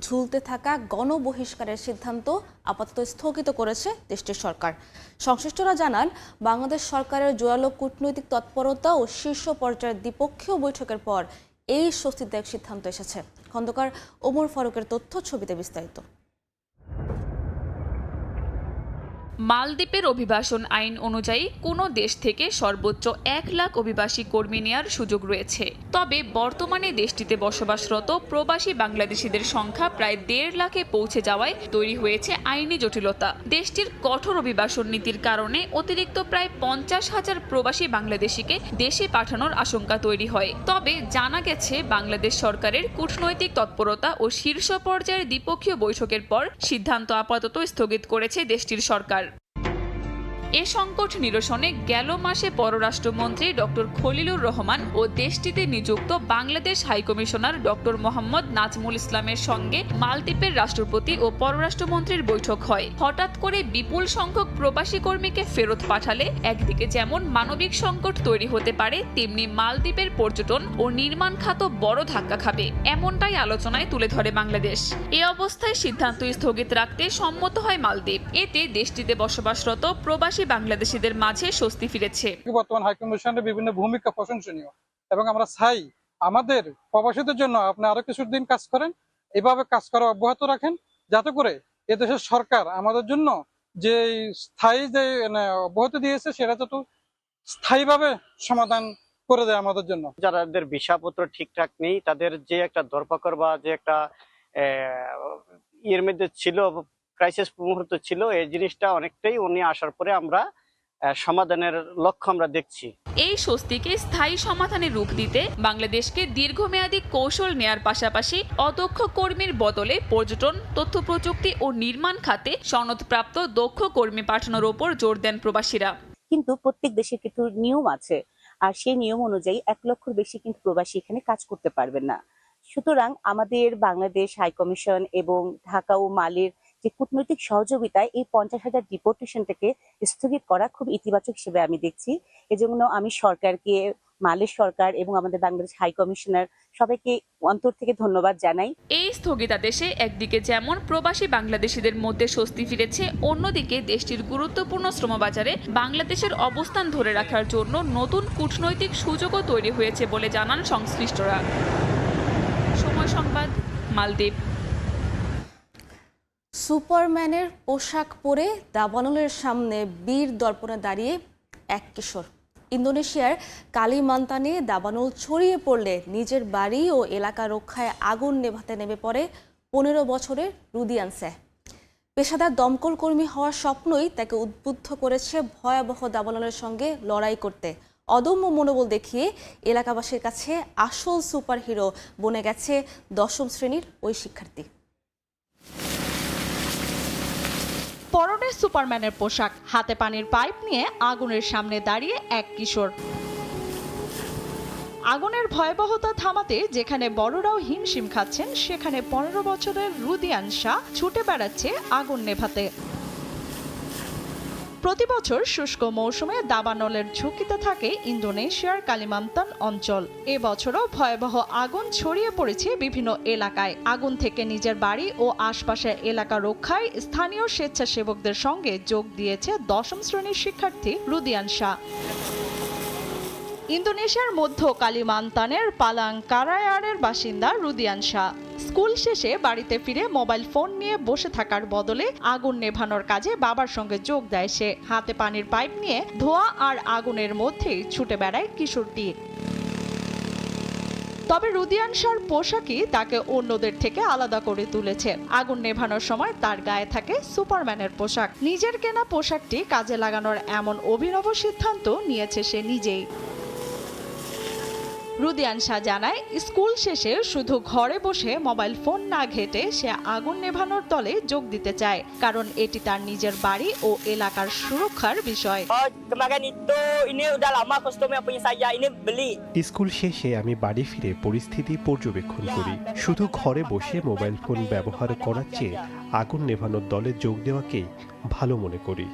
ঝুলতে থাকা গণবহিষ্কারের সিদ্ধান্ত আপাতত স্থগিত করেছে দেশটির সরকার। সংশ্লিষ্টরা জানান, বাংলাদেশ সরকারের জোরালো কূটনৈতিক তৎপরতা ও শীর্ষ পর্যায়ের দ্বিপক্ষীয় বৈঠকের পর এই স্বস্তিদায়ক সিদ্ধান্ত এসেছে। খন্দকার ওমর ফারুকের তথ্য, ছবিতে বিস্তারিত। মালদ্বীপের অভিবাসন আইন অনুযায়ী কোনো দেশ থেকে সর্বোচ্চ 1 লাখ অভিবাসী কর্মী নেওয়ার সুযোগ রয়েছে। তবে বর্তমানে দেশটিতে বসবাসরত প্রবাসী বাংলাদেশিদের সংখ্যা প্রায় 1.5 লাখে পৌঁছে যাওয়ায় তৈরি হয়েছে আইনি জটিলতা। দেশটির কঠোর অভিবাসন নীতির কারণে অতিরিক্ত প্রায় 50,000 প্রবাসী বাংলাদেশিকে দেশে পাঠানোর আশঙ্কা তৈরি হয়। তবে জানা গেছে, বাংলাদেশ সরকারের কূটনৈতিক তৎপরতা ও শীর্ষ পর্যায়ের দ্বিপক্ষীয় বৈঠকের পর সিদ্ধান্ত আপাতত স্থগিত করেছে দেশটির সরকার। এ সংকট নিরসনে গেল মাসে পররাষ্ট্রমন্ত্রী ডক্টর খলিলুর রহমান ও দেশটিতে নিযুক্ত বাংলাদেশ হাইকমিশনার ডক্টর মোহাম্মদ নাজমুল ইসলামের সঙ্গে মালদ্বীপের রাষ্ট্রপতি ও পররাষ্ট্রমন্ত্রীর বৈঠক হয়। হঠাৎ করে বিপুল সংখ্যক প্রবাসী কর্মীকে ফেরত পাঠালে একদিকে যেমন মানবিক সংকট তৈরি হতে পারে, তেমনি মালদ্বীপের পর্যটন ও নির্মাণ খাত বড় ধাক্কা খাবে, এমনটাই আলোচনায় তুলে ধরে বাংলাদেশ। এ অবস্থায় সিদ্ধান্ত স্থগিত রাখতে সম্মত হয় মালদ্বীপ। এতে দেশটিতে বসবাসরত প্রবাসী বাংলাদেশিদের মাঝে স্বস্তি ফিরেছে। বর্তমান হাইকমিশনের বিভিন্ন ভূমিকা প্রশংসনীয় এবং আমরা চাই আমাদের প্রবাসীদের জন্য আপনি আরো কিছুদিন কাজ করেন, এভাবে কাজ করা অব্যাহত রাখেন, যাতে করে এদেশের সরকার আমাদের জন্য যে স্থায়ী যে অব্যাহতি দিয়েছে সেটা যত স্থায়ীভাবে সমাধান করে দেয় আমাদের জন্য। যাদের ভিসাপত্র ঠিকঠাক নেই তাদের যে একটা ধরপাকড় বা যে একটা এর মধ্যে ছিল, ক্রাইসিস মুহূর্ত ছিল, এই জিনিসটা অনেকটাই উনি আসার পরে আমরা সমাধানের লক্ষ্য আমরা দেখছি। এই স্বস্তিকে স্থায়ী সমাধানে রূপ দিতে বাংলাদেশকে দীর্ঘমেয়াদী কৌশল নেয়ার পাশাপাশি অদক্ষ কর্মীর বদলে পর্যটন, তথ্য প্রযুক্তি ও নির্মাণ খাতে সনদপ্রাপ্ত দক্ষ কর্মী পাঠানোর ওপর জোর দেন প্রবাসীরা। কিন্তু প্রত্যেক দেশের কিছু নিয়ম আছে, আর সেই নিয়ম অনুযায়ী 1 লক্ষের বেশি কিন্তু প্রবাসী এখানে কাজ করতে পারবেন না। সুতরাং আমাদের বাংলাদেশ হাইকমিশন এবং ঢাকা ও মালের যে কূটনৈতিক সহযোগিতায় এই 50,000 ডিপোর্টেশনটাকে স্থগিত করা খুব ইতিবাচক হিসেবে আমি দেখছি। এজন্য আমি সরকারকে, মালের সরকার এবং আমাদের বাংলাদেশ হাইকমিশনার সবাইকে অন্তর থেকে ধন্যবাদ জানাই। এই স্থগিতাদেশে একদিকে যেমন প্রবাসী বাংলাদেশিদের মধ্যে স্বস্তি ফিরেছে, অন্যদিকে দেশটির গুরুত্বপূর্ণ শ্রমবাজারে বাংলাদেশের অবস্থান ধরে রাখার জন্য নতুন কূটনৈতিক সুযোগও তৈরি হয়েছে বলে জানান সংশ্লিষ্টরা। সময় সংবাদ, মালদ্বীপ। সুপারম্যানের পোশাক পরে দাবানলের সামনে বীর দর্পণে দাঁড়িয়ে এক কিশোর। ইন্দোনেশিয়ার কালিমান্তানে দাবানল ছড়িয়ে পড়লে নিজের বাড়ি ও এলাকা রক্ষায় আগুন নেভাতে নেমে পড়ে 15 বছরের রুদিয়ানসে। পেশাদার দমকল কর্মী হওয়ার স্বপ্নই তাকে উদ্বুদ্ধ করেছে ভয়াবহ দাবানলের সঙ্গে লড়াই করতে। অদম্য মনোবল দেখিয়ে এলাকাবাসীর কাছে আসল সুপারহিরো বনে গেছে 10ম শ্রেণীর ওই শিক্ষার্থী। পরনে সুপারম্যানের পোশাক, হাতে পানির পাইপ নিয়ে আগুনের সামনে দাঁড়িয়ে এক কিশোর। আগুনের ভয়াবহতা থামাতে যেখানে বড়রাও হিমশিম খাচ্ছেন, সেখানে 15 বছরের রুদিয়ান শাহ ছুটে বেড়াচ্ছে আগুন নেভাতে। প্রতি বছর শুষ্ক মৌসুমে দাবানলের ঝুঁকিতে থাকে ইন্দোনেশিয়ার কালিমান্তান অঞ্চল। এবছরও ভয়াবহ আগুন ছড়িয়ে পড়েছে বিভিন্ন এলাকায়। আগুন থেকে নিজের বাড়ি ও আশপাশের এলাকা রক্ষায় স্থানীয় স্বেচ্ছাসেবকদের সঙ্গে যোগ দিয়েছে 10ম শ্রেণীর শিক্ষার্থী রুদিয়ান শাহ। ইন্দোনেশিয়ার মধ্য কালিমান্তানের পালাংকারায়ারের বাসিন্দা রুদিয়ান শাহ স্কুল শেষে বাড়িতে ফিরে মোবাইল ফোন নিয়ে বসে থাকার বদলে আগুন নেভানোর কাজে বাবার সঙ্গে যোগ দেয় সে। হাতে পানির পাইপ নিয়ে ধোঁয়া আর আগুনের মধ্যেই ছুটে বেড়ায় কিশোরটি। তবে রুদিয়ান শাহর পোশাকই তাকে অন্যদের থেকে আলাদা করে তুলেছে। আগুন নেভানোর সময় তার গায়ে থাকে সুপারম্যানের পোশাক। নিজের কেনা পোশাকটি কাজে লাগানোর এমন অভিনব সিদ্ধান্ত নিয়েছে সে নিজেই। রুদিয়ান শাহ জানায়, স্কুল শেষে শুধু ঘরে বসে মোবাইল ফোন না ঘেঁটে সে আগুন নেভানোর দলে যোগ দিতে চায়, কারণ এটি তার নিজের বাড়ি ও এলাকার সুরক্ষার বিষয়। স্কুল শেষে আমি বাড়ি ফিরে পরিস্থিতি পর্যবেক্ষণ করি। শুধু ঘরে বসে মোবাইল ফোন ব্যবহার করার চেয়ে আগুন নেভানোর দলে যোগ দেওয়াকেই ভালো মনে করি।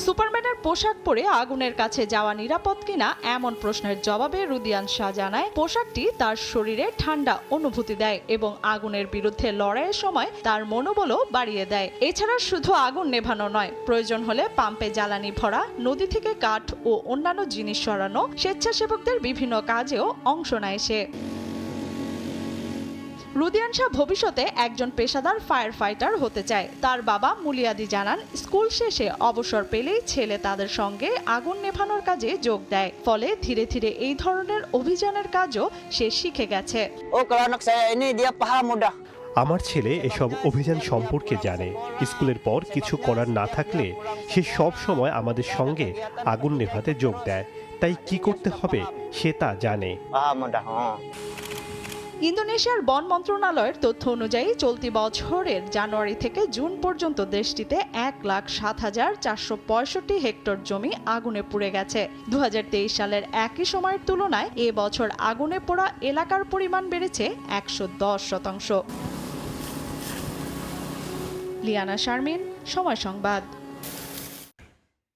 সুপারম্যানের পোশাক পরে আগুনের কাছে যাওয়া নিরাপদ কিনা এমন প্রশ্নের জবাবে রুদিয়ান শাহ জানায়, পোশাকটি তার শরীরে ঠান্ডা অনুভূতি দেয় এবং আগুনের বিরুদ্ধে লড়াইয়ের সময় তার মনোবলও বাড়িয়ে দেয়। এছাড়া শুধু আগুন নেভানো নয়, প্রয়োজন হলে পাম্পে জ্বালানি ভরা, নদী থেকে কাঠ ও অন্যান্য জিনিস সরানো, স্বেচ্ছাসেবকদের বিভিন্ন কাজেও অংশ নেয় সে। রুদিয়ান শাহ ভবিষ্যতে একজন পেশাদার ফায়ার ফাইটার হতে চায়। তার বাবা মুলিয়াদি জানান, স্কুল শেষে অবসর পেলেই ছেলে তাদের সঙ্গে আগুন নেভানোর কাজে যোগ দেয়। ফলে ধীরে ধীরে এই ধরনের অভিযানের কাজও সে শিখে গেছে। আমার ছেলে এসব অভিযান সম্পর্কে জানে। স্কুলের পর কিছু করার না থাকলে সে সব সময় আমাদের সঙ্গে আগুন নেভাতে যোগ দেয়। তাই কি করতে হবে সে তা জানে। ইন্দোনেশিয়ার বন মন্ত্রণালয়ের তথ্য অনুযায়ী চলতি বছরের জানুয়ারি থেকে জুন পর্যন্ত দেশটিতে 1,07,465 হেক্টর জমি আগুনে পুড়ে গেছে। 2023 সালের একই সময়ের তুলনায় এ বছর আগুনে পোড়া এলাকার পরিমাণ বেড়েছে 110%। লিয়ানা শারমিন, সময় সংবাদ।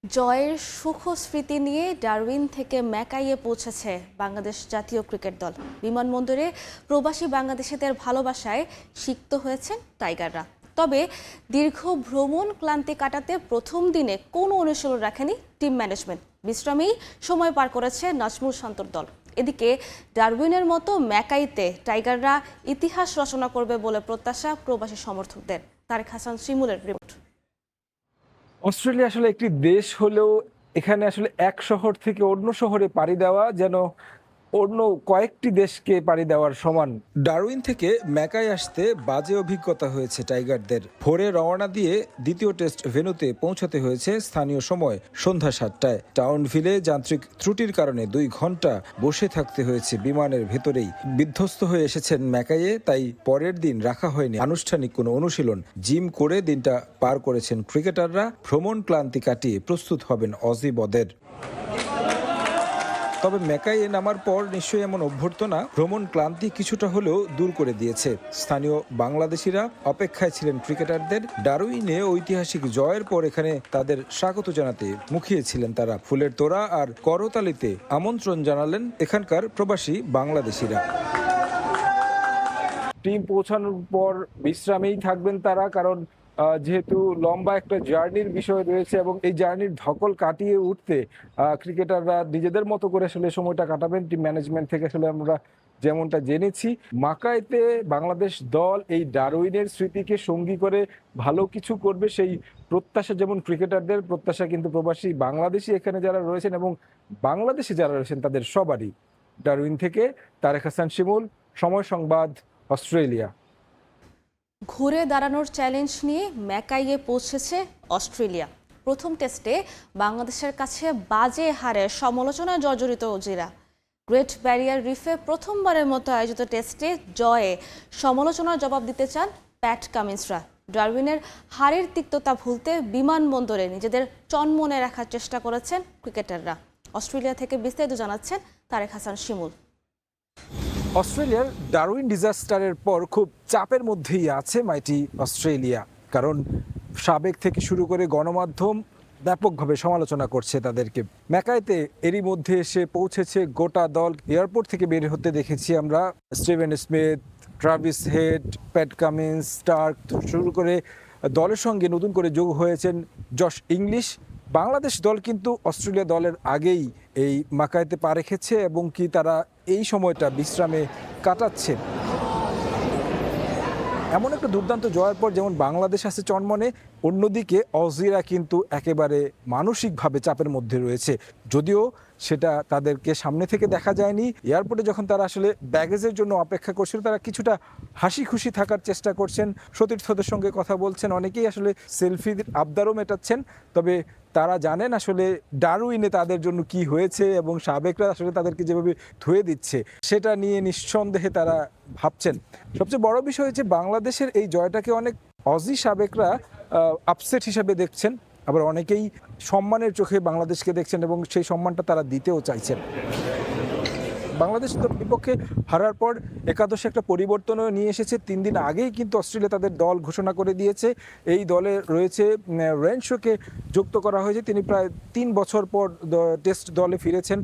জয়ের সুখ স্মৃতি নিয়ে ডারউইন থেকে ম্যাকাইয়ে পৌঁছেছে বাংলাদেশ জাতীয় ক্রিকেট দল। বিমানবন্দরে প্রবাসী বাংলাদেশিদের ভালোবাসায় সিক্ত হয়েছেন টাইগাররা। তবে দীর্ঘ ভ্রমণ ক্লান্তি কাটাতে প্রথম দিনে কোনো অনুশীলন রাখেনি টিম ম্যানেজমেন্ট। বিশ্রামেই সময় পার করেছে নাজমুল শান্তর দল। এদিকে ডারউইনের মতো ম্যাকাইতে টাইগাররা ইতিহাস রচনা করবে বলে প্রত্যাশা প্রবাসী সমর্থকদের। তারেক হাসান শিমুলের রিপোর্ট। অস্ট্রেলিয়া আসলে একটি দেশ হলেও এখানে আসলে এক শহর থেকে অন্য শহরে পাড়ি দেওয়া যেন অন্য কয়েকটি দেশকে পাড়ি দেওয়ার সমান। ডারউইন থেকে ম্যাকাই আসতে বাজে অভিজ্ঞতা হয়েছে টাইগারদের। ভোরে রওনা দিয়ে দ্বিতীয় টেস্ট ভেন্যুতে পৌঁছাতে হয়েছে স্থানীয় সময় সন্ধ্যা 7টায়। টাউনভিলে যান্ত্রিক ত্রুটির কারণে 2 ঘন্টা বসে থাকতে হয়েছে বিমানের ভেতরেই। বিধ্বস্ত হয়ে এসেছেন ম্যাকাইয়ে, তাই পরের দিন রাখা হয়নি আনুষ্ঠানিক কোনো অনুশীলন। জিম করে দিনটা পার করেছেন ক্রিকেটাররা। ভ্রমণ ক্লান্তি কাটিয়ে প্রস্তুত হবেন অজি বদের। তবে ম্যাকাইয়ে নামার পর নিশ্চয়ই এমন অভ্যর্থনা ভ্রমণ ক্লান্তি কিছুটা হলেও দূর করে দিয়েছে। স্থানীয় বাংলাদেশিরা অপেক্ষায় ছিলেন ক্রিকেটারদের। ডারউইনে ঐতিহাসিক জয়ের পর এখানে তাদের স্বাগত জানাতে মুখিয়েছিলেন তারা। ফুলের তোড়া আর করতালিতে আমন্ত্রণ জানালেন এখানকার প্রবাসী বাংলাদেশিরা। টিম পৌঁছানোর পর বিশ্রামেই থাকবেন তারা, কারণ যেহেতু লম্বা একটা জার্নির বিষয় রয়েছে এবং এই জার্নির ধকল কাটিয়ে উঠতে ক্রিকেটাররা নিজেদের মতো করে আসলে সময়টা কাটাবেন। টিম ম্যানেজমেন্ট থেকে আসলে আমরা যেমনটা জেনেছি, মাকাইতে বাংলাদেশ দল এই ডারউইনের স্মৃতিকে সঙ্গী করে ভালো কিছু করবে, সেই প্রত্যাশা যেমন ক্রিকেটারদের প্রত্যাশা কিন্তু প্রবাসী বাংলাদেশি এখানে যারা রয়েছেন এবং বাংলাদেশি যারা রয়েছেন তাদের সবারই। ডারউইন থেকে তারেক হাসান শিমুল, সময় সংবাদ, অস্ট্রেলিয়া। ঘুরে দাঁড়ানোর চ্যালেঞ্জ নিয়ে ম্যাকাইয়ে পৌঁছেছে অস্ট্রেলিয়া। প্রথম টেস্টে বাংলাদেশের কাছে বাজে হারে সমালোচনায় জর্জরিত অজিরা। গ্রেট ব্যারিয়ার রিফে প্রথমবারের মতো আয়োজিত টেস্টে জয়ে সমালোচনার জবাব দিতে চান প্যাট কামিন্সরা। ডারউইনের হারের তিক্ততা ভুলতে বিমানবন্দরে নিজেদের চনমনে রাখার চেষ্টা করেছেন ক্রিকেটাররা। অস্ট্রেলিয়া থেকে বিস্তারিত জানাচ্ছেন তারেক হাসান শিমুল। অস্ট্রেলিয়ার ডারউইন ডিজাস্টারের পর খুব চাপের মধ্যেই আছে মাইটি অস্ট্রেলিয়া, কারণ সাবেক থেকে শুরু করে গণমাধ্যম ব্যাপকভাবে সমালোচনা করছে তাদেরকে। ম্যাকাইতে এরই মধ্যে এসে পৌঁছেছে গোটা দল। এয়ারপোর্ট থেকে বের হতে দেখেছি আমরা Steven Smith, Travis Head, Pat Cummins, Starc শুরু করে দলের সঙ্গে নতুন করে যোগ হয়েছেন জশ ইংলিশ। বাংলাদেশ দল কিন্তু অস্ট্রেলিয়া দলের আগেই এই মাকাইতে পা রেখেছে এবং কি তারা এই সময়টা বিশ্রামে কাটাচ্ছে। এমন একটা দুর্দান্ত জয়ের পর যেমন বাংলাদেশ আছে চনমনে, অন্যদিকে অজিরা কিন্তু একেবারে মানসিকভাবে চাপের মধ্যে রয়েছে। যদিও সেটা তাদেরকে সামনে থেকে দেখা যায়নি। এয়ারপোর্টে যখন তারা আসলে ব্যাগেজের জন্য অপেক্ষা করছিল, তারা কিছুটা হাসি খুশি থাকার চেষ্টা করছেন, সতীর্থদের সঙ্গে কথা বলছেন, অনেকেই আসলে সেলফির আবদারও মেটাচ্ছেন। তবে তারা জানেন আসলে ডারউইনে তাদের জন্য কি হয়েছে এবং সাবেকরা আসলে তাদেরকে যেভাবে ধুয়ে দিচ্ছে সেটা নিয়ে নিঃসন্দেহে তারা ভাবছেন। সবচেয়ে বড় বিষয় হচ্ছে বাংলাদেশের এই জয়টাকে অনেক অজি সাবেকরা আপসেট হিসাবে দেখছেন, আবার অনেকেই সম্মানের চোখে বাংলাদেশকে দেখছেন এবং সেই সম্মানটা তারা দিতেও চাইছেন। বাংলাদেশ বিপক্ষে হারার পর একাদশে একটা পরিবর্তনও নিয়ে এসেছে। 3 দিন আগেই কিন্তু অস্ট্রেলিয়া তাদের দল ঘোষণা করে দিয়েছে। এই দলে রয়েছে রেনশোকে যুক্ত করা হয়েছে। তিনি প্রায় 3 বছর পর টেস্ট দলে ফিরেছেন।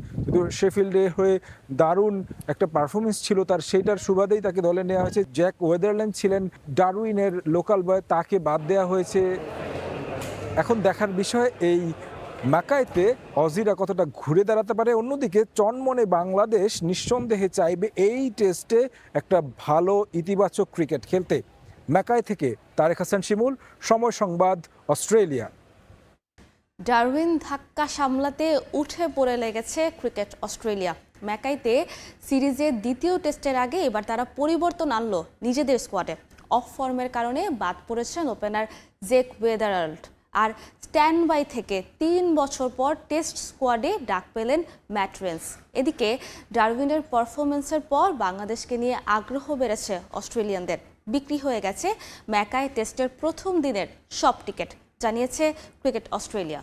শেফিল্ডে হয়ে দারুণ একটা পারফরমেন্স ছিল তার, সেইটার সুবাদেই তাকে দলে নেওয়া হয়েছে। জ্যাক ওয়েদারল্যান্ড ছিলেন ডারউইনের লোকাল বয়, তাকে বাদ দেওয়া হয়েছে। এখন দেখার বিষয় এই মাকাইতে অজিরা কতটা ঘুরে দাঁড়াতে পারে। অন্যদিকে চনমনে বাংলাদেশ নিঃসন্দেহে চাইবে এই টেস্টে একটা ভালো ইতিবাচক ক্রিকেট খেলতে। মাকাই থেকে তারেক হাসান শিমুল, সময় সংবাদ, অস্ট্রেলিয়া। ডারউইন ধাক্কা সামলাতে উঠে পড়ে লেগেছে ক্রিকেট অস্ট্রেলিয়া। ম্যাকাইতে সিরিজের দ্বিতীয় টেস্টের আগে এবার তারা পরিবর্তন আনলো নিজেদের স্কোয়াডে। অফ ফর্মের কারণে বাদ পড়েছেন ওপেনার জ্যাক ওয়েদারল্যান্ড। আর স্ট্যান্ড বাই থেকে 3 বছর পর টেস্ট স্কোয়াডে ডাক পেলেন ম্যাট রেন্স। এদিকে ডারউইনের পারফরমেন্সের পর বাংলাদেশকে নিয়ে আগ্রহ বেড়েছে অস্ট্রেলিয়ানদের। বিক্রি হয়ে গেছে ম্যাকাই টেস্টের প্রথম দিনের সব টিকিট, জানিয়েছে ক্রিকেট অস্ট্রেলিয়া।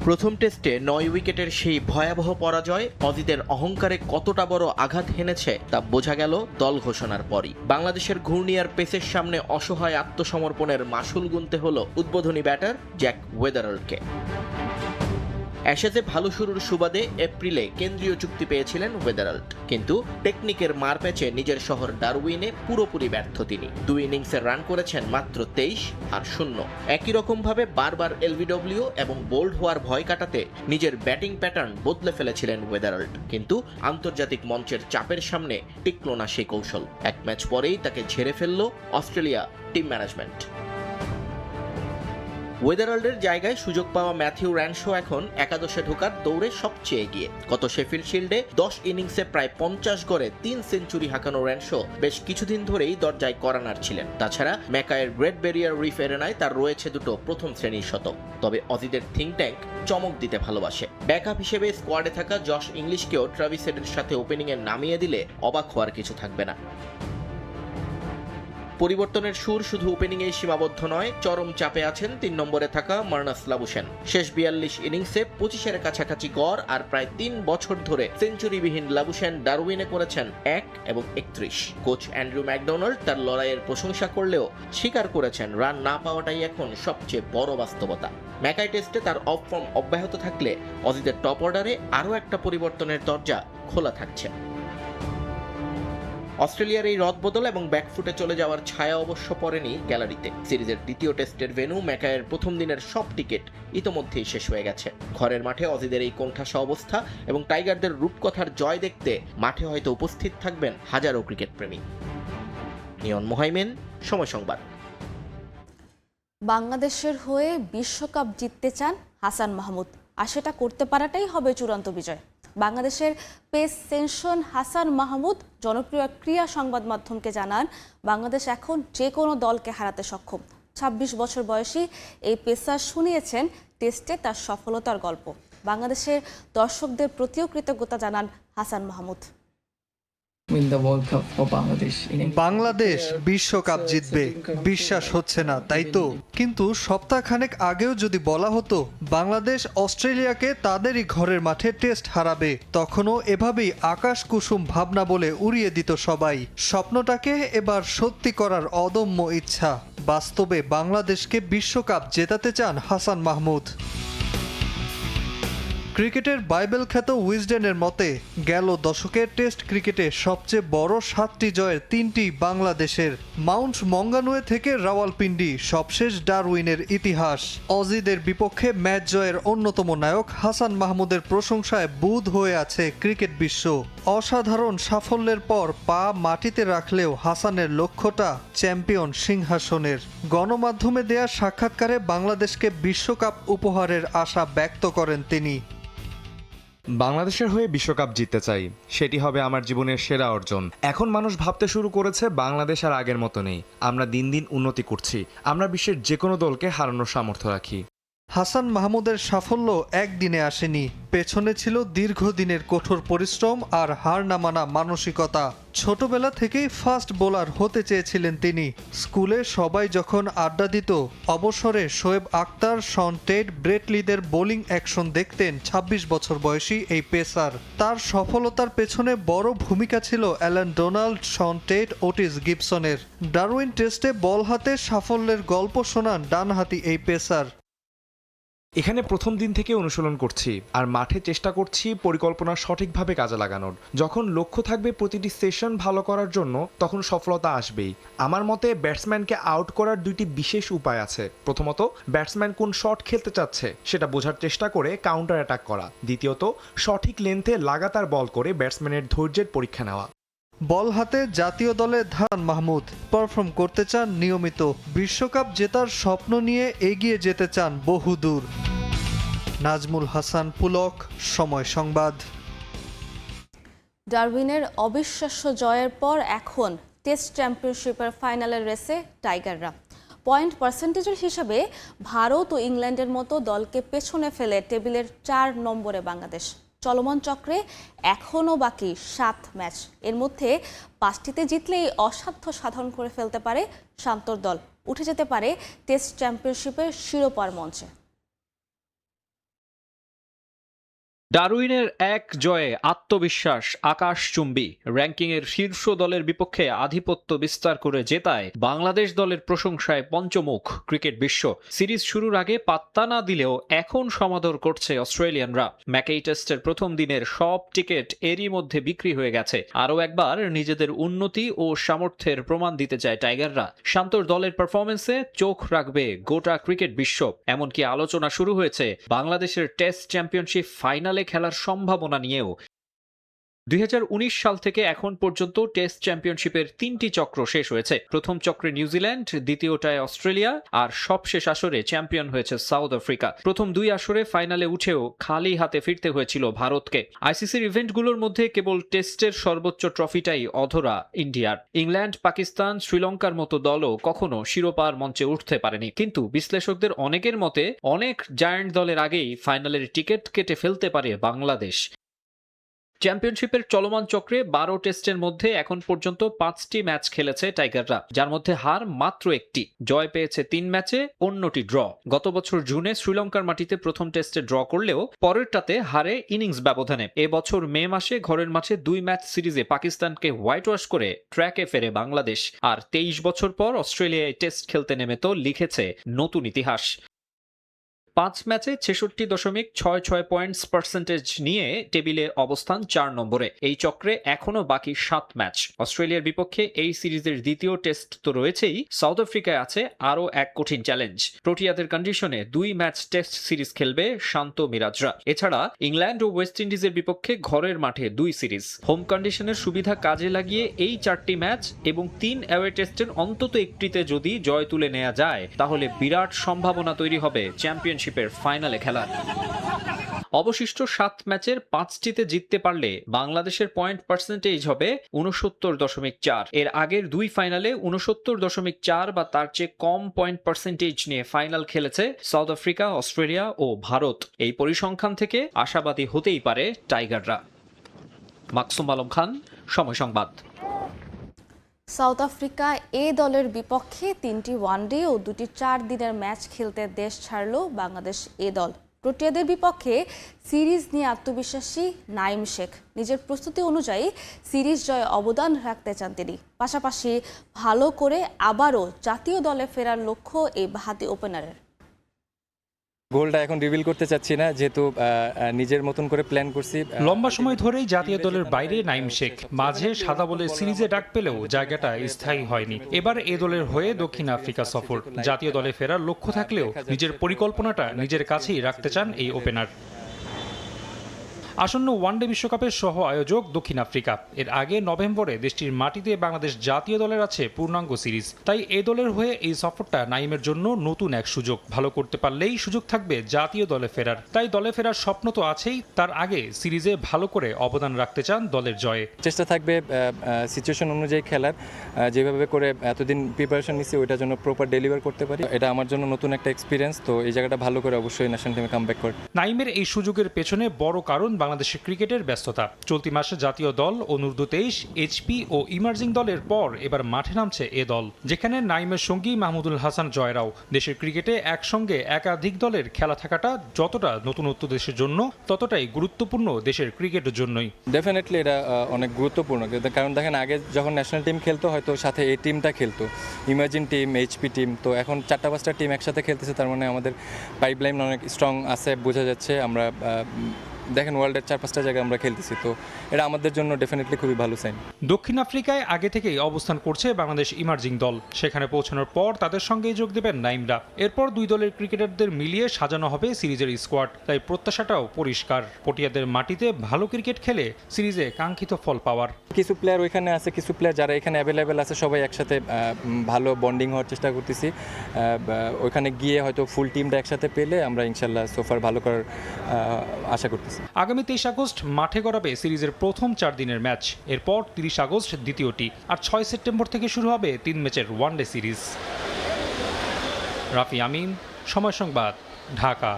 প্রথম টেস্টে 9 উইকেটের সেই ভয়াবহ পরাজয় অজিদের অহংকারে কতটা বড় আঘাত হেনেছে তা বোঝা গেল দল ঘোষণার পরই। বাংলাদেশের ঘূর্ণিয়ার পেসের সামনে অসহায় আত্মসমর্পণের মাসুল গুনতে হলো উদ্বোধনী ব্যাটার জ্যাক ওয়েদারল্যান্ডকে। অ্যাশেজে ভালো শুরুর সুবাদে এপ্রিলে কেন্দ্রীয় চুক্তি পেয়েছিলেন ওয়েদারল্যান্ড, কিন্তু টেকনিকের মারপ্যাচে নিজের শহর ডারউইনে পুরোপুরি ব্যর্থ তিনি। 2 ইনিংসে রান করেছেন মাত্র 23 আর 0। একই রকমভাবে বারবার এলবিডব্লিউ এবং বোল্ড হওয়ার ভয় কাটাতে নিজের ব্যাটিং প্যাটার্ন বদলে ফেলেছিলেন ওয়েদারল্যান্ড, কিন্তু আন্তর্জাতিক মঞ্চের চাপের সামনে টিকল না সেই কৌশল। 1 ম্যাচ পরেই তাকে ঝেড়ে ফেলল অস্ট্রেলিয়া টিম ম্যানেজমেন্ট। ওয়েদারল্যান্ডের জায়গায় সুযোগ পাওয়া ম্যাথিউ র্যানশো এখন একাদশে ঢোকার দৌড়ে সবচেয়ে এগিয়ে। গত শেফিল্ড শিল্ডে 10 ইনিংসে প্রায় 50 গড়ে 3 সেঞ্চুরি হাঁকানো র্যানশো বেশ কিছুদিন ধরেই দরজায় করানার ছিলেন। তাছাড়া ম্যাকাইয়ের গ্রেট ব্যারিয়ার রিফ এরেনায় তার রয়েছে 2 প্রথম শ্রেণীর শতক। তবে অজিদের থিঙ্ক ট্যাঙ্ক চমক দিতে ভালোবাসে। ব্যাকআপ হিসেবে স্কোয়াডে থাকা জশ ইংলিশকেও ট্রাভিস হেডের সাথে ওপেনিংয়ে নামিয়ে দিলে অবাক হওয়ার কিছু থাকবে না। পরিবর্তনের সুর শুধু ওপেনিংয়েই সীমাবদ্ধ নয়, চরম চাপে আছেন 3 নম্বরে থাকা মার্নাস লাবুশেন। শেষ 42 ইনিংসে 25-এর কাছাকাছি গড় আর প্রায় 3 বছর ধরে সেঞ্চুরিবিহীন লাবুশেন ডারউইনে করেছেন 1 এবং 31। কোচ অ্যান্ড্রু ম্যাকডোনাল্ড তার লড়াইয়ের প্রশংসা করলেও স্বীকার করেছেন রান না পাওয়াটাই এখন সবচেয়ে বড় বাস্তবতা। ম্যাকাই টেস্টে তার অফ ফর্ম অব্যাহত থাকলে অজিদের টপ অর্ডারে আরও একটা পরিবর্তনের দরজা খোলা থাকছে। অস্ট্রেলিয়ার এই রদবদল এবং ব্যাকফুটে চলে যাওয়ার ছায়া অবশ্য পড়েনি গ্যালারিতে। সিরিজের দ্বিতীয় টেস্টের ভেন্যু ম্যাকাইয়ের প্রথম দিনের সব টিকিট ইতোমধ্যেই শেষ হয়ে গেছে। ঘরের মাঠে অজিদের এই কোণঠাসা অবস্থা এবং টাইগারদের রূপকথার জয় দেখতে মাঠে হয়তো উপস্থিত থাকবেন হাজারো ক্রিকেট প্রেমী। নিয়ন মোহাইমেন, সময় সংবাদ। বাংলাদেশের হয়ে বিশ্বকাপ জিততে চান হাসান মাহমুদ, আর সেটা করতে পারাটাই হবে চূড়ান্ত বিজয়। বাংলাদেশের পেস সেনশন হাসান মাহমুদ জনপ্রিয় ক্রীড়া সংবাদ মাধ্যমকে জানান, বাংলাদেশ এখন যে কোনো দলকে হারাতে সক্ষম। 26 বছর বয়সী এই পেসার শুনিয়েছেন টেস্টে তার সফলতার গল্প। বাংলাদেশের দর্শকদের প্রতিও কৃতজ্ঞতা জানান হাসান মাহমুদ। বাংলাদেশ বিশ্বকাপ জিতবে বিশ্বাস হচ্ছে না, তাই তো? কিন্তু সপ্তাহখানেক আগেও যদি বলা হতো বাংলাদেশ অস্ট্রেলিয়াকে তাদেরই ঘরের মাঠে টেস্ট হারাবে, তখনও এভাবেই আকাশ কুসুম ভাবনা বলে উড়িয়ে দিত সবাই। স্বপ্নটাকে এবার সত্যি করার অদম্য ইচ্ছা। বাস্তবে বাংলাদেশকে বিশ্বকাপ জেতাতে চান হাসান মাহমুদ। ক্রিকেটের বাইবেল খ্যাত উইজডেনের মতে গেল দশকের টেস্ট ক্রিকেটে সবচেয়ে বড় 7টি জয়ের 3টি বাংলাদেশের। মাউন্ট মঙ্গানুয়ে থেকে রাওয়ালপিন্ডি, সবশেষ ডারউইনের ইতিহাস। অজিদের বিপক্ষে ম্যাচ জয়ের অন্যতম নায়ক হাসান মাহমুদের প্রশংসায় বুঁদ হয়ে আছে ক্রিকেট বিশ্ব। অসাধারণ সাফল্যের পর পা মাটিতে রাখলেও হাসানের লক্ষ্যটা চ্যাম্পিয়ন সিংহাসনের। গণমাধ্যমে দেয়া সাক্ষাৎকারে বাংলাদেশকে বিশ্বকাপ উপহারের আশা ব্যক্ত করেন তিনি। বাংলাদেশের হয়ে বিশ্বকাপ জিততে চাই, সেটি হবে আমার জীবনের সেরা অর্জন। এখন মানুষ ভাবতে শুরু করেছে বাংলাদেশ আর আগের মতো নেই। আমরা দিন দিন উন্নতি করছি। আমরা বিশ্বের যে কোনো দলকে হারানোর সামর্থ্য রাখি। হাসান মাহমুদের সাফল্য একদিনে আসেনি, পেছনে ছিল দীর্ঘদিনের কঠোর পরিশ্রম আর হার না মানা মানসিকতা। ছোটবেলা থেকেই ফাস্ট বোলার হতে চেয়েছিলেন তিনি। স্কুলে সবাই যখন আড্ডা দিত, অবসরে Shoaib Akhtar, Shaun Tait, Brett লিদের বোলিং অ্যাকশন দেখতেন 26 বছর বয়সী এই পেসার। তার সফলতার পেছনে বড় ভূমিকা ছিল Allan Donald, Shaun Tait, Ottis গিবসনের। ডারউইন টেস্টে বল হাতে সাফল্যের গল্প শোনান ডানহাতি এই পেসার। এখানে প্রথম দিন থেকে অনুশীলন করছি আর মাঠে চেষ্টা করছি পরিকল্পনা সঠিকভাবে কাজে লাগানোর। যখন লক্ষ্য থাকবে প্রতিটি সেশন ভালো করার জন্য, তখন সফলতা আসবেই। আমার মতে ব্যাটসম্যানকে আউট করার দুইটি বিশেষ উপায় আছে। প্রথমত, ব্যাটসম্যান কোন শট খেলতে চাচ্ছে সেটা বোঝার চেষ্টা করে কাউন্টার অ্যাটাক করা। দ্বিতীয়ত, সঠিক লেন্থে লাগাতার বল করে ব্যাটসম্যানের ধৈর্যের পরীক্ষা নেওয়া। বল হাতে জাতীয় দলে ধান মাহমুদ পারফর্ম করতে চান নিয়মিত। বিশ্বকাপ জেতার স্বপ্ন নিয়ে এগিয়ে যেতে চান বহুদূর। নাজমুল হাসান পুলক, সময় সংবাদ। ডারউইনের অবিশ্বাস্য জয়ের পর এখন টেস্ট চ্যাম্পিয়নশিপের ফাইনালের রেসে টাইগাররা। পয়েন্ট পার্সেন্টেজের হিসাবে ভারত ও ইংল্যান্ডের মতো দলকে পেছনে ফেলে টেবিলের 4 নম্বরে বাংলাদেশ। চলমান চক্রে এখনও বাকি 7 ম্যাচ। এর মধ্যে 5টিতে জিতলেই অসাধ্য সাধন করে ফেলতে পারে শান্তর দল, উঠে যেতে পারে টেস্ট চ্যাম্পিয়নশিপের শিরোপার মঞ্চে। ডারউইনের এক জয়ে আত্মবিশ্বাস আকাশচুম্বী। র্যাঙ্কিংয়ের শীর্ষ দলের বিপক্ষে আধিপত্য বিস্তার করে জেতায় বাংলাদেশ দলের প্রশংসায় পঞ্চমুখ ক্রিকেট বিশ্ব। সিরিজ শুরুর আগে পাত্তা না দিলেও এখন সমাদর করছে অস্ট্রেলিয়ানরা। ম্যাকেই টেস্টের প্রথম দিনের সব টিকিট এরই মধ্যে বিক্রি হয়ে গেছে। আরও একবার নিজেদের উন্নতি ও সামর্থ্যের প্রমাণ দিতে চায় টাইগাররা। শান্তর দলের পারফরমেন্সে চোখ রাখবে গোটা ক্রিকেট বিশ্ব। এমনকি আলোচনা শুরু হয়েছে বাংলাদেশের টেস্ট চ্যাম্পিয়নশিপ ফাইনালে খেলার সম্ভাবনা নিয়েও। 2019 সাল থেকে এখন পর্যন্ত টেস্ট চ্যাম্পিয়নশিপের 3টি চক্র শেষ হয়েছে। প্রথম চক্রে নিউজিল্যান্ড, দ্বিতীয়টায় অস্ট্রেলিয়া আর সবশেষ আসরে চ্যাম্পিয়ন হয়েছে সাউথ আফ্রিকা। প্রথম 2 আসরে ফাইনালে উঠেও খালি হাতে ফিরতে হয়েছিল ভারতকে। আইসিসির ইভেন্টগুলোর মধ্যে কেবল টেস্টের সর্বোচ্চ ট্রফিটাই অধরা ইন্ডিয়ার। ইংল্যান্ড, পাকিস্তান, শ্রীলঙ্কার মতো দলও কখনো শিরোপার মঞ্চে উঠতে পারেনি। কিন্তু বিশ্লেষকদের অনেকের মতে অনেক জায়ান্ট দলের আগেই ফাইনালের টিকিট কেটে ফেলতে পারে বাংলাদেশ। চ্যাম্পিয়নশিপের চলমান চক্রে 12 টেস্টের মধ্যে এখন পর্যন্ত 5টি ম্যাচ খেলেছে টাইগাররা, যার মধ্যে হার মাত্র 1টি। জয় পেয়েছে 3 ম্যাচে, অন্যটি ড্র। গত বছর জুনে শ্রীলঙ্কার মাটিতে প্রথম টেস্টে ড্র করলেও পরেরটাতে হারে ইনিংস ব্যবধানে। এবছর মে মাসে ঘরের মাঠে 2 ম্যাচ সিরিজে পাকিস্তানকে হোয়াইট ওয়াশ করে ট্র্যাকে ফেরে বাংলাদেশ। আর 23 বছর পর অস্ট্রেলিয়ায় টেস্ট খেলতে নেমে তো লিখেছে নতুন ইতিহাস। 5 ম্যাচে 66.66 পয়েন্টস পার্সেন্টেজ নিয়ে টেবিলে অবস্থান 4 নম্বরে। এই চক্রে এখনো বাকি 7 ম্যাচ। অস্ট্রেলিয়ার বিপক্ষে এই সিরিজের দ্বিতীয় টেস্ট তো রয়েছেই, সাউথ আফ্রিকায় আছে আরও এক কঠিন চ্যালেঞ্জ। প্রোটিয়াদের কন্ডিশনে 2 ম্যাচ টেস্ট সিরিজ খেলবে শান্ত মিরাজরা। এছাড়া ইংল্যান্ড ও ওয়েস্ট ইন্ডিজের বিপক্ষে ঘরের মাঠে 2 সিরিজ। হোম কন্ডিশনের সুবিধা কাজে লাগিয়ে এই 4টি ম্যাচ এবং 3 অ্যাওয়ে টেস্টের অন্তত একটিতে যদি জয় তুলে নেওয়া যায়, তাহলে বিরাট সম্ভাবনা তৈরি হবে চ্যাম্পিয়নশিপের ফাইনালে খেলার। অবশিষ্ট 7 ম্যাচের 5টিতে জিততে পারলে বাংলাদেশের পয়েন্ট পার্সেন্টেজ হবে 69.4। এর আগের 2 ফাইনালে 69.4 বা তার চেয়ে কম পয়েন্ট পার্সেন্টেজ নিয়ে ফাইনাল খেলেছে সাউথ আফ্রিকা, অস্ট্রেলিয়া ও ভারত। এই পরিসংখ্যান থেকে আশাবাদী হতেই পারে টাইগাররা। মাকসুম আলম খান, সময় সংবাদ। সাউথ আফ্রিকা এ দলের বিপক্ষে 3টি ওয়ানডে ও 2টি 4 দিনের ম্যাচ খেলতে দেশ ছাড়ল বাংলাদেশ এ দল। প্রোটিয়াদের বিপক্ষে সিরিজ নিয়ে আত্মবিশ্বাসী নাইম শেখ। নিজের প্রস্তুতি অনুযায়ী সিরিজ জয়ে অবদান রাখতে চান তিনি। পাশাপাশি ভালো করে আবারও জাতীয় দলে ফেরার লক্ষ্য এই বাহাতি ওপেনারের। গোলটা এখন রিভিল করতে চাচ্ছি না, যেহেতু নিজের মতন করে প্ল্যান করছি। লম্বা সময় ধরেই জাতীয় দলের বাইরে নাইম শেখ, মাঝে সাদা বলে সিরিজে ডাক পেলেও জায়গাটা স্থায়ী হয়নি। এবার এ দলের হয়ে দক্ষিণ আফ্রিকা সফর, জাতীয় দলে ফেরার লক্ষ্য থাকলেও নিজের পরিকল্পনাটা নিজের কাছেই রাখতে চান এই ওপেনার। আসন্ন ওয়ানডে বিশ্বকাপের সহ আয়োজক দক্ষিণ আফ্রিকা। এর আগে নভেম্বরে দেশটির মাটিতে বাংলাদেশ জাতীয় দলের আছে পূর্ণাঙ্গ সিরিজ। তাই এ দলের হয়ে এই সফরটা নাইমের জন্য নতুন এক সুযোগ। ভালো করতে পারলেই সুযোগ থাকবে জাতীয় দলে ফেরার। তাই দলে ফেরার স্বপ্ন তো আছেই, তার আগে সিরিজে ভালো করে অবদান রাখতে চান দলের জয়ে। চেষ্টা থাকবে সিচুয়েশন অনুযায়ী খেলার, যেভাবে করে এতদিন প্রিপারেশন নিচ্ছি ওইটার জন্য প্রপার ডেলিভার করতে পারি। এটা আমার জন্য নতুন একটা এক্সপিরিয়েন্স, তো এই জায়গাটা ভালো করে অবশ্যই ন্যাশনাল টিমে কামব্যাক করে। নাইমের এই সুযোগের পেছনে বড় কারণ বাংলাদেশের ক্রিকেটের ব্যস্ততা। চলতি মাসে জাতীয় দল, অনূর্ধ্ব-23, এইচপি ও ইমার্জিং দলের পর এবার মাঠে নামছে এ দল, যেখানে নাইমের সঙ্গী মাহমুদুল হাসান জয়রাও। দেশের ক্রিকেটে একসঙ্গে একাধিক দলের খেলা থাকাটা যতটা নতুনত্ব দেশের জন্য, ততটাই গুরুত্বপূর্ণ দেশের ক্রিকেটের জন্যই। ডেফিনেটলি এটা অনেক গুরুত্বপূর্ণ, কারণ দেখেন আগে যখন ন্যাশনাল টিম খেলতো হয়তো সাথে এই টিমটা খেলতো, ইমার্জিং টিম, এইচপি টিম। তো এখন 4-5টা টিম একসাথে খেলতেছে, তার মানে আমাদের পাইপলাইন অনেক স্ট্রং আছে, বোঝা যাচ্ছে। আমরা দেখেন ওয়ার্ল্ডের 4-5টা জায়গায় আমরা খেলতেছি, তো এটা আমাদের জন্য ডেফিনেটলি খুবই ভালো সাইন। দক্ষিণ আফ্রিকায় আগে থেকেই অবস্থান করছে বাংলাদেশ ইমার্জিং দল। সেখানে পৌঁছানোর পর তাদের সঙ্গেই যোগ দেবেন নাইমরা। এরপর দুই দলের ক্রিকেটারদের মিলিয়ে সাজানো হবে সিরিজের স্কোয়াড। তাই প্রত্যাশাটাও পরিষ্কার, পটিয়াদের মাটিতে ভালো ক্রিকেট খেলে সিরিজে কাঙ্ক্ষিত ফল পাওয়ার। কিছু প্লেয়ার ওইখানে আছে, কিছু প্লেয়ার যারা এখানে অ্যাভেলেবেল আছে, সবাই একসাথে ভালো বন্ডিং হওয়ার চেষ্টা করতেছি। ওইখানে গিয়ে হয়তো ফুল টিমটা একসাথে পেলে আমরা ইনশাল্লাহ সোফার ভালো করার আশা করতেছি। আগামী 23 আগস্ট মাঠে গড়াবে সিরিজের প্রথম 4 দিনের ম্যাচ। এরপর 30 আগস্ট দ্বিতীয়টি, আর 6 সেপ্টেম্বর থেকে শুরু হবে 3 ম্যাচের ওয়ানডে সিরিজ। রাফি আমিন, সময় সংবাদ, ঢাকা।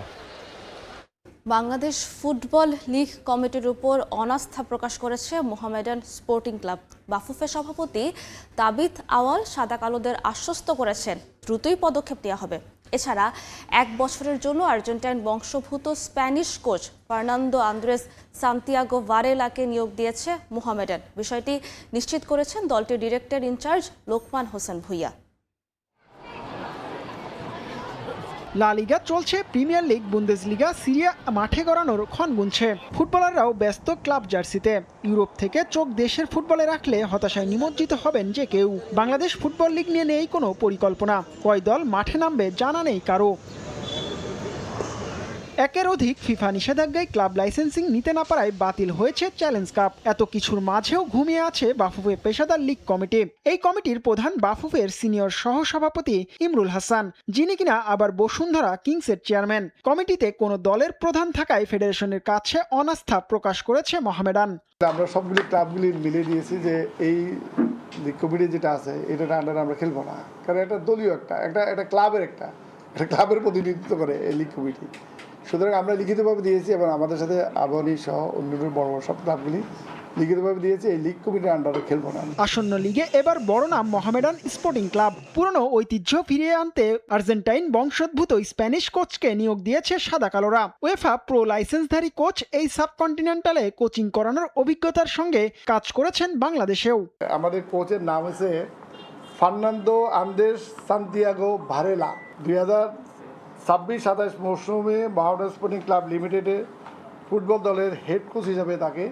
বাংলাদেশ ফুটবল লীগ কমিটির উপর অনাস্থা প্রকাশ করেছে মোহামেডান স্পোর্টিং ক্লাব। বাফুফের সভাপতি তাবিথ আওয়াল সাদা কালোদের আশ্বস্ত করেছেন দ্রুতই পদক্ষেপ নেওয়া হবে। এছাড়া 1 বছরের জন্য আর্জেন্টাইন বংশোদ্ভূত Spanish coach Fernando Andres Santiago ভারেলাকে নিয়োগ দিয়েছে মোহামেডান। বিষয়টি নিশ্চিত করেছেন দলটির director in-charge Lokman Hossain Bhuiyan. La Liga চলছে, প্রিমিয়ার লিগ, বুন্দেসলিগা, সিরিয়া মাঠে গড়ানোর ক্ষণ গুনছে। ফুটবলাররাও ব্যস্ত ক্লাব জার্সিতে। ইউরোপ থেকে চোখ দেশের ফুটবলে রাখলে হতাশায় নিমজ্জিত হবেন যে কেউ। বাংলাদেশ ফুটবল লিগ নিয়ে নেই কোনো পরিকল্পনা। কয় দল মাঠে নামবে জানা নেই কারো। একের অধিক ফিফা নিষেধাজ্ঞায় ক্লাব লাইসেন্সিং নিতে না পারায় বাতিল হয়েছে চ্যালেঞ্জ কাপ। এত কিছুর মাঝেও ঘুমিয়ে আছে বাফুফে পেশাদার লীগ কমিটি। এই কমিটির প্রধান বাফুফের সিনিয়র সহসভাপতি ইমরুল হাসান, যিনি কিনা আবার বসুন্ধরা কিংসের চেয়ারম্যান। কমিটিতে কোনো দলের প্রধান থাকায় ফেডারেশনের কাছে অনাস্থা প্রকাশ করেছে মোহামেডান। আমরা সবগুলি ক্লাবগুলি মিলে দিয়েছি যে এই লীগ কমিটি যেটা আছে এটার আন্ডারে আমরা খেলবো না, কারণ এটা দলীয় একটা ক্লাবের প্রতিনিধিত্ব করে এই লীগ কমিটি। সুতরাং আমরা লিখিতভাবে দিয়েছি এবং আমাদের সাথে আবাহনী সহ অন্যান্য বড় বড় সব ক্লাবগুলি লিখিতভাবে দিয়েছে এই লীগ কমিটির আন্ডারে খেলবো না। আসন্ন লিগে এবার বড় নাম মোহামেডান স্পোর্টিং ক্লাব। পুরনো ঐতিহ্য ফিরিয়ে আনতে আর্জেন্টাইন বংশোদ্ভূত স্প্যানিশ কোচকে নিয়োগ দিয়েছে সাদা কালোরা। উয়েফা প্রো লাইসেন্সধারী কোচ এই সাবকন্টিনেন্টালে কোচিং করানোর অভিজ্ঞতার সঙ্গে কাজ করেছেন বাংলাদেশেও। আমাদের কোচের নাম হচ্ছে ফার্নান্দো আন্দ্রেস সান্তিয়াগো ভারেলা। 2026-27 মৌসুমে মোহামেডান স্পোর্টিং ক্লাব লিমিটেডের ফুটবল দলের হেড কোচ হিসেবে তাকে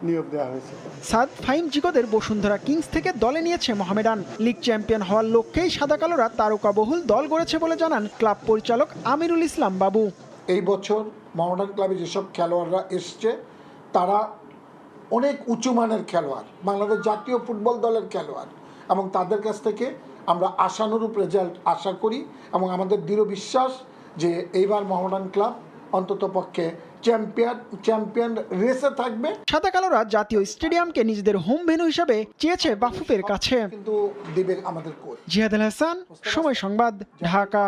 নিয়োগ দেওয়া হয়েছে। সাদ ফাইম জিগোদের বসুন্ধরা কিংস থেকে দলে নিয়েছে মোহামেডান। লিগ চ্যাম্পিয়ন হওয়ার লক্ষ্যেই সাদা কালোরা তারকাবহুল দল গড়েছে বলে জানান ক্লাব পরিচালক আমিরুল ইসলাম বাবু। এই বছর মোহামেডান ক্লাবে যেসব খেলোয়াড়রা এসছে তারা অনেক উঁচু মানের খেলোয়াড়, বাংলাদেশ জাতীয় ফুটবল দলের খেলোয়াড়, এবং তাদের কাছ থেকে আমরা আশানুরূপ রেজাল্ট আশা করি এবং আমাদের দৃঢ় বিশ্বাস যে এইবার মোহামেডান ক্লাব অন্ততপক্ষে চ্যাম্পিয়ন রেসে থাকবে। সাদা কালোরা জাতীয় স্টেডিয়ামকে নিজেদের হোম ভেন্যু হিসেবে চেয়েছে বাফুফের কাছে। কিন্তু দিবে আমাদের কোচ জিহাদ আল হাসান, সময় সংবাদ, ঢাকা।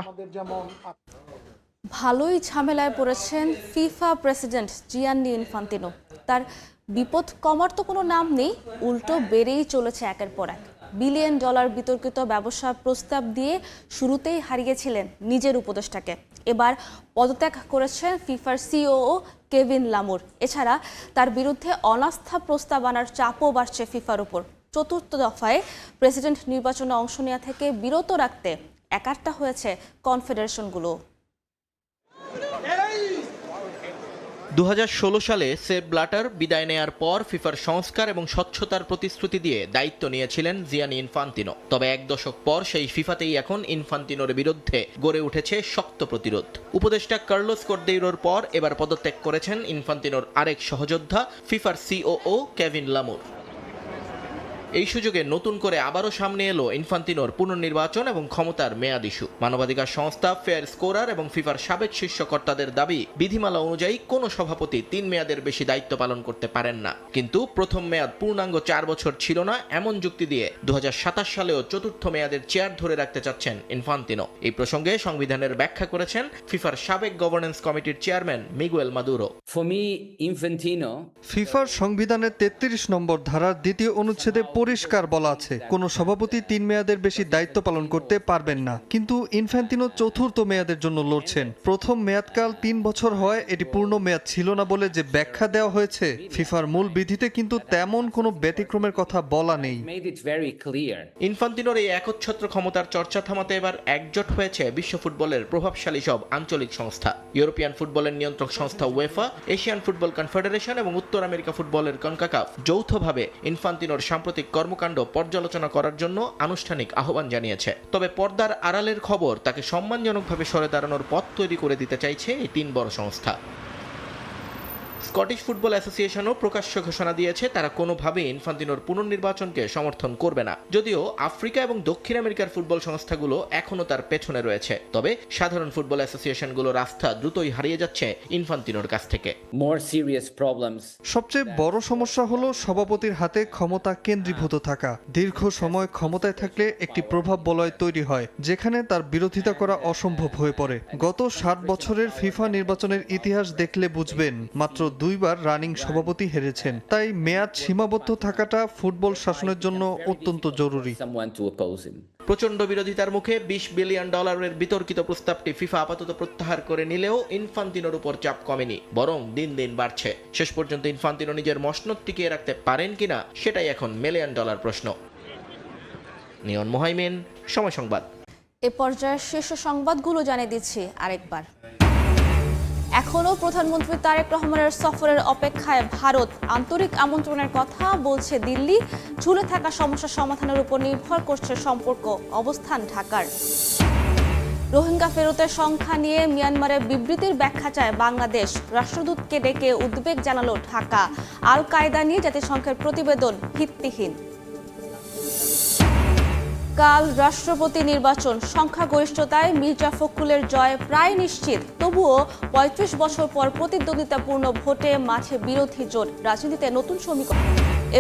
ভালোই ঝামেলায় পড়েছেন ফিফা প্রেসিডেন্ট জিয়ান্নি ইনফান্তিনো। তার বিপদ কমার তো কোনো নাম নেই, উল্টো বেড়েই চলেছে একের পর এক। $1 বিলিয়ন বিতর্কিত ব্যবসা প্রস্তাব দিয়ে শুরুতেই হারিয়েছিলেন নিজের উপদেষ্টাকে। এবার পদত্যাগ করেছেন ফিফার সিইও কেভিন লামুর। এছাড়া তার বিরুদ্ধে অনাস্থা প্রস্তাব আনার চাপও বাড়ছে ফিফার উপর। চতুর্থ দফায় প্রেসিডেন্ট নির্বাচনে অংশ নেওয়া থেকে বিরত রাখতে একাট্টা হয়েছে কনফেডারেশনগুলো। 2016 সালে সেপ ব্ল্যাটার বিদায় নেয়ার পর ফিফার সংস্কার এবং স্বচ্ছতার প্রতিশ্রুতি দিয়ে দায়িত্ব নিয়েছিলেন জিয়ানি ইনফান্তিনো। তবে এক দশক পর সেই ফিফাতেই এখন ইনফান্তিনোর বিরুদ্ধে গড়ে উঠেছে শক্ত প্রতিরোধ। উপদেষ্টা কার্লোস কর্দেইরোর পর এবার পদত্যাগ করেছেন ইনফান্তিনোর আরেক সহযোদ্ধা ফিফার সিওও কেভিন লামুর। এই সুযোগে নতুন করে আবারও সামনে এলো ইনফান্তিনোর পুনর্নির্বাচন এবং ক্ষমতার মেয়াদ ইস্যু। মানবাধিকার সংস্থা ফেয়ার স্কোরার এবং ফিফার সাবেক শীর্ষ কর্তাদের দাবি, বিধিমালা অনুযায়ী কোনো সভাপতি 3 মেয়াদের বেশি দায়িত্ব পালন করতে পারেন না। কিন্তু প্রথম মেয়াদ পূর্ণাঙ্গ 4 বছর ছিল না এমন যুক্তি দিয়ে 2027 সালেও চতুর্থ মেয়াদের চেয়ার ধরে রাখতে চাচ্ছেন ইনফান্তিনো। এই প্রসঙ্গে সংবিধানের ব্যাখ্যা করেছেন ফিফার সাবেক গভর্নেন্স কমিটির চেয়ারম্যান মিগুয়েল মাদুরো। ফিফার সংবিধানের 33 নম্বর ধারার 2য় অনুচ্ছেদে পরিষ্কার বলা আছে, কোন সভাপতি 3 মেয়াদের বেশি দায়িত্ব পালন করতে পারবেন না। কিন্তু ইনফ্যান্তিনো চতুর্থ মেয়াদের জন্য লড়ছেন। প্রথম মেয়াদকাল 3 বছর হয়, এটি পূর্ণ মেয়াদ ছিল না বলে যে ব্যাখ্যা দেওয়া হয়েছে, ফিফার মূল বিধিতে কিন্তু তেমন কোনো ব্যতিক্রমের কথা বলা নেই। ইনফান্তিনোর এই একচ্ছত্র ক্ষমতার চর্চা থামাতে এবার একজোট হয়েছে বিশ্ব ফুটবলের প্রভাবশালী সব আঞ্চলিক সংস্থা। ইউরোপিয়ান ফুটবলের নিয়ন্ত্রক সংস্থা ওয়েফা, এশিয়ান ফুটবল কনফেডারেশন এবং উত্তর আমেরিকা ফুটবলের কনকাকাফ যৌথভাবে ইনফান্তিনোর সাম্প্রতিক কর্মকাণ্ড পর্যালোচনা করার জন্য আনুষ্ঠানিক আহ্বান জানিয়েছে। তবে পর্দার আড়ালের খবর, তাকে সম্মানজনকভাবে সরে দাঁড়ানোর পথ তৈরি করে দিতে চাইছে এই 3 বড় সংস্থা। স্কটিশ ফুটবল অ্যাসোসিয়েশনও প্রকাশ্য ঘোষণা দিয়েছে তারা কোনোভাবেই ইনফান্তিনোর পুনর্নির্বাচনকে সমর্থন করবে না। যদিও আফ্রিকা এবং দক্ষিণ আমেরিকার ফুটবল সংস্থাগুলো এখনও তার পেছনে রয়েছে, তবে সাধারণ ফুটবল অ্যাসোসিয়েশনগুলোর আস্থা দ্রুতই হারিয়ে যাচ্ছে ইনফান্তিনোর কাছ থেকে। সবচেয়ে বড় সমস্যা হলো সভাপতির হাতে ক্ষমতা কেন্দ্রীভূত থাকা। দীর্ঘ সময় ক্ষমতায় থাকলে একটি প্রভাব বলয় তৈরি হয়, যেখানে তার বিরোধিতা করা অসম্ভব হয়ে পড়ে। গত 60 বছরের ফিফা নির্বাচনের ইতিহাস দেখলে বুঝবেন, মাত্র 2 বার রানিং সভাপতি হেরেছেন। তাই মেয়াদ সীমাবদ্ধ থাকাটা ফুটবল শাসনের জন্য অত্যন্ত জরুরি। প্রচন্ড বিরোধিতার মুখে $20 বিলিয়ন বিতর্কিত প্রস্তাবটি ফিফা আপাতত প্রত্যাহার করে নিলেও ইনফান্তিনোর উপর চাপ কমেনি, বরং দিন দিন বাড়ছে। শেষ পর্যন্ত ইনফান্তিনো নিজের মসনদ টিকিয়ে রাখতে পারেন কিনা, সেটাই এখন $1 মিলিয়ন প্রশ্ন। নিয়ন মোহাইমিন, সময় সংবাদ। এ পর্যায়ে শীর্ষ সংবাদগুলো জানিয়ে দিচ্ছি আরেকবার। এখনও প্রধানমন্ত্রী তারেক রহমানের সফরের অপেক্ষায় ভারত। আন্তরিক আমন্ত্রণের কথা বলছে দিল্লি। ঝুলে থাকা সমস্যা সমাধানের উপর নির্ভর করছে সম্পর্ক। অবস্থান ঢাকার। রোহিঙ্গা ফেরতের সংখ্যা নিয়ে মিয়ানমারের বিবৃতির ব্যাখ্যা চায় বাংলাদেশ। রাষ্ট্রদূতকে ডেকে উদ্বেগ জানালো ঢাকা। আল কায়দা নিয়ে জাতিসংঘের প্রতিবেদন ভিত্তিহীন। কাল রাষ্ট্রপতি নির্বাচন। সংখ্যাগরিষ্ঠতায় মির্জা ফখরুলের জয় প্রায় নিশ্চিত। তবুও 35 বছর পর প্রতিদ্বন্দ্বিতাপূর্ণ ভোটে মাঠে বিরোধী জোট। রাজনীতিতে নতুন সমীকরণ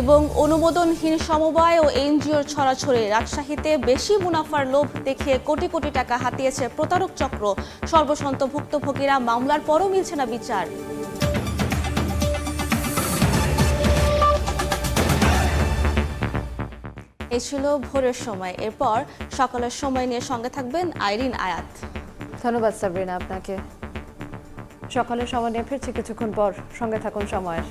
এবং অনুমোদনহীন সমবায় ও এনজিওর ছড়াছড়ি। রাজশাহীতে বেশি মুনাফার লোভ দেখিয়ে কোটি কোটি টাকা হাতিয়েছে প্রতারক চক্র। সর্বসন্ত ভুক্তভোগীরা, মামলার পরও মিলছে না বিচার। এই ছিল ভোরের সময়। এরপর সকালের সময় নিয়ে সঙ্গে থাকবেন আইরিন আয়াত। ধন্যবাদ সাবরিনা আপনাকে। সকালের সময় নিয়ে ফিরছি কিছুক্ষণ পর, সঙ্গে থাকুন সময়ের।